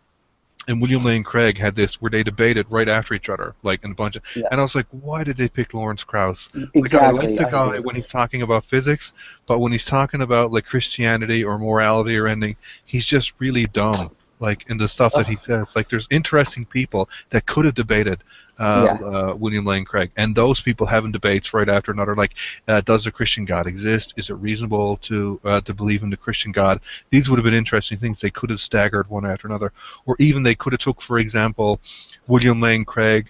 and William Lane Craig had this where they debated right after each other, like in a bunch of, Yeah, and I was like, why did they pick Lawrence Krauss? Like, I like exactly. the I guy agree. when he's talking about physics, but when he's talking about like Christianity or morality or anything, he's just really dumb. Like in the stuff that he says, like there's interesting people that could have debated Yeah, William Lane Craig, and those people having debates right after another. Like, does a Christian God exist? Is it reasonable to believe in the Christian God? These would have been interesting things. They could have staggered one after another, or even they could have took, for example, William Lane Craig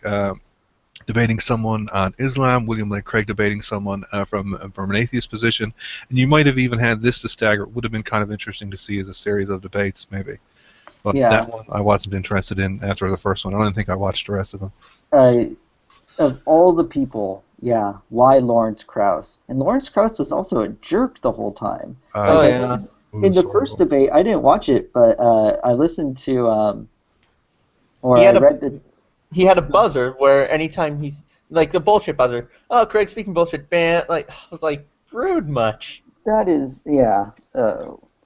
debating someone on Islam, William Lane Craig debating someone from an atheist position, and you might have even had this to stagger. It would have been kind of interesting to see as a series of debates, maybe. But yeah. that one I wasn't interested in after the first one. I don't think I watched the rest of them. Uh, of all the people, yeah, why Lawrence Krauss? And Lawrence Krauss was also a jerk the whole time. Oh Like I yeah. think It in was the first horrible. debate, I didn't watch it, but I listened to or He I had a read the. he had a buzzer where anytime he's like the bullshit buzzer. Oh, Craig speaking bullshit, ban. Like I was like rude much. That is, yeah,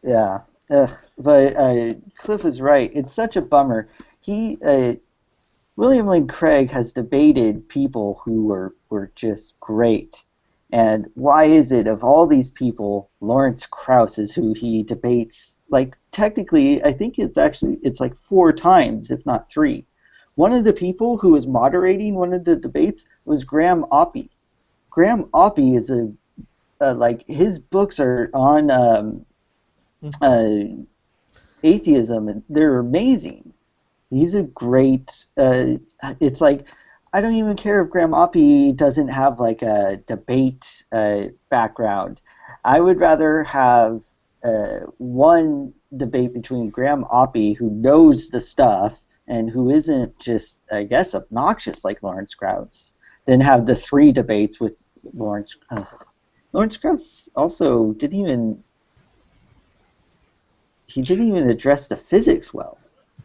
yeah. But Cliff was right. It's such a bummer. He William Lane Craig has debated people who were just great. And why is it, of all these people, Lawrence Krauss is who he debates? Like, technically, I think it's like 4 times, if not 3. One of the people who was moderating one of the debates was Graham Oppie. Graham Oppie is like, his books are on uh, atheism, and they're amazing. He's a great. It's like I don't even care if Graham Oppie doesn't have like a debate background. I would rather have one debate between Graham Oppie, who knows the stuff and who isn't just, I guess, obnoxious like Lawrence Krauss, than have the 3 debates with Lawrence. Lawrence Krauss also didn't even address the physics well.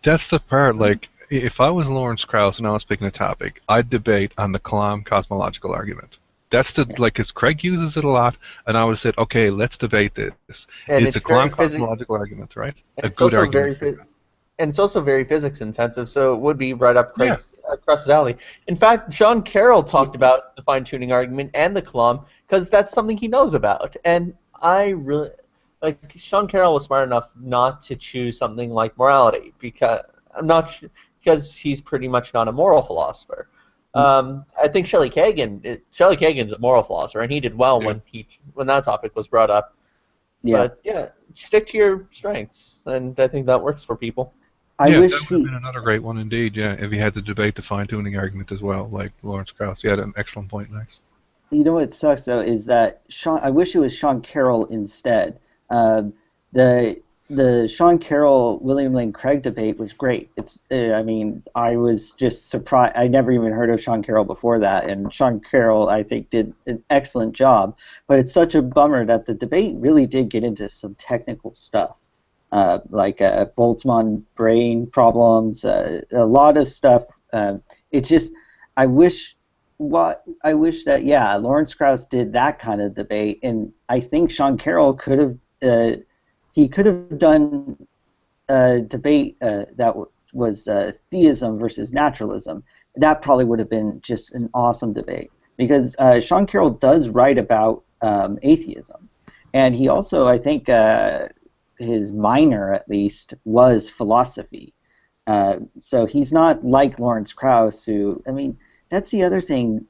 That's the part. Like, if I was Lawrence Krauss and I was picking a topic, I'd debate on the Kalam cosmological argument. That's the Yeah. like, because Craig uses it a lot, and I would have said, okay, let's debate this. And It's the it's very Kalam physics. cosmological argument, right? And A it's good also argument. very and it's also very physics intensive, so it would be right up Yeah. Craig's Krauss's alley. In fact, Sean Carroll talked about the fine tuning argument and the Kalam because that's something he knows about, and I really like Sean Carroll was smart enough not to choose something like morality because I'm not because he's pretty much not a moral philosopher. I think Shelley Kagan's a moral philosopher, and he did well Yeah. when that topic was brought up. Yeah. But yeah, stick to your strengths, and I think that works for people. I Yeah, that wish would have he. been another great one indeed. Yeah, if he had to debate the fine-tuning argument as well, like Lawrence Krauss. You had an excellent point, Max. You know what sucks though is that Sean. I wish it was Sean Carroll instead. The Sean Carroll William Lane Craig debate was great. It's. I mean, I was just surprised. I never even heard of Sean Carroll before that, and Sean Carroll I think did an excellent job. But it's such a bummer that the debate really did get into some technical stuff. Like Boltzmann brain problems, a lot of stuff. It's just, I wish, I wish that, yeah, Lawrence Krauss did that kind of debate, and I think Sean Carroll could have, he could have done a debate was theism versus naturalism. That probably would have been just an awesome debate because Sean Carroll does write about atheism, and he also, I think, his minor at least was philosophy. So he's not like Lawrence Krauss, who, I mean, that's the other thing.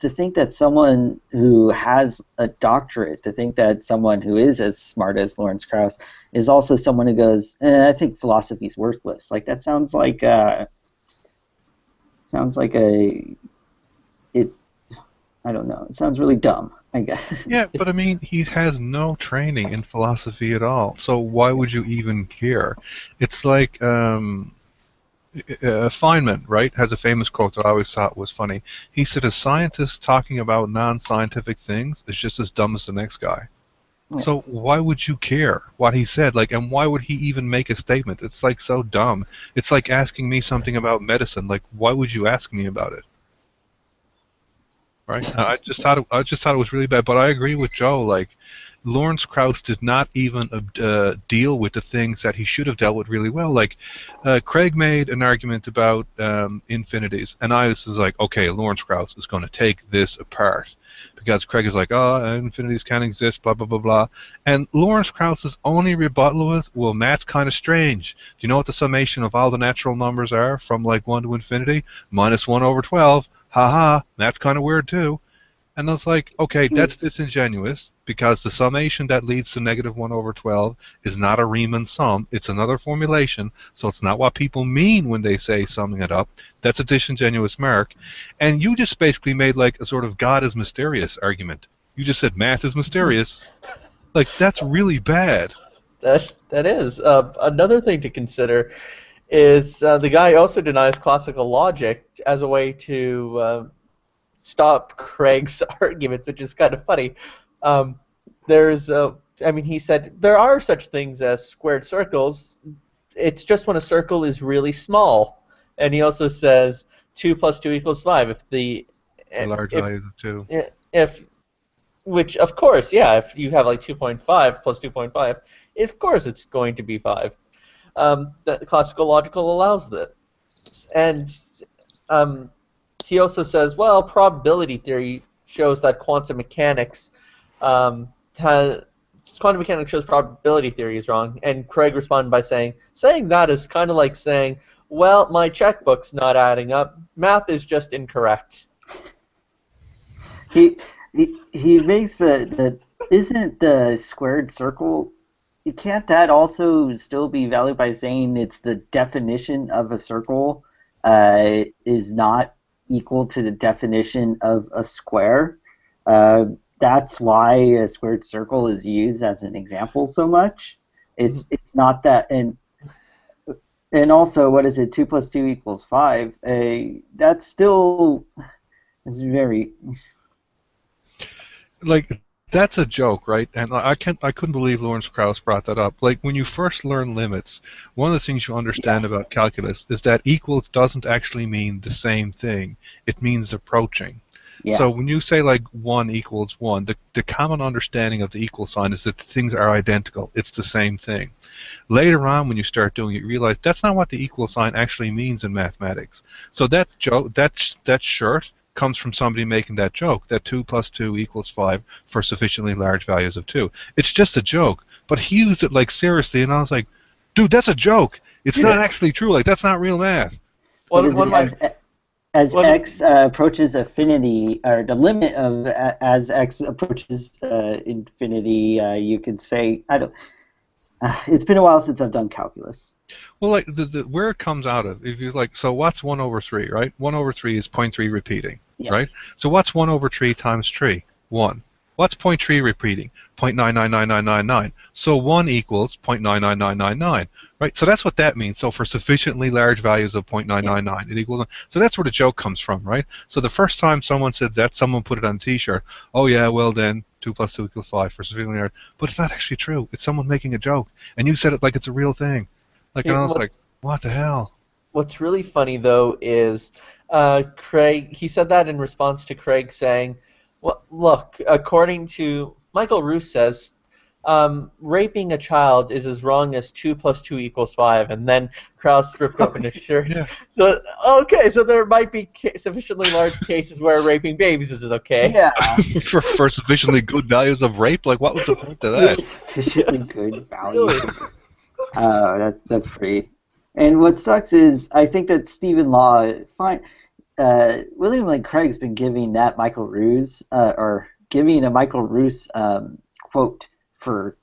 To think that someone who has a doctorate, to think that someone who is as smart as Lawrence Krauss is also someone who goes, I think philosophy's worthless. Like that sounds like a it. I don't know. It sounds really dumb, I guess. Yeah, but I mean, he has no training in philosophy at all. So why would you even care? It's like Feynman, right, has a famous quote that I always thought was funny. He said, "A scientist talking about non-scientific things is just as dumb as the next guy." Yeah. So why would you care what he said? Like, and why would he even make a statement? It's like so dumb. It's like asking me something about medicine. Like, why would you ask me about it? Right? I just thought it was really bad. But I agree with Joe. Like, Lawrence Krauss did not even deal with the things that he should have dealt with really well. Like, Craig made an argument about infinities, and I was like, okay, Lawrence Krauss is going to take this apart. Because Craig is like, oh, infinities can't exist, blah, blah, blah, blah. And Lawrence Krauss's only rebuttal was, well, that's kind of strange. Do you know what the summation of all the natural numbers are from, like, 1 to infinity? Minus 1 over 12. Ha ha, that's kind of weird, too. And I was like, okay, that's disingenuous, because the summation that leads to negative 1 over 12 is not a Riemann sum. It's another formulation, so it's not what people mean when they say summing it up. That's a disingenuous mark. And you just basically made like a sort of God is mysterious argument. You just said math is mysterious. Like, that's really bad. That is. Another thing to consider is the guy also denies classical logic as a way to stop Craig's arguments, which is kind of funny. He said there are such things as squared circles. It's just when a circle is really small. And he also says 2 plus 2 equals 5. The large values of 2. If which of course, yeah, if you have like 2.5 plus 2.5, of course it's going to be 5. That classical logical allows that, and he also says, well, probability theory shows that quantum mechanics shows probability theory is wrong. And Craig responded by saying that is kind of like saying, well, my checkbook's not adding up. Math is just incorrect. He makes that isn't the squared circle. Can't that also still be valid by saying it's the definition of a circle is not equal to the definition of a square? That's why a squared circle is used as an example so much. It's not that, and also, what is it? 2 plus 2 equals 5. That's still is very Like, that's a joke, right? And I couldn't believe Lawrence Krauss brought that up. Like, when you first learn limits, one of the things you understand about calculus is that equals doesn't actually mean the same thing. It means approaching. Yeah. So when you say like 1 equals 1, the common understanding of the equal sign is that things are identical. It's the same thing. Later on, when you start doing it, you realize that's not what the equal sign actually means in mathematics. So that joke, that shirt comes from somebody making that joke, that 2 plus 2 equals 5 for sufficiently large values of 2. It's just a joke, but he used it like seriously, and I was like, dude, that's a joke. It's not actually true. Like, that's not real math. As x approaches affinity, or the limit of as x approaches infinity, you could say, I don't. It's been a while since I've done calculus. Well, like where it comes out of, if you like, so what's 1 over 3, right? 1 over 3 is 0.3 repeating, right? So what's 1 over 3 times 3? 1. What's 0.3 repeating? 0.999999. So 1 equals 0.99999, right? So that's what that means. So for sufficiently large values of 0.999, it equals 1. So that's where the joke comes from, right? So the first time someone said that, someone put it on a T-shirt. Oh yeah, well then 2 plus 2 equals 5 for sufficiently large. But it's not actually true. It's someone making a joke, and you said it like it's a real thing. Like, and I was like, what the hell? What's really funny, though, is Craig, he said that in response to Craig saying, well, look, according to Michael Roos says, raping a child is as wrong as 2 plus 2 equals 5, and then Krauss ripped open his shirt. Yeah. So, okay, so there might be sufficiently large cases where raping babies is okay. Yeah. for sufficiently good values of rape? Like, what was the point of that? Sufficiently good values. Oh, that's pretty. And what sucks is I think that Stephen Law, William Lane Craig's been giving that Michael Roos, or giving a Michael Roos quote for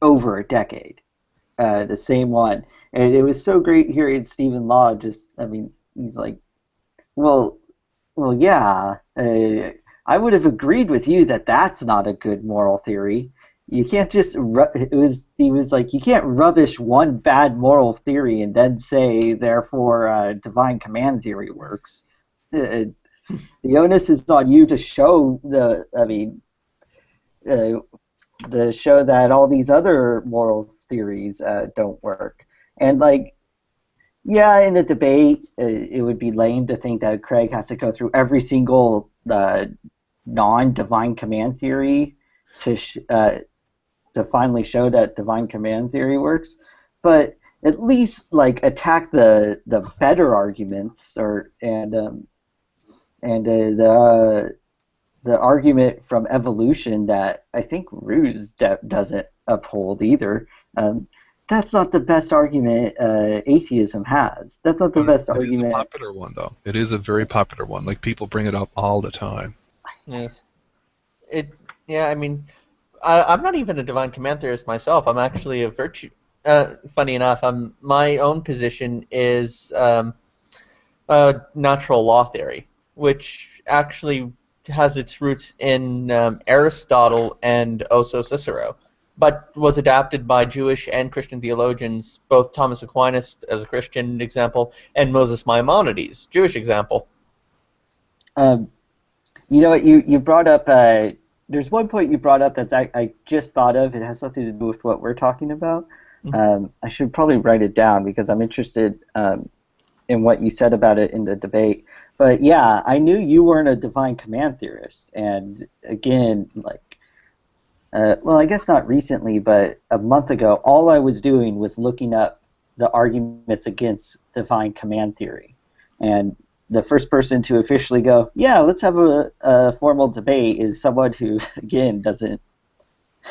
over a decade, the same one. And it was so great hearing Stephen Law he's like, well, yeah, I would have agreed with you that that's not a good moral theory. You can't just he was like, you can't rubbish one bad moral theory and then say therefore divine command theory works. The onus is on you to show the show that all these other moral theories don't work. And like, yeah, in a debate, it would be lame to think that Craig has to go through every single non-divine command theory to finally show that divine command theory works. But at least like attack the better arguments, and the argument from evolution that I think Ruse doesn't uphold either. That's not the best argument atheism has. That's not the best argument. It is a popular one, though. It is a very popular one. Like, people bring it up all the time. Yeah. I mean, I'm not even a divine command theorist myself. I'm actually a virtue. Funny enough, my own position is natural law theory, which actually has its roots in Aristotle and also Cicero, but was adapted by Jewish and Christian theologians, both Thomas Aquinas as a Christian example and Moses Maimonides, Jewish example. You know what, you brought up, there's one point you brought up that I just thought of. It has something to do with what we're talking about. Mm-hmm. I should probably write it down because I'm interested in what you said about it in the debate. But yeah, I knew you weren't a divine command theorist. And again, like, well, I guess not recently, but a month ago, all I was doing was looking up the arguments against divine command theory. And the first person to officially go, yeah, let's have a formal debate is someone who, again,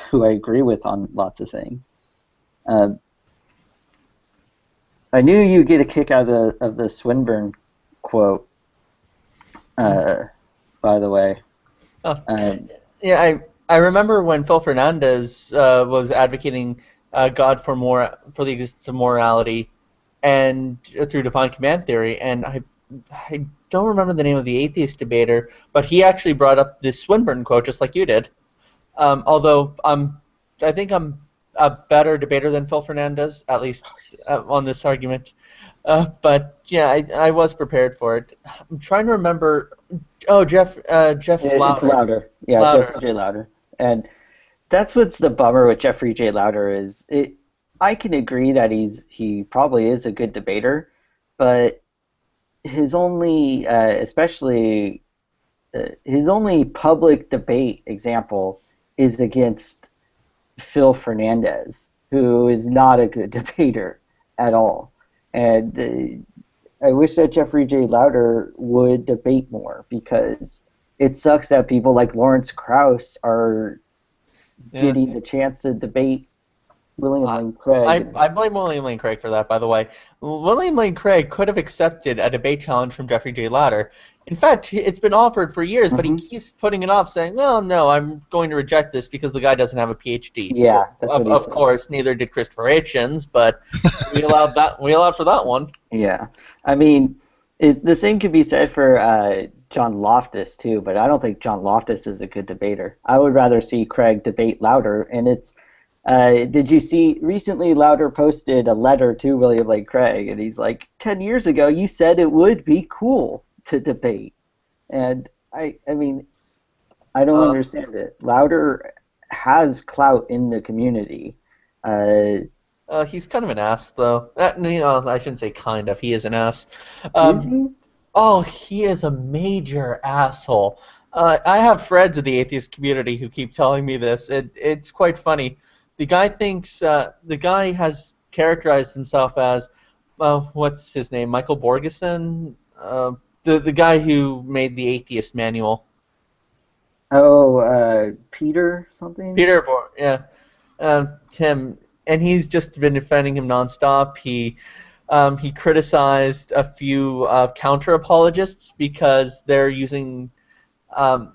who I agree with on lots of things. I knew you'd get a kick out of the Swinburne quote, by the way. Yeah, I remember when Phil Fernandez was advocating God for the existence of morality and through divine command theory, and I don't remember the name of the atheist debater, but he actually brought up this Swinburne quote just like you did. Although I think I'm a better debater than Phil Fernandez, at least on this argument. But yeah, I was prepared for it. I'm trying to remember. Oh, Jeff Lauder. It's Lauder. Yeah, Lauder. Jeffrey J. Lauder. And that's what's the bummer with Jeffrey J. Lauder is I can agree that he probably is a good debater, but his only his only public debate example is against Phil Fernandez, who is not a good debater at all. And I wish that Jeffrey J. Lauder would debate more, because it sucks that people like Lawrence Krauss are getting the chance to debate William Lane Craig. I blame William Lane Craig for that, by the way. William Lane Craig could have accepted a debate challenge from Jeffrey J. Lauder. In fact, it's been offered for years, but he keeps putting it off, saying, "Well, no, I'm going to reject this because the guy doesn't have a PhD." Yeah, that's what he said. Of course, neither did Christopher Hitchens, but we allowed that. We allowed for that one. Yeah, I mean, the same could be said for John Loftus too, but I don't think John Loftus is a good debater. I would rather see Craig debate Lauder, and it's. Did you see recently Lauder posted a letter to William Lane Craig, and he's like, 10 years ago you said it would be cool to debate. And I mean, I don't understand it. Lauder has clout in the community. He's kind of an ass, though. I shouldn't say kind of. He is an ass. Is he? Oh, he is a major asshole. I have friends in the atheist community who keep telling me this. It's quite funny. The guy thinks the guy has characterized himself as what's his name? Michael Borgeson, the guy who made the Atheist Manual. Oh, Peter something. Tim, and he's just been defending him nonstop. He criticized a few counter apologists because they're using.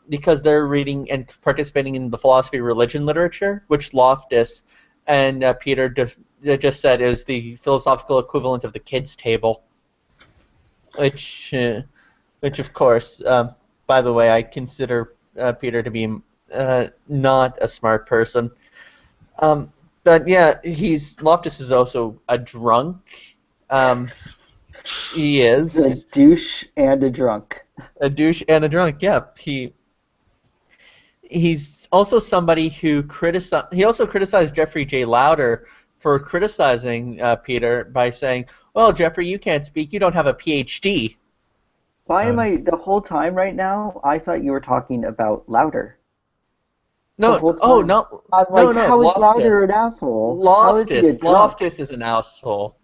Because they're reading and participating in the philosophy of religion literature, which Loftus and Peter just said is the philosophical equivalent of the kids' table, which of course, by the way, I consider Peter to be not a smart person. But yeah, Loftus is also a drunk. He He's a is douche and a drunk. a douche and a drunk. Yeah, he's also somebody who He also criticized Jeffrey J. Louder for criticizing Peter by saying, "Well, Jeffrey, you can't speak. You don't have a PhD." Why am I the whole time right now? I thought you were talking about Louder. The No, whole time. oh no, I'm no, like, no, how is Louder Loftus. an asshole? How is he a drunk? Loftus is an asshole.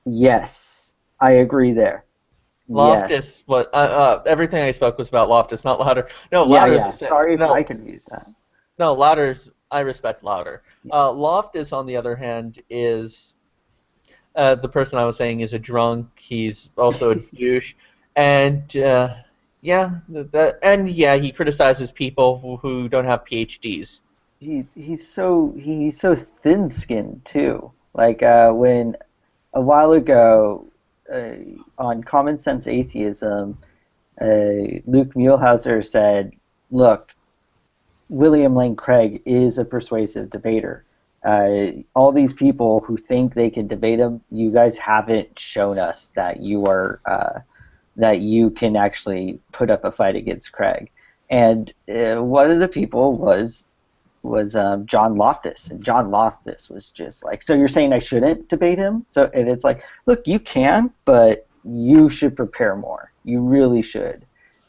Yes, I agree there. Yes. Loftus, what? Everything I spoke was about Loftus, not Louder. No, Yeah, Louder's yeah. Sorry if I no, confused that. no, Louder's. I respect Louder. Yeah. Loftus, on the other hand, is the person I was saying is a drunk. He's also a douche, and he criticizes people who don't have PhDs. He's so thin-skinned too. Like when a while ago on Common Sense Atheism, Luke Muehlhauser said, "Look, William Lane Craig is a persuasive debater. All these people who think they can debate him, you guys haven't shown us that that you can actually put up a fight against Craig." And one of the people was John Loftus, and John Loftus was just like, "So you're saying I shouldn't debate him?" And it's like, look, you can, but you should prepare more. You really should.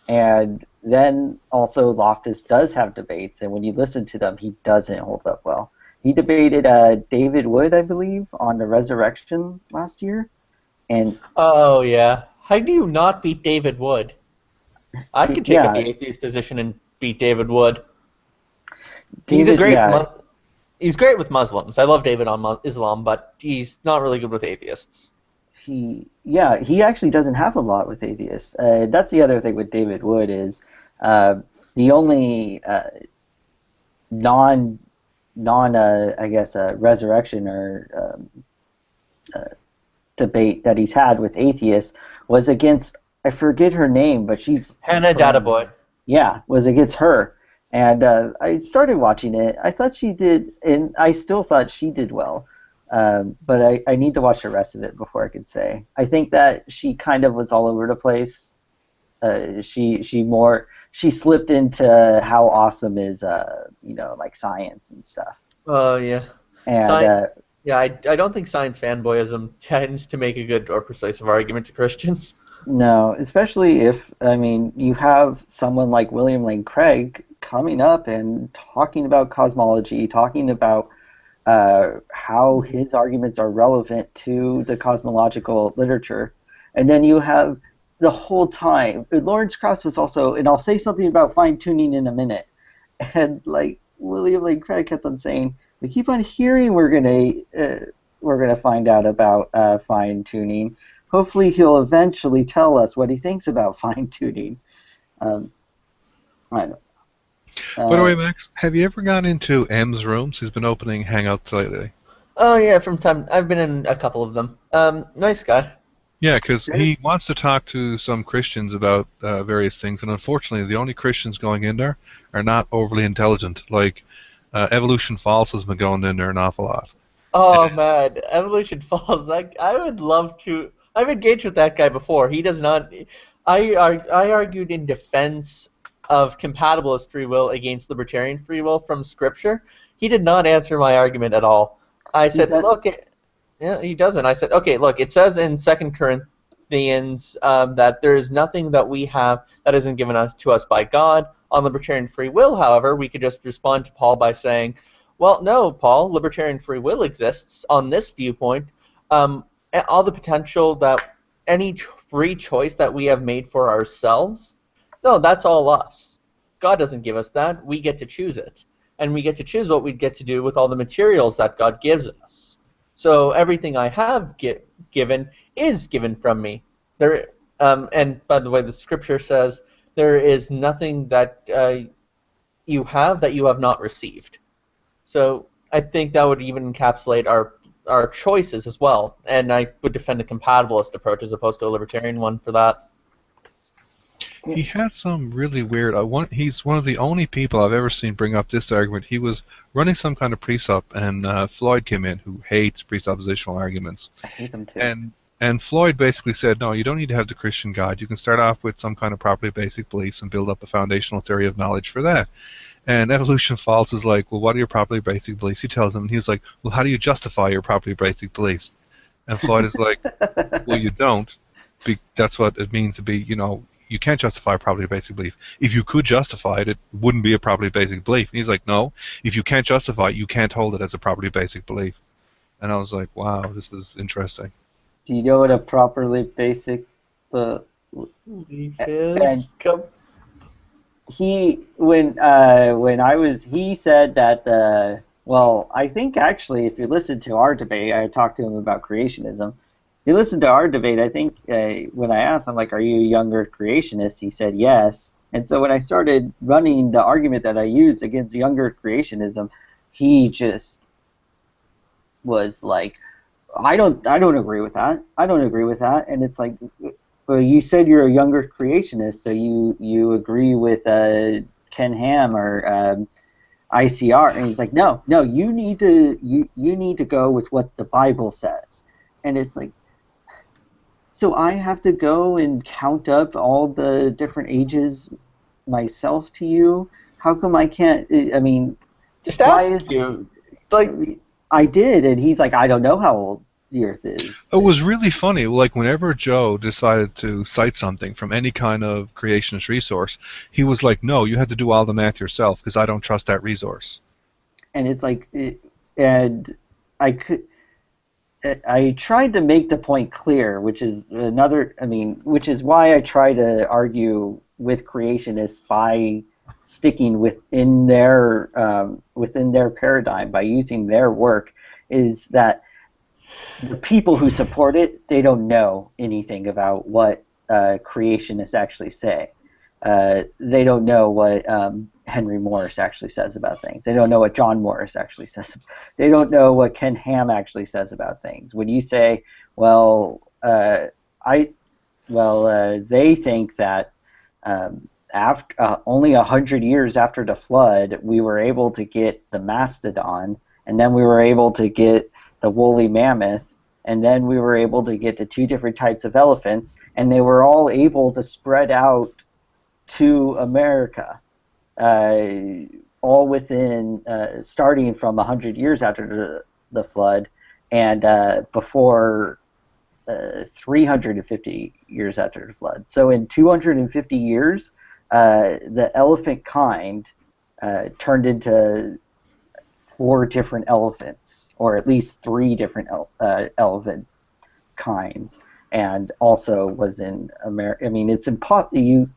And then also Loftus does have debates, and when you listen to them, he doesn't hold up well. He debated David Wood, I believe, on the resurrection last year, and Oh yeah, how do you not beat David Wood? I could take up yeah, the atheist position and beat David Wood. David, yeah, He's great with Muslims. I love David on Islam, but he's not really good with atheists. he actually doesn't have a lot with atheists. That's the other thing with David Wood is the only non I guess resurrection or debate that he's had with atheists was against, I forget her name, but she's Hannah Databoy. Yeah, was against her. And I started watching it. I thought she did, and I still thought she did well. But I need to watch the rest of it before I could say. I think that she kind of was all over the place. She slipped into how awesome is like science and stuff. Oh yeah. And I don't think science fanboyism tends to make a good or persuasive argument to Christians. no, especially if you have someone like William Lane Craig coming up and talking about cosmology, talking about how his arguments are relevant to the cosmological literature, and then you have the whole time Lawrence Krauss was also, and I'll say something about fine tuning in a minute, and like William Lane Craig kept on saying, we keep on hearing we're gonna find out about fine tuning. Hopefully he'll eventually tell us what he thinks about fine tuning. I don't. By the way, Max, have you ever gone into M's rooms? He's been opening Hangouts lately. Oh yeah, from time I've been in a couple of them. Nice guy. Yeah, because he wants to talk to some Christians about various things, and unfortunately, the only Christians going in there are not overly intelligent. Like, Evolution False has been going in there an awful lot. Oh man, Evolution Falls. Like I would love to. I've engaged with that guy before. He does not. I argued in defense of compatibilist free will against libertarian free will from Scripture. He did not answer my argument at all. I said, look, yeah, he doesn't. I said, okay, look, it says in 2 Corinthians that there is nothing that we have that isn't given to us by God. On libertarian free will, however, we could just respond to Paul by saying, well, no, Paul, libertarian free will exists on this viewpoint. All the potential that any free choice that we have made for ourselves, no, that's all us. God doesn't give us that. We get to choose it. And we get to choose what we get to do with all the materials that God gives us. So everything I have given is given from me. And by the way, the Scripture says there is nothing that you have not received. So I think that would even encapsulate our choices as well. And I would defend a compatibilist approach as opposed to a libertarian one for that. He had some really weird. He's one of the only people I've ever seen bring up this argument. He was running some kind of presup, and Floyd came in, who hates presuppositional arguments. I hate them too. And Floyd basically said, no, you don't need to have the Christian God. You can start off with some kind of properly basic beliefs and build up a foundational theory of knowledge for that. And Evolution Falls is like, well, what are your properly basic beliefs? He tells him, and he's like, well, how do you justify your properly basic beliefs? And Floyd is like, well, you don't. That's what it means to be, you can't justify a properly basic belief. If you could justify it, it wouldn't be a properly basic belief. And he's like, no, if you can't justify it, you can't hold it as a properly basic belief. And I was like, wow, this is interesting. Do you know what a properly basic Belief is? He said that I think actually if you listen to our debate, I talked to him about creationism. If you listen to our debate, I think when I asked him, like, are you a younger creationist, he said yes. And so when I started running the argument that I used against younger creationism, he just was like, I don't agree with that. I don't agree with that. And it's like, well, you said you're a younger creationist, so you agree with Ken Ham or ICR, and he's like, no, you need to go with what the Bible says. And it's like, so I have to go and count up all the different ages myself to you? How come I can't? I mean, just ask you. Like, I did, and he's like, I don't know how old the Earth is. It was really funny. Like, whenever Joe decided to cite something from any kind of creationist resource, he was like, no, you have to do all the math yourself because I don't trust that resource. And it's like, and I tried to make the point clear, which is which is why I try to argue with creationists by sticking within their paradigm, by using their work, is that the people who support it, they don't know anything about what creationists actually say. They don't know what Henry Morris actually says about things. They don't know what John Morris actually says. They don't know what Ken Ham actually says about things. When you say, they think that after only 100 years after the flood, we were able to get the mastodon, and then we were able to get the woolly mammoth, and then we were able to get the two different types of elephants, and they were all able to spread out to America, all within, starting from 100 years after the flood, and before 350 years after the flood. So in 250 years, the elephant kind turned into 4 different elephants, or at least 3 different elephant kinds, and also was in America. I mean, it's impossible.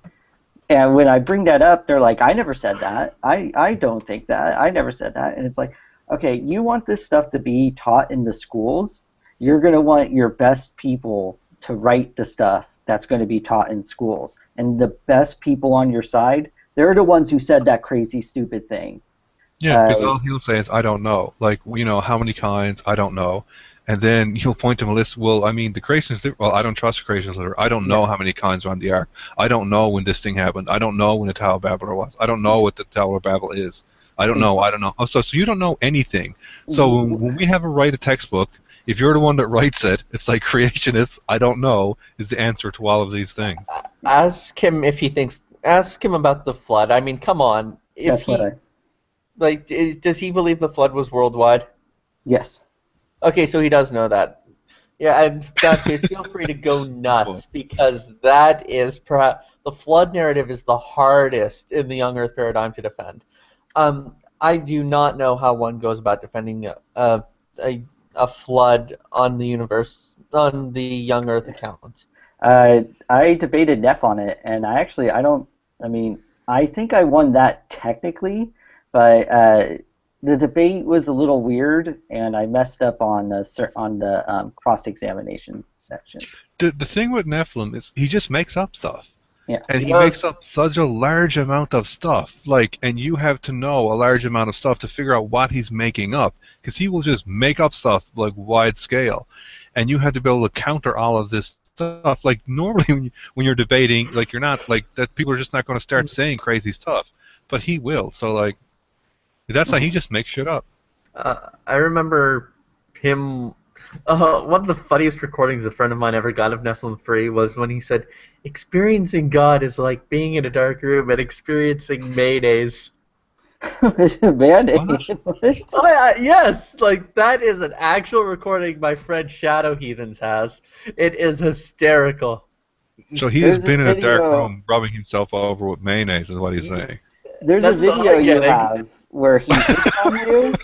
And when I bring that up, they're like, I never said that. I don't think that. I never said that. And it's like, okay, you want this stuff to be taught in the schools? You're going to want your best people to write the stuff that's going to be taught in schools. And the best people on your side, they're the ones who said that crazy, stupid thing. Yeah, because all he'll say is, I don't know. Like, how many kinds? I don't know. And then he'll point to a list. Well, I mean, the creationists. Well, I don't trust the creationists. I don't know how many kinds are on the ark. I don't know when this thing happened. I don't know when the Tower of Babel was. I don't know what the Tower of Babel is. I don't know. I don't know. Oh, so you don't know anything. So when we have to write a textbook, if you're the one that writes it, it's like creationists. I don't know is the answer to all of these things. Ask him if he thinks. Ask him about the flood. I mean, come on. If does he believe the flood was worldwide? Yes. Okay, so he does know that. Yeah, in that case, feel free to go nuts, because that is perhaps the flood narrative is the hardest in the young Earth paradigm to defend. I do not know how one goes about defending a flood on the universe on the young Earth account. I debated Neff on it, and I think I won that technically, but the debate was a little weird, and I messed up on the cross-examination section. The thing with Nephilim is he just makes up stuff. Yeah. And he makes up such a large amount of stuff. And you have to know a large amount of stuff to figure out what he's making up, because he will just make up stuff like wide scale. And you have to be able to counter all of this stuff. Like normally when you're debating, like you're not like that. People are just not going to start saying crazy stuff, but he will. So like that's how he just makes shit up. I remember him. One of the funniest recordings a friend of mine ever got of Nephilim Free was when he said, "Experiencing God is like being in a dark room and experiencing mayonnaise." Mayonnaise. Yes, like that is an actual recording my friend Shadow Heathens has. It is hysterical. So he has There's a been in a dark video. room rubbing himself over with mayonnaise, is what he's saying. There's a That's what video I'm you getting. have where he hits on you,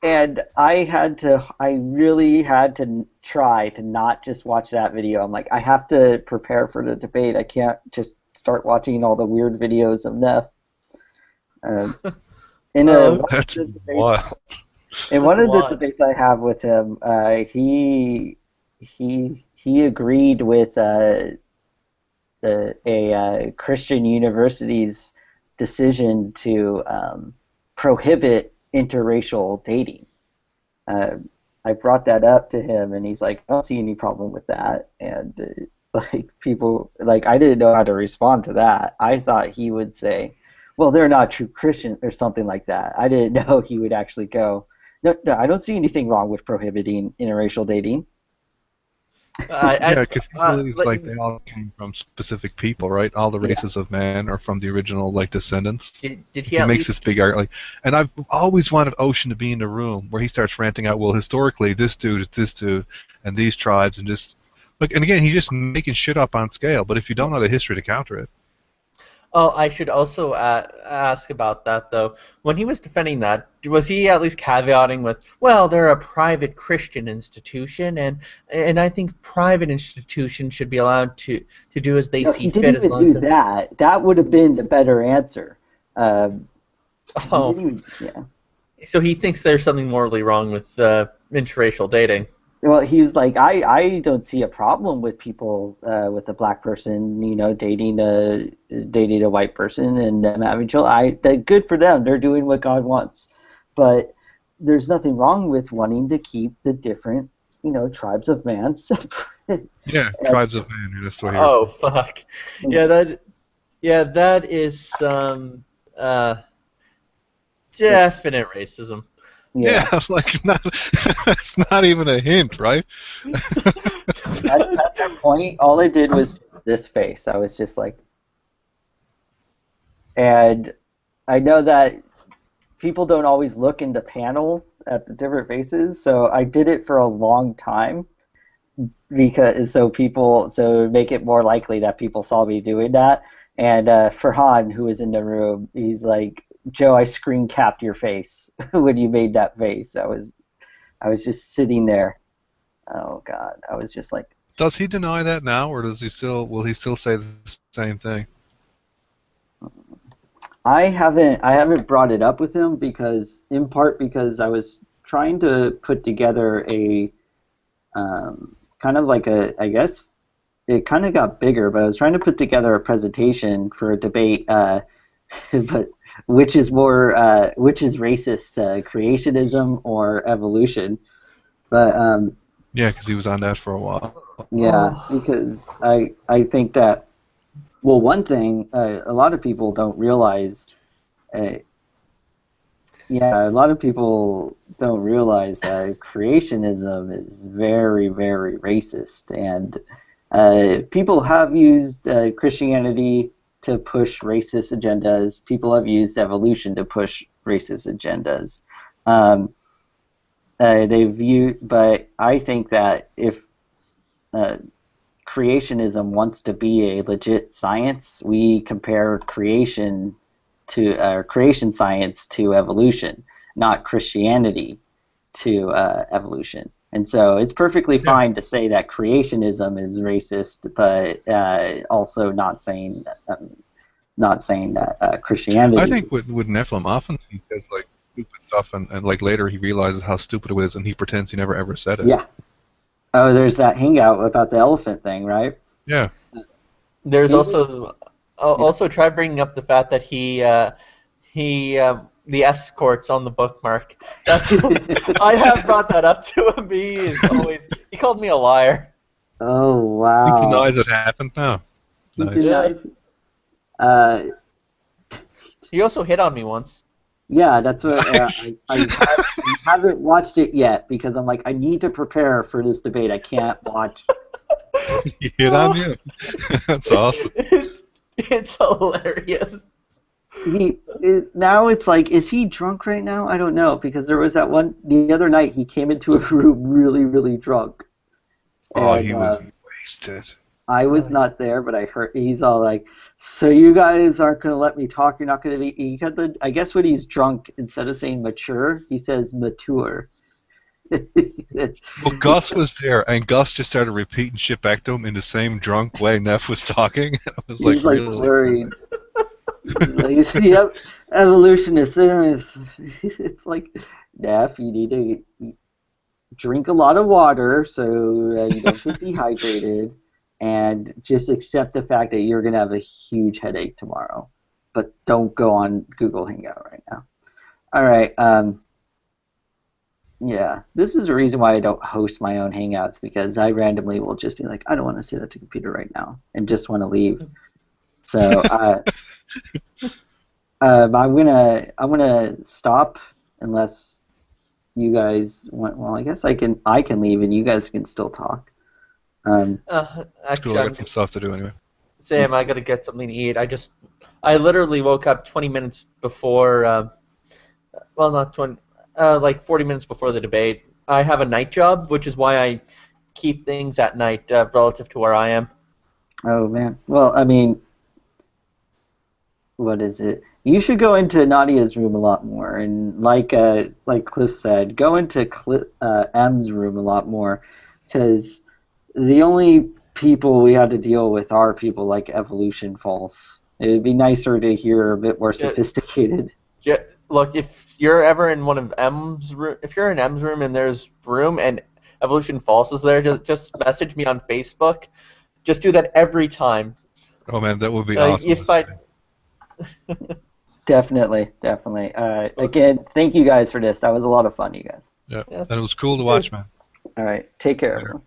and I really had to try to not just watch that video. I'm like, I have to prepare for the debate. I can't just start watching all the weird videos of Neff. In That's wild. one of the debates I have with him, he agreed with a Christian university's decision to prohibit interracial dating. I brought that up to him, and he's like, "I don't see any problem with that." And like people, like I didn't know how to respond to that. I thought he would say, "Well, they're not true Christians," or something like that. I didn't know he would actually go, "No, I don't see anything wrong with prohibiting interracial dating." Yeah, because he believes like they all came from specific people, right? All the races of man are from the original like descendants. Did he makes this big argument, and I've always wanted Ocean to be in the room where he starts ranting out, well, historically this dude is this dude, and these tribes, and just like, and again, he's just making shit up on scale. But if you don't know the history to counter it. Oh, I should also ask about that, though. When he was defending that, was he at least caveating with, well, they're a private Christian institution, and I think private institutions should be allowed to do as they see fit. He didn't even do that. That would have been the better answer. Yeah. So he thinks there's something morally wrong with interracial dating. Well, he's like, I don't see a problem with people with a black person, dating a white person and them having children. Good for them. They're doing what God wants. But there's nothing wrong with wanting to keep the different, tribes of man separate. Yeah, tribes of man. That's what oh fuck. Yeah, that is some definite racism. Yeah, like it's not even a hint, right? At that point, all I did was this face. I was just like, and I know that people don't always look in the panel at the different faces, so I did it for a long time so make it more likely that people saw me doing that. And Farhan, who was in the room, he's like, Joe, I screen capped your face when you made that face. I was just sitting there. Oh God, I was just like. Does he deny that now, or will he still say the same thing? I haven't brought it up with him in part because I was trying to put together a kind of like I guess it kind of got bigger, but I was trying to put together a presentation for a debate, but. Which is racist, creationism or evolution? But yeah, because he was on that for a while. Yeah, because I think that, well, one thing a lot of people don't realize. A lot of people don't realize that creationism is very, very racist, and people have used Christianity to push racist agendas. People have used evolution to push racist agendas. But I think that if creationism wants to be a legit science, we compare creation science to evolution, not Christianity to evolution. And so it's perfectly fine to say that creationism is racist, but also not saying that Christianity. I think with Nephilim, often he says like stupid stuff, and like later he realizes how stupid it is, and he pretends he never ever said it. Yeah. Oh, there's that hangout about the elephant thing, right? Yeah. There's also try bringing up the fact that he the escorts on the bookmark. That's I have brought that up to him. He called me a liar. Oh He wow. denies it happened now. He Nice. denies. Uh, He also hit on me once. yeah, that's what Nice. I haven't watched it yet because I'm like I need to prepare for this debate. I can't watch. He hit on you? That's awesome. It's hilarious. He is now. It's like, is he drunk right now? I don't know because there was that one the other night. He came into a room really, really drunk, Oh, and he was wasted. I was not there, but I heard he's all like, "So you guys aren't gonna let me talk? You're not gonna be." He got the. I guess when he's drunk, instead of saying mature, he says mature. Well, Gus was there, and Gus just started repeating shit back to him in the same drunk way Neff was talking. I was like, He's like really? slurring. He's like, you see, evolutionists. It's like, Neff, you need to drink a lot of water so you don't get dehydrated, and just accept the fact that you're gonna have a huge headache tomorrow. But don't go on Google Hangout right now. All right. Yeah, this is the reason why I don't host my own Hangouts because I randomly will just be like, I don't want to sit at the computer right now and just want to leave. So I'm gonna stop unless you guys want. Well, I guess I can leave and you guys can still talk. Cool, Actually, I got some stuff to do anyway. Sam, I gotta get something to eat. I literally woke up 20 minutes before. Well, not 20. Like 40 minutes before the debate. I have a night job, which is why I keep things at night relative to where I am. Oh man. Well, I mean, what is it? You should go into Nadia's room a lot more, and like Cliff said, go into M's room a lot more, because the only people we had to deal with are people like Evolution False. It would be nicer to hear a bit more sophisticated. Yeah, look, if you're ever in one of M's room, if you're in M's room and there's room and Evolution False is there, just message me on Facebook. Just do that every time. Oh man, that would be awesome. If I Definitely. Again, thank you guys for this. That was a lot of fun, you guys. Yeah, Yeah. and it was cool to watch, man. All right, take care, Later. everyone.